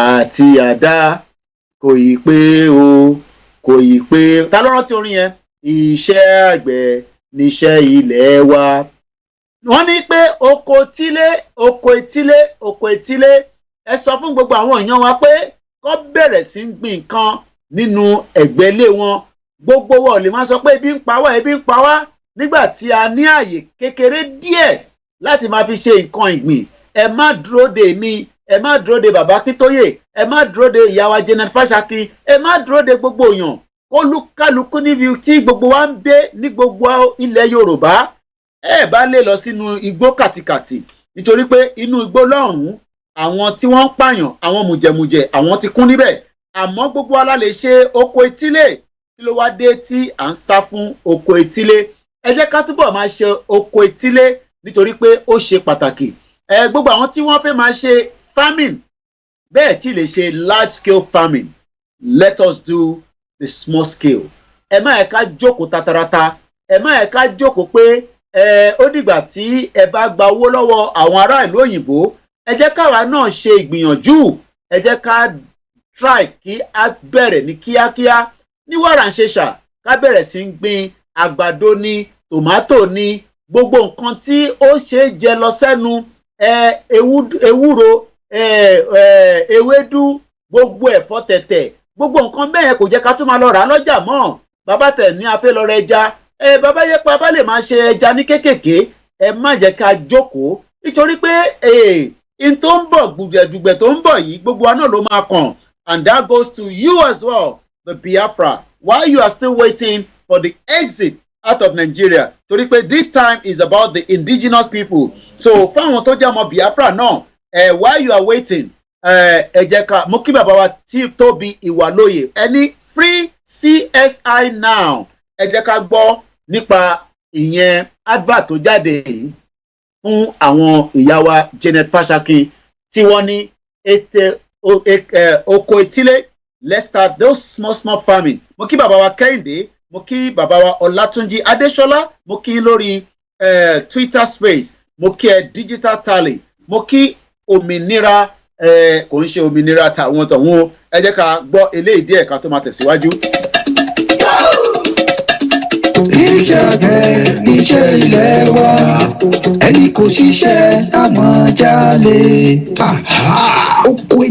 Speaker 11: àti àdá kò yí pé o kò yí pé. Ta ló rántí orin yẹn? Iṣẹ́ àgbẹ̀ níṣẹ́ ilẹ̀ wa. Wọ́n ní pé oko etílé oko etílé ẹ sọ fún gbogbo àwọn èèyàn wa pé kó bẹ̀rẹ̀ sí ń gbin nǹkan nínú ẹ̀gbẹ́ ilé wọn. Gbogbo wa lè máa sọ pé ebi ń pa wá nígbà tí a ní àyè kékeré díẹ̀ láti máa fi ṣe nǹkan ìgbìn. Ẹ má dúró de mi, ẹ má dúró de bàbá Akíntóyè, ẹ má dúró de ìyá wa Janet Fáṣakin, ẹ má dúró de gbogbo èèyàn kálukú níbi tí gbogbo wa ń gbé ní gbogbo ilẹ̀ Yorùbá. Ẹ bá lè lọ sínú igbó kàtìkàtì nítorí pé inú igbó lọ́hùn-ún àwọn tí wọ́n ń pààyàn àwọn mùjẹ̀mùjẹ̀ àwọn ti kún níbẹ̀. Àmọ́ gbogbo wa la lè ṣe oko etílé. Kí ló wá dé tí à ń sá fún oko etílé? Ẹ jẹ́ ká túbọ̀ máa ṣe oko etílé nítorí pé ó ṣe pàtàkì. Gbogbo àwọn tí wọ́n fẹ́ máa ṣe farming bẹ́ẹ̀ tí lè ṣe large scale farming, let us do the small scale. Ẹ má ẹ ká jókòó tatarata, ẹ má ẹ ká jókòó pé ó dìgbà tí ẹ bá gba owó lọ́wọ́ àwọn ará ìlú òyìnbó. Ẹ jẹ́ káwa náà ṣe ìgbìyànjú, ẹ jẹ́ ká try kí a bẹ̀rẹ̀ ní kíákíá ní wàràǹṣeṣà ká bẹ̀rẹ̀ sí ń gbin àgbàdo ní tòmátò ní gbogbo nǹkan tí ó ṣe é jẹ lọ sẹ́nu ewúro ewédú gbogbo ẹ̀fọ́ tẹ̀tẹ̀ gbogbo nǹkan bẹ́ẹ̀ kò jẹ́ ká tún máa lọ rà á lọ́jà mọ́. Bàbá tẹ̀ ní a fẹ́ lọ rẹ ẹja bàbá yẹ pa bá lè máa ṣe ẹja ní kékèké ẹ má jẹ́ ká jókòó nítorí pé in tó ń bọ̀ gbùdẹ̀dùgbẹ̀ tó ń bọ̀ yìí gbogbo wa náà ló máa kàn. And that goes to you as well, the Biafra. While you are still waiting for the exit out of Nigeria torí pé this time is about the indigenous people. So fáwọn tó jẹ́ ọmọ Biafra náà while you are waiting ẹ jẹ́ ká mo kí bàbá wa tí Tóbi Ìwàlóye ẹni free CSI now ẹ jẹ́ ká gbọ́ nípa ìyẹn advert tó jáde yìí fún àwọn ìyá wa Janet Fashakin tí wọ́n ní oko etílé. Let's start those small farming. Mo kí bàbá wa Kẹ́hìndé, mo kí bàbá wa Ọlátúnjí Adéṣọlá, mo kí lórí Twitter space, mo kí digital tally, mo kí òmìnira kò ń ṣe òmìnira tàwọn tọ̀hún ẹ jẹ́ ká gbọ́ eléyìí díẹ̀ ká tó máa tẹ̀síwájú.
Speaker 21: Iṣẹ́ àgbẹ̀ níṣẹ́ ilé wa, ẹni kò ṣiṣẹ́ àmọ́ jalè. Oko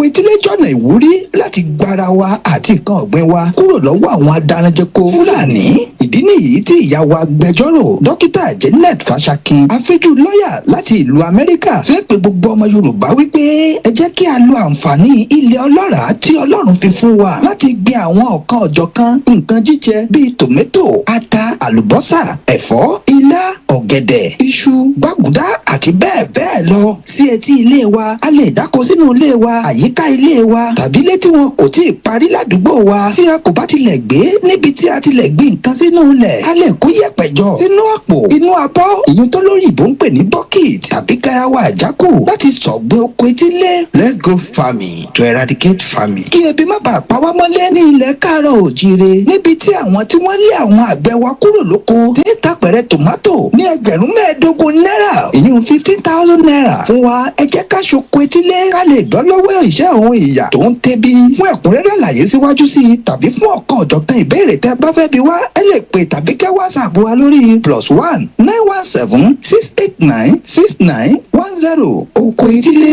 Speaker 21: etílé jọ̀nà ìwúrí láti gbára wa àti nǹkan ọ̀gbìn wa kúrò lọ́wọ́ àwọn adaranjẹko Fúlàní. Ìdí nìyí tí ìyá wa agbẹjọ́rò dókítà Janet Fashakin afẹ́jú lọ́yà láti ìlú Amẹ́ríkà ṣe pé gbogbo ọmọ Yorùbá wípé ẹ jẹ́ kí a lo àǹfààní ilẹ̀ ọlọ́ràá tí Ọlọ́run fi fún wa láti gbin àwọn ọ̀kan ọ̀jọ̀kan nǹkan jíjẹ bíi tòmẹ́tò, ata, àlùbọ́sà, ẹ̀fọ́, ilá, ọ̀gẹ̀dẹ̀, iṣu, gbàgùdá àti bẹ́ẹ̀ bẹ́ẹ̀ lọ sí etí ilé wa. A lè dáko sínú ilé wa, àyíká ilé wa tàbí ilé tí wọn kò tí ì parí ládùúgbò wa. Tí a kò bá tilẹ̀ gbé níbi tí a tilẹ̀ gbin nǹkan sínú ilẹ̀, a lè kó yẹ̀pẹ̀ jọ sínú àpò, inú abọ́, ìyún tó lóyìnbó ń pè ní bucket tàbí garawa àjákù láti sọ̀gbìn oko etílé. Let's go farming to eradicate famine. Kí ebi má bàa pa wá mọ́lé ní ilẹ̀ Káàárọ̀ Oòjíire níbi tí àwọn tí wọ́n lé àwọn àgbẹ̀ wa kúrò lóko tí ń tapẹ̀rẹ̀ tòmátò ní $15,000 ìyún 15,000 naira fún wa. Ẹ jẹ́ ká ṣoko etílé ká lè bọ́ lọ́wọ́ ìṣẹ́ òun ìyà tó ń tẹ́bí. Fún ẹ̀kúnrẹ́rẹ́ àlàyé síwájú sí i tàbí fún ọ̀kan ọ̀jọ̀kan ìbéèrè tẹ́ bá fẹ́ bi wá ẹ lè pè tàbí kẹ́ WhatsApp wa lórí +1 917 689 6910. Oko etílé.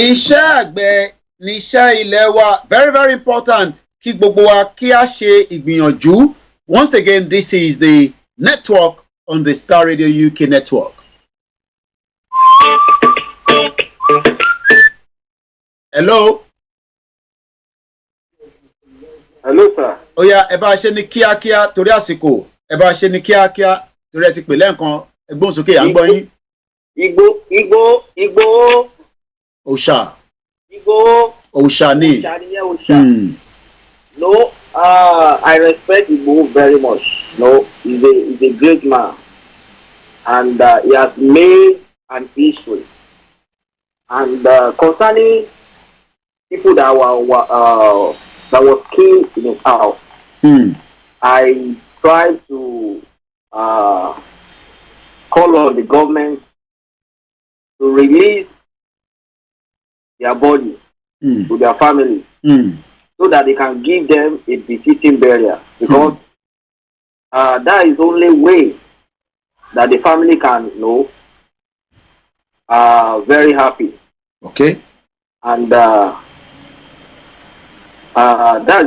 Speaker 11: Iṣẹ́ àgbẹ̀ níṣẹ́ ilé wa very important kí gbogbo wa kí a ṣe ìgbìyànjú. Once again, this is the network on the Star Radio UK network. Hello.
Speaker 17: Hello, sir.
Speaker 11: Ó yá ẹ bá ṣe ní kíákíá torí àsìkò. Ẹ bá ṣe ní kíákíá torí ẹ ti pè lẹ́ẹ̀kan ẹgbọ́n sókè à ń gbọ́ yín.
Speaker 17: Igbo.
Speaker 11: Òòṣà.
Speaker 17: Igbo.
Speaker 11: Òòṣà ni.
Speaker 17: No, I respect Igbo very much. No, he's a great man, and he has made an history. And concerning people that was killed in his house, I tried to call on the government to release their body to their family so that they can give them a befitting burial, because that is the only way that the family can very happy.
Speaker 11: Okay.
Speaker 17: And that's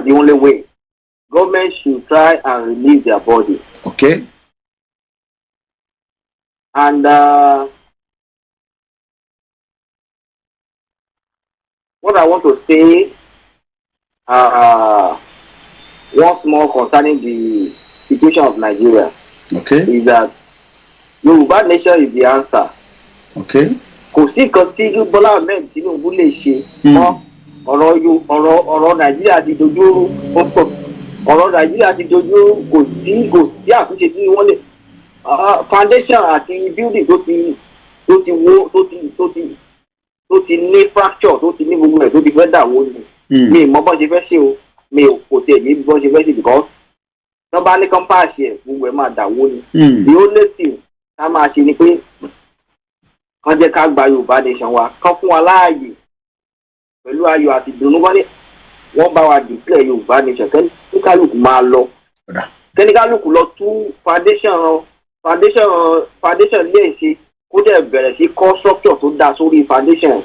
Speaker 17: the only way. Government should try and release their body.
Speaker 11: Okay.
Speaker 17: And what I want to say once more concerning the situation of Nigeria, is that Yoruba nation is the answer.
Speaker 11: Okay.
Speaker 17: Kò sí nǹkan tí Bọ́lá Ahmed Tinubu lè ṣe mọ́ ọ̀rọ̀ Nàìjíríà ti dojú ọ̀rọ̀ Nàìjíríà ti dojú kò sí àtúnṣe tí wọ́n lè foundation àti building tó ti wó tó ti ní fracture tó ti ní gbogbo ẹ̀ tó ti fẹ́ dà wó ni. Mi mọ bọ́n ṣe fẹ́ ṣe o, mi ò kò tẹ̀ ní bọ́n ṣe fẹ́ ṣe because wọ́n bá ní kán páàṣì ẹ̀ gbogbo ẹ̀ máa dà wó ni. The only thing ká máa ṣe ni pé kán jẹ́ ká gba Yorùbá nation wa, kán fún wa láàyè pẹ̀lú ayọ̀ àti ìdùnnú. Wọ́n bá wa declare Yorùbá nation, kẹ́ni kálukú máa lọ, kẹ́ni kálukú lọ tú foundation lè ṣe kó dẹ̀ bẹ̀rẹ̀ sí kọ́ structure tó dáa sórí foundation.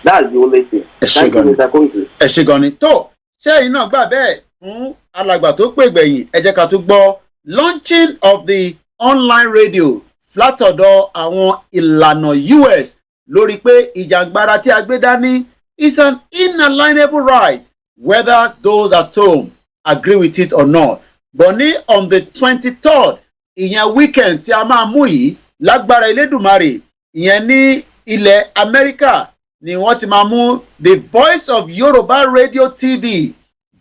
Speaker 17: That's the only thing. Thank you, Mr. Koiki.
Speaker 11: Ẹ ṣé gan ni. Tó ṣé ẹ̀yin náà gbà bẹ́ẹ̀ fún alàgbà tó pè gbẹ̀yìn, ẹ jẹ́ ká tún gbọ́ launching of the online radio látọ̀dọ̀ àwọn ìlànà US lórí pé ìjàngbara tí a gbé dání is an inalienable right whether those at home agree with it or not. But on the 23rd, ìyẹn weekend tí a máa mú yìí lágbára Elédùmarè, ìyẹn ní ilẹ̀ Amẹ́ríkà ni wọ́n ti máa mú the Voice of Yoruba Radio TV.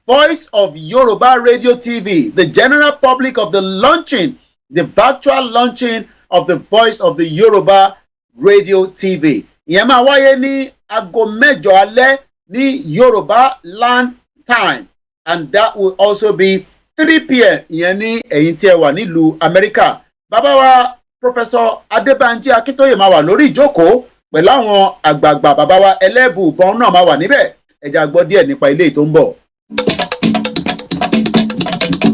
Speaker 11: Voice of Yoruba Radio TV, the general public of the launching, the virtual launching of the Voice of the Yoruba Radio TV. Ìyẹn máa wáyé ní aago mẹ́jọ alẹ́ ní Yoruba Land Time, and that will also be 3 p.m. ìyẹn ní ẹ̀yin tí ẹ wà nílùú Amẹ́ríkà. Bàbá wa Professor Adébánjí Akíntóyè máa wà lórí ìjókòó pẹ̀lú àwọn àgbààgbà bàbá wa ẹlẹ́bùúbọn náà máa wà níbẹ̀. Ẹ jẹ́ á gbọ́ díẹ̀ nípa ilé tó ń bọ̀.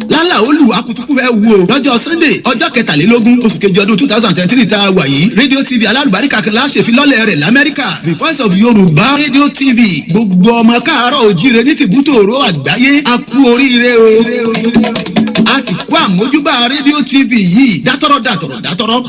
Speaker 21: lálà olùwà kutuku fẹ́ wú o lọ́jọ́ sunday ọjọ́ kẹtàlélógún oṣù kejì ọdún 2023 tá a wà yìí rédíò tv alálùbáríkà kan láṣẹ filọ́lẹ̀ rẹ̀ lamẹ́ríkà the voice of yorùbá rédíò tv gbogbo ọmọ káàárọ̀ òjíire ní tìbútòrò àgbáyé a kú oríire o. a sì kó àmójúbà rédíò tv yìí dátọ́rọ́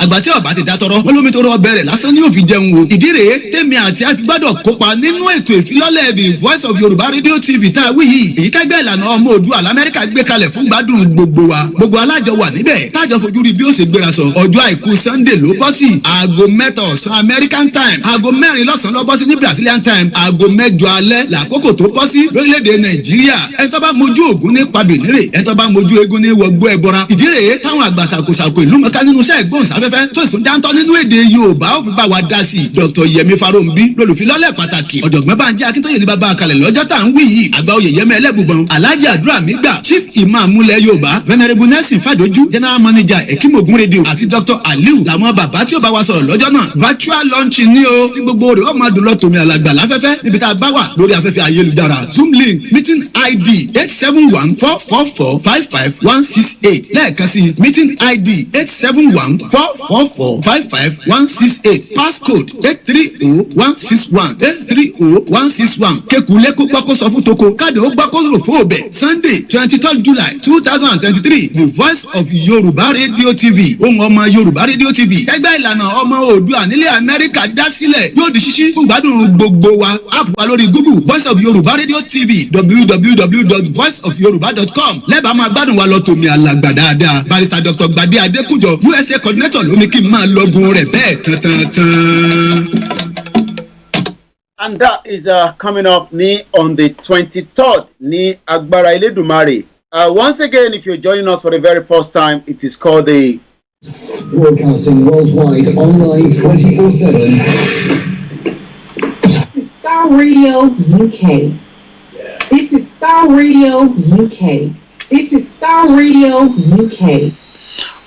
Speaker 21: àgbà tí ọba ti dátọ́rọ́ olómi tó rọ bẹ̀rẹ̀ lásán ní òfin jẹun o. ìdí rèé tèmi àti àti gbọ́dọ̀ kópa nínú ètò ìfilọ́lẹ̀ the voice of yorùbá rédíò tv tá a wí yìí èyí tẹ́gbẹ́ ìlànà ọmọ òdua lamẹ́ríkà gbé kalẹ̀ fún gbádùn gbogbo alájọ wà níbẹ̀ tájọ fojú rí bí ó ṣe gbéra sọ ọjọ́ àìkú sunday ló bọ́ sí aago mẹ́ta ọ̀sán american time aago mẹ́rin lọ́sàn-án ló bọ́ sí ní brazilian time aago mẹ́jọ alẹ́ làkókò tó bọ́ sí lórílẹ̀‐èdè nàìjíríà ẹni tó bá mojú ògún ní pabìnírè ẹni tó bá mojú eégún ní wọgbó ẹbọra ìdí rèé táwọn àgbà ṣàkóṣàkó ìlú mọ̀ká nínú iṣẹ́ ìgbóhùnsáfẹ́fẹ́ tó sì dáńtọ́ nínú èdè yorùbá ó fi bá wa dá sí dr yẹmi farounbi lólùfilọ́lẹ̀ pàtàkì ọ̀jọ̀gbọ́n Bánjí Akíntóyè ní bàbá àkàlẹ̀ lọ́jọ́ tá à ń wí yìí àgbà oyè yẹmẹ ẹlẹ́bùbọ̀n alhaji àdúrà mi gbà chief imam múlẹ̀ yorùbá venerable nelson fadoju general manager ekimogun radio àti dr aliu làwọn bàbá tí ó bá wa sọ̀rọ̀ lọ́jọ́ náà virtual launch ni o tí gbogbo rẹ̀ ó máa dùn lọ tòmí àlàgbà láfẹ́fẹ́ níbi tá a bá wà lórí afẹ́fẹ́ ayélujára zoom link meeting id 871-444-55168 lẹ́ẹ̀kan sí meeting id 871-444-55168 passcode 830161 kékulé kó gbọ́ kó sọ fún toko káàdì ó gbọ́ kó rò fún òbẹ̀ sunday 23 july 2023 the voice of yorùbá radio tv ohùn ọmọ yorùbá radio tv ẹgbẹ́ ìlànà ọmọ oòduà nílẹ̀ amẹ́ríkà dá sílẹ̀ yóò di ṣíṣí fún gbádùn gbogbo wa app wa lórí google voice of yorùbá radio tv www.voiceofyoruba.com lẹ́bàá máa gbádùn wa lọ tòmí àlàgbà dáadáa barrister dr gbadé adékúnjọ usa coordinator ló ní kí n máa lọ́gun rẹ̀ bẹ́ẹ̀ tán.
Speaker 11: And that is coming up on the 23rd ní agbára Elédùmarè. Once again, if you're joining us for the very first time, it is called the
Speaker 12: Broadcasting worldwide, online 24/7.
Speaker 13: This is Star Radio UK. This is Star Radio UK. This is Star Radio UK.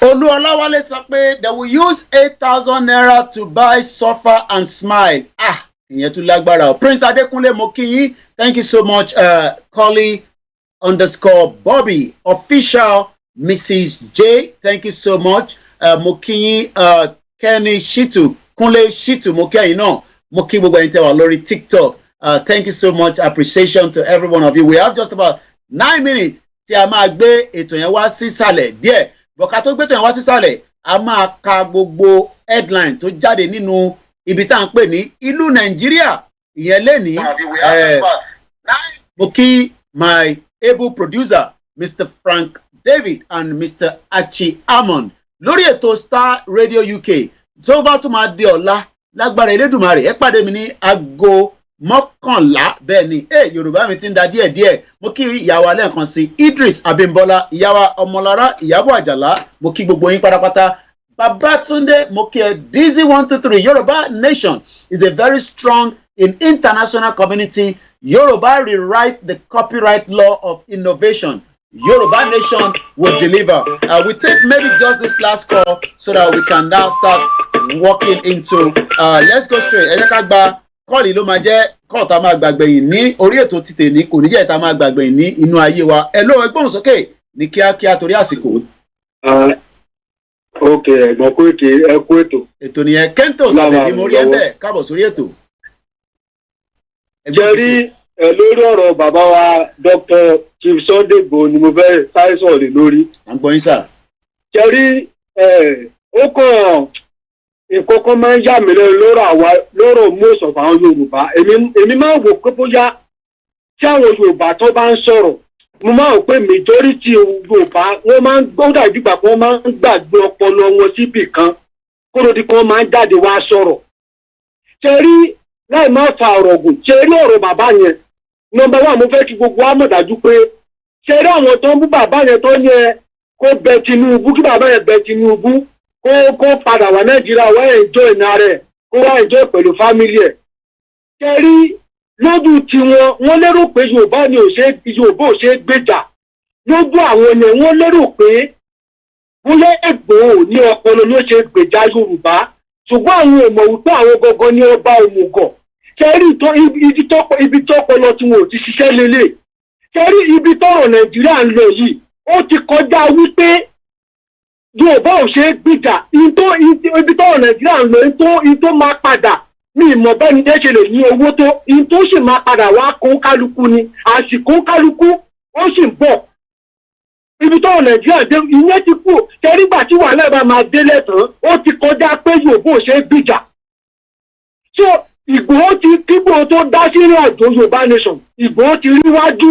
Speaker 11: Olúọláwálé sọ pé they will use 8,000 naira to buy suffer and smile. Ìyẹn tún lágbára. Prince Adékúnlé mo kí yín. Thank you so much, Collie_Bobby official Mrs. J. Thank you so much. Mo kí yín Kenny Shitu Kúnlé Shitu mo kí ẹ̀yin náà. Mo kí gbogbo ẹ̀yin tẹ́ wà lórí TikTok. Thank you so much. Appreciation to every one of you. We have just about 9 minutes tí a máa gbé ètò yẹn wá sísàlẹ̀ díẹ̀. Bọ̀ká tó gbé ètò yẹn wá sísàlẹ̀, a máa ka gbogbo headline tó jáde nínú ibi tá à ń pè ní ìlú Nàìjíríà. Ìyẹn lè ní mo kí my able producer Mr. Frank David and Mr. Achi Amon lórí ètò Star Radio UK tó bá tún máa di ọ̀la lágbára Elédùmarè ẹ pàdé mi ní aago mọ́kànlá bẹ́ẹ̀ ni Yorùbá mi ti ń da díẹ̀díẹ̀ mo kí ìyàwó alẹ́ nǹkan sí Idris Abimbola ìyàwó Ọmọlára Ìyábọ̀ Àjàlá mo kí gbogbo yín pátápátá Babatunde mo kí ẹ Dizzy 123 Yoruba Nation is a very strong in international community. Yoruba rewrite the copyright law of innovation. Yoruba Nation will deliver. We take maybe just this last call so that we can now start walking into. Let's go straight. Ẹ jẹ́ ká gba kọ́ọ̀lì ló máa jẹ́ kọ́ọ̀ tá a máa gbàgbé yìí ní orí ètò títè ní kò ní jẹ́ tá a máa gbàgbé yìí ní inú ayé wa. Ẹ ló ẹgbọ́n sókè ní kíákíá torí àsìkò.
Speaker 17: Ok, ẹ̀gbọ́n Koiki ẹ kú ètò.
Speaker 11: Ètò nìyẹn Kentos àbẹ̀bí mo rí ẹ bẹ́ẹ̀ káàbọ̀ sórí ètò.
Speaker 17: Jẹ́rí lórí ọ̀rọ̀ bàbá wa Dr. Chief Sunday Igboho ni mo fẹ́ sáré sọ̀rọ̀ lé lórí.
Speaker 11: À ń gbọ́ yín sà.
Speaker 17: Jẹ́rí ó kàn ìkọ̀kọ̀ máa ń yà mí lẹ́nu lọ́rọ̀ most of àwọn Yorùbá. Èmi máa ń wò pé bóyá
Speaker 1: tí àwọn Yorùbá tó bá ń sọ̀rọ̀ mo máa ń pè majority Yorùbá wọ́n máa ń gbọ́dọ̀ àdúgbà pé wọ́n máa ń gbàgbé ọpọlọ wọn síbì kan kó ló di pé wọ́n máa ń jáde wá sọ̀rọ̀. ṣe rí láì má fa ọ̀rọ̀ gùn ṣe rí ọ̀rọ̀ bàbá yẹn nọ́mbà wà mo fẹ́ kí gbogbo wa mọ̀ dájú pé ṣe rí àwọn tó ń bú bàbá yẹn tó yẹ kó bẹ Tinubu kí bàbá yẹn bẹ Tinubu kó padà wá Nàìjíríà wá enjoy Niara ẹ̀ kó wá enjoy pẹ̀lú family ẹ̀. ṣe rí lójú tiwọn wọ́n lérò pé Yorùbá ò ṣe gbèjà lójú àwọn yẹn wọ́n lérò pé bóyá Ìgbòho ní ọpọlọ ló ṣe gbèjà Yorùbá ṣùgbọ́n àwọn ò mọ̀ wípé àwọn gangan ní ọba òmùgọ̀. ṣe rí ibi tọ́pọlọ tí wọn ò ti ṣiṣẹ́ lélẹ̀ ṣe rí ibi tọ́rọ̀ Nàìjíríà ń lọ yìí ó ti kọjá wípé Yorùbá ò ṣe gbèjà ibi tọ́rọ̀ Nàìjíríà ń lọ tó máa padà ní ìmọ̀ bẹ́ẹ̀ ni ṣe lè ní owó tó tó sì máa padà wá kó kálukú ni àsìkò kálukú ó sì ń bọ̀. ibi tọ́rọ̀ Nàìjíríà dé ìyẹn ti kú tẹ́rígbà tí wàhálà bá máa délẹ̀ tán ó ti kọjá pé Yorùbá ò ṣe gbìjà. so Ìgbòho ti kígbò tó dá sí ìrìn àjò Yorùbá nation Ìgbòho ti rí wájú.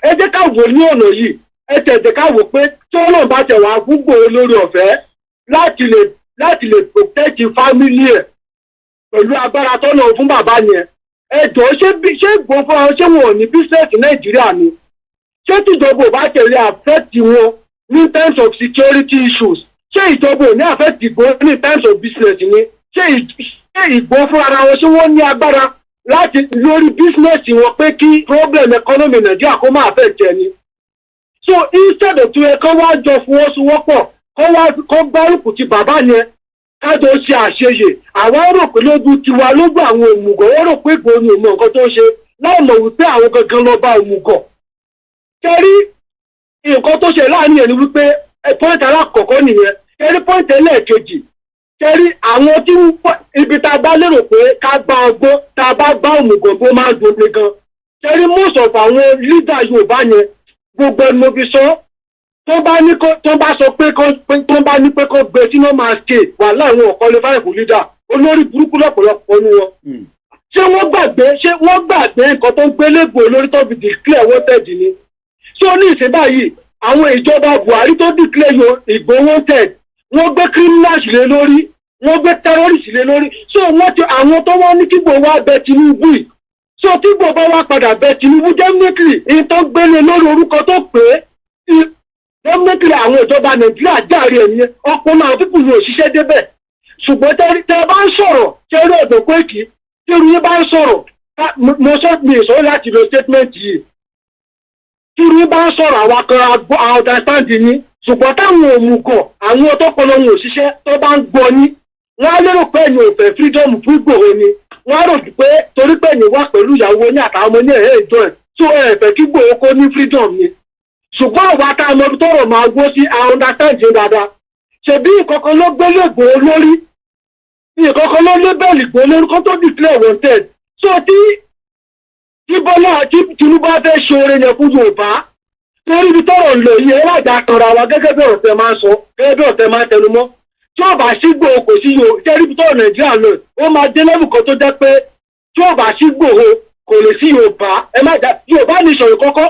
Speaker 1: ẹ jẹ́ ká wò ní ọ̀nà yìí ẹ tẹ̀jẹ̀ ká wò pé tí Ọlọ́run bá tẹ̀ wá gbogbo lórí ọ̀fẹ́ láti lè protect family ẹ̀ pẹ̀lú agbára tọ́nà fún bàbá yẹn ẹjọ́ ṣé Ìgbòho fún wọn ṣé wọn ò ní bísíǹsì Nàìjíríà ni ṣé tìjọba ò bá tẹ̀lé affect wọn ní terms of security issues ṣé ìjọba ò ní affect Ìgbòho ní terms of business ni ṣé Ìgbòho fún ara wọn ṣé wọ́n ní agbára láti lórí business wọn pé kí problem economy Nàìjíríà kó má affect ẹ ni. so instead of tó yẹ kó wá jọ fọwọ́sowọ́pọ̀ kó gbárùkù ti bàbá yẹn kájọ ṣe àṣeyè àwọn rò pé lójú tiwa lójú àwọn òmùgọ̀ wọ́n rò pé Ìgbòho ni òmùgọ̀ nǹkan tó ń ṣe láì mọ̀ wípé àwọn gangan lọ bá òmùgọ̀. kẹrí nǹkan tó ṣe láàrin ẹ̀ ni wípé pọ́ìntì alákọ̀ọ́kọ́ nìyẹn kẹrí pọ́ìntì ẹlẹ́ẹ̀kejì kẹrí àwọn tí ibi tá a bá lérò pé ká bá ọgbọ́n tá a bá bá òmùgọ̀ tó máa dùn gan kẹrí most of àwọn leader Yorùbá yẹn gbogbo ẹni mo fi sọ tó bá sọ pé tó bá ní pé kó gbé sínú máa ṣe wà láwọn ọ̀kọ́lé fáìfù lídà olórí burúkú lọ́pọ̀lọpọ̀ ní wọn. ṣé wọ́n gbàgbé nǹkan tó ń gbé lẹ́gbọ̀ọ́ olórí tó fi declare wanted ni. ṣé ó ní ìṣe báyìí àwọn ìjọba Buhari tó declare Ìgbòho wanted wọ́n gbé criminals lé lórí wọ́n gbé terrorists lé lórí. so àwọn tó wọ́n ní kí Ìgbòho wá bẹ Tinubu yìí so tí Ìgbòho bá wá padà bẹ Tinubu definitely ìtọ́ gbélé lórí orúkọ tó pé definitely àwọn ìjọba Nàìjíríà járe ẹ̀yìn ọpọlọ àwọn pípù ní òṣìṣẹ́ débẹ̀ ṣùgbọ́n tẹ́ bá ń sọ̀rọ̀ tẹ́ rí ọ̀dọ̀ Koiki tí irú yín bá ń sọ̀rọ̀ mo sọ mi ìsọ̀rọ̀ láti lo statement yìí tí irú yín bá ń sọ̀rọ̀ àwọn akọ̀rọ̀ understand yín ṣùgbọ́n táwọn òmùgọ̀ àwọn ọtọ́pọlọ ní òṣìṣẹ́ tó bá ń gbọ́ yín wọ́n á lérò pé ẹ̀yin ò fẹ́ freedom fún Ìgbòho ni wọ́n á rò pé torí pé ẹ̀yin wà pẹ̀lú ìyàwó ní àtàwọn ọmọ ní ẹ̀hẹ́ ìjọ ẹ̀ tó ẹ̀fẹ̀ kí Ìgbòho kó ní freedom ni ṣùgbọ́n àwa tá a mọ tọrọ máa gbó sí àwọn understand yín dáadáa ṣebí ìkọ̀kan ló gbé Ìgbòho lórí ìkọ̀kan ló lé bẹ́ẹ̀lì Ìgbòho lórí kó tó declare wanted. so tí Tinubu bá fẹ́ ṣe oore yẹn fún Yorùbá torí ibi tọrọ ń lò yìí ẹlẹ́jà kanra wa gẹ́gẹ́ bí ọ̀tẹ̀ máa ń sọ gẹ́gẹ́ bí ọ̀tẹ̀ máa ń tẹnu mọ́ tí ó bá sí Ìgbòho kò sí yòó jẹ́rí ibi tọrọ Nàìjíríà lò ó máa dé lẹ́bù kan tó jẹ́ pé tí ó bá sí Ìgbòho kò lè sí Yorùbá ẹ má jà Yorùbá ní ìṣòro kọ́kọ́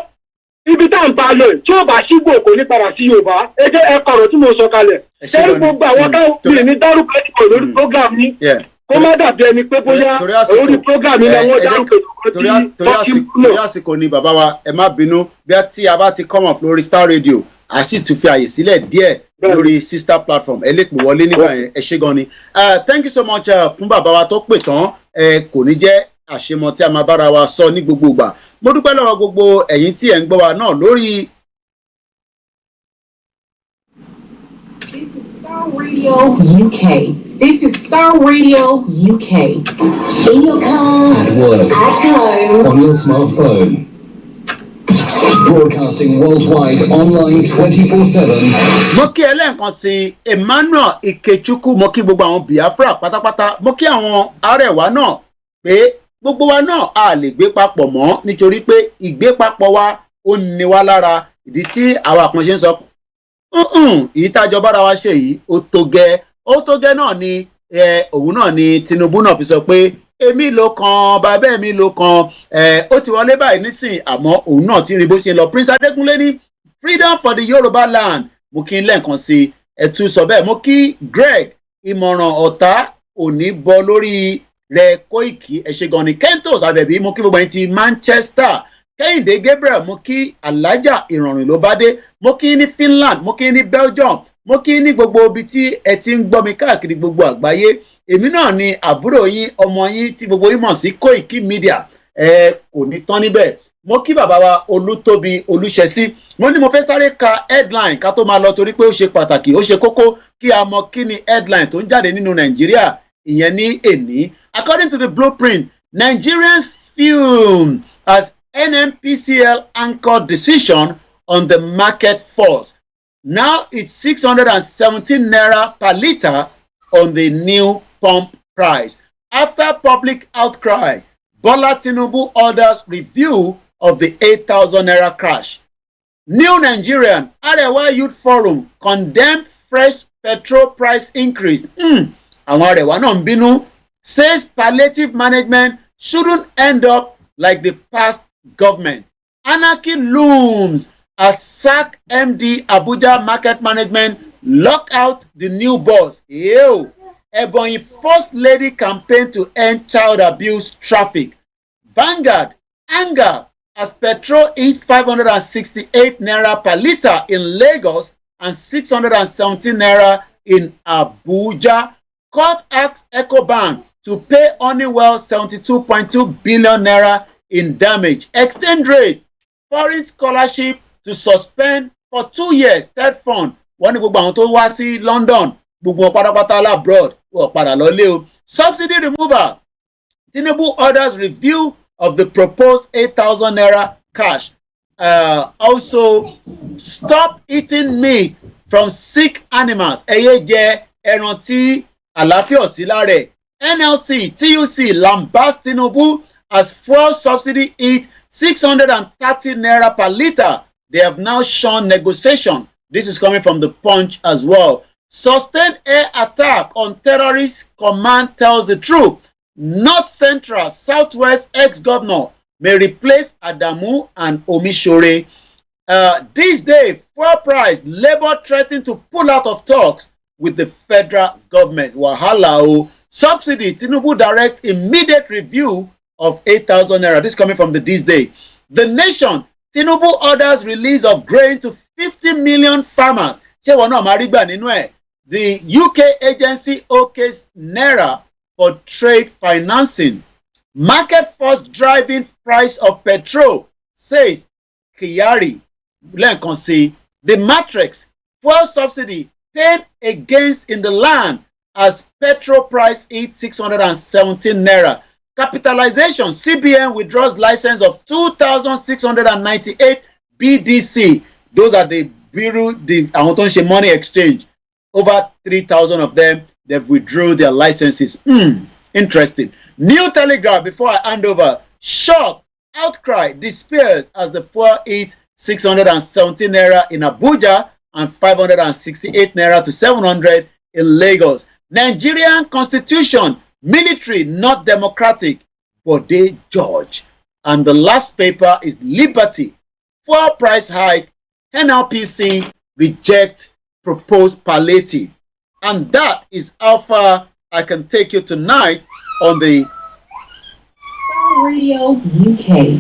Speaker 1: ibi tá à ń bá lọ tí ó bá sí Ìgbòho kò ní padà sí Yorùbá ẹ jẹ́ ẹ kọ̀rọ̀ tí mo sọ kalẹ̀ jẹ́rí gbogbo àwọn táwọn ní dárúkọ ẹ̀kọ́ lórí program ní kó má dàbí ẹni pé bóyá orí program ní àwọn dárúkọ
Speaker 11: torí àsìkò ni bàbá wa ẹ má bínú bí tí a bá ti come off lórí Star Radio a sì tún fi àyè sílẹ̀ díẹ̀ lórí sister platform ẹ lè pè wọlé nígbà yẹn ẹ ṣé gan ni thank you so much fún bàbá wa tó pè tán kò ní jẹ́ àṣemọ tí a máa bára wa sọ ní gbogbo ìgbà mo dúpẹ́ lọ́wọ́ gbogbo ẹ̀yin tí ẹ̀ ń gbọ́ wa náà lórí.
Speaker 13: This is Star Radio UK. This is Star Radio UK. In your car,
Speaker 12: At work.
Speaker 13: at home.
Speaker 12: On your smartphone. Broadcasting worldwide online 24/7.
Speaker 11: mo kí ẹlẹ́ǹkan sí Emmanuel Ikechukwu mo kí gbogbo àwọn Biafra pátápátá mo kí àwọn Arẹwà náà pé gbogbo wa náà a lè gbé papọ̀ mọ́ nítorí pé ìgbé papọ̀ wa ó ní wá lára ìdí tí àwọn àpọ̀nṣe ń sọ èyí tájọ bára wa ṣe yìí ó tó gẹ́ náà ni òun náà ni Tinubu náà fi sọ pé èmi ló kan bàbá mi ló kan ó ti wọlé báyìí nísìn àmọ́ òun náà ti rí bó ṣe lọ. Prince Adékúnlé ní freedom for the Yorùbá land. Mo kí n lẹ́ẹ̀kan sí ẹ̀tún sọ bẹ́ẹ̀. Mo kí Greg ìmọ̀ràn ọ̀tá òní bọ lórí rẹ̀ Koiki ẹ̀ṣẹ̀ gan ni. Kentos Abẹ̀bí mo kí gbogbo ẹni ti Manchester. Kẹ́hìndé Gabriel mo kí Alájà ìrọ̀rùn ló bá dé. Mo kí ní Finland, mo kí ní Belgium, mo kí ní gbogbo ibi tí ẹ ti ń gbọ́ mi káàkiri gbogbo àgbáyé. Èmi náà ni àbúrò yín ọmọ yín tí gbogbo yín mọ̀ sí Koiki Media. Kò ní tán níbẹ̀. Mo kí bàbá wa Olútóbi Olúṣẹ̀sí. Mo ní mo fẹ́ sáré ka headline ká tó máa lọ torí pé ó ṣe pàtàkì ó ṣe kókó kí a mọ kí ni headline tó ń jáde nínú Nàìjíríà ìyẹn ní èní. According to the blueprint, Nigerians fume as NNPCL anchored decision on the market force. Now it's 617 naira per litre on the new pump price. After public outcry, Bola Tinubu orders review of the 8,000 naira crash. New Nigerian Arewa Youth Forum condemned fresh petrol price increase. Àwọn Arewa náà ń bínú. Says palliative management shouldn't end up like the past government. Anarchy looms as SAC MD Abuja Market Management lock out the new boss. Ew. Ebonyi First Lady campaign to end child abuse traffic. Vanguard anger as petrol hit 568 naira per litre in Lagos and 617 naira in Abuja. Court asks Ecobank to pay Honeywell 72.2 billion naira in damage. Exchange rate, foreign scholarship to suspend for 2 years. Third fund, wọ́n ní gbogbo àwọn tó wá sí London, gbogbo wọn pátápátá labroad, wọ́n padà lọlé o. Subsidy removal, Tinubu orders review of the proposed 8,000 naira cash. Also, stop eating meat from sick animals. Ẹyẹ jẹ ẹran tí àlàáfíà sí lára ẹ̀. NLC, TUC lambast Tinubu as fuel subsidy hit 630 naira per litre. They have now shown negotiation. This is coming from the Punch as well. Sustained air attack on terrorist command tells the truth. North Central Southwest ex-governor may replace Adamu and Omishore. This day, fuel price, Labour threatened to pull out of talks with the federal government. Wahala o. Subsidy, Tinubu direct immediate review of 8,000 naira. This coming from the This Day. The Nation, Tinubu orders release of grain to 50 million farmers. Ṣé wọn náà máa rí gbà nínú ẹ̀? The UK agency okays naira for trade financing. Market force driving price of petrol, says Kyari. Lẹ́ẹ̀kan sí, the matrix, fuel subsidy, pain against in the land as petrol price hit 617 naira. Capitalization, CBN withdraws license of 2,698 BDC. Those are the bureau, the àwọn tó ń ṣe money exchange. Over 3,000 of them, they've withdrawn their licenses. Interesting. New Telegraph, before I hand over. Shock, outcry, despairs as the fuel hit 617 naira in Abuja and 568 naira to 700 in Lagos. Nigerian constitution, military not democratic, but they judge. And the last paper is Liberty. Fuel price hike, NLPC reject proposed palliative. And that is how far I can take you tonight on the
Speaker 13: Star Radio UK.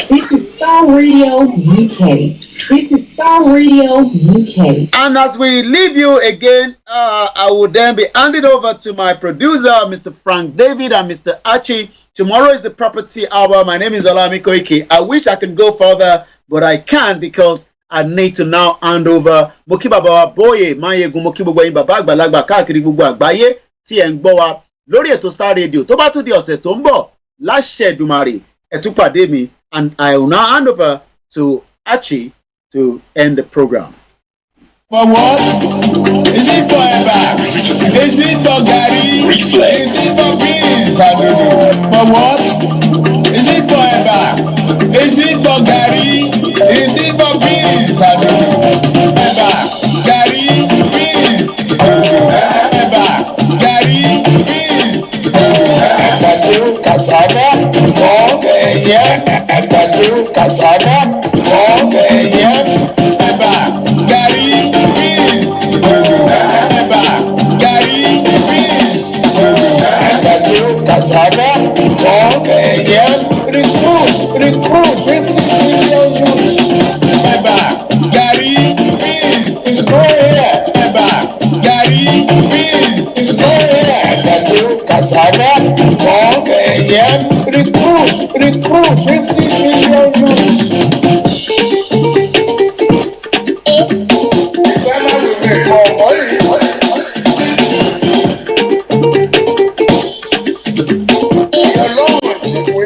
Speaker 13: This is Star Radio UK. This is Star Radio UK.
Speaker 11: And as we leave you again, I will then be handed over to my producer, Mr. Frank David and Mr. Archie. Tomorrow is the property hour. My name is Olayomi Koiki. I wish I can go further, but I can't because I need to now hand over. Mo kí bàbá wa Bóyè Máyégún, mo kí gbogbo yín bàbá àgbàlagbà káàkiri gbogbo àgbáyé tí ẹ̀ ń gbọ́ wa lórí ètò Star Radio. Tó bá tún di ọ̀sẹ̀ tó ń bọ̀, láṣẹ Èdùmàrè, ẹ tún pàdé mi. And I will now hand over to Archie to end the program.
Speaker 16: For what? Is it for Eba? Is it for Gary? Is it for beans? I don't know. For what? Is it for Eba? Is it for Gary? Is it for beans? I don't know. Eba, Gary, beans. Eba, Gary, beans. cassava, eba, gari, beans, eba, gari, beans, cassava, recruit 50 million youths, eba, gari, beans is going here, eba, gari, beans is going here, cassava, recruit 50 million youths. Ghana will make more money. Your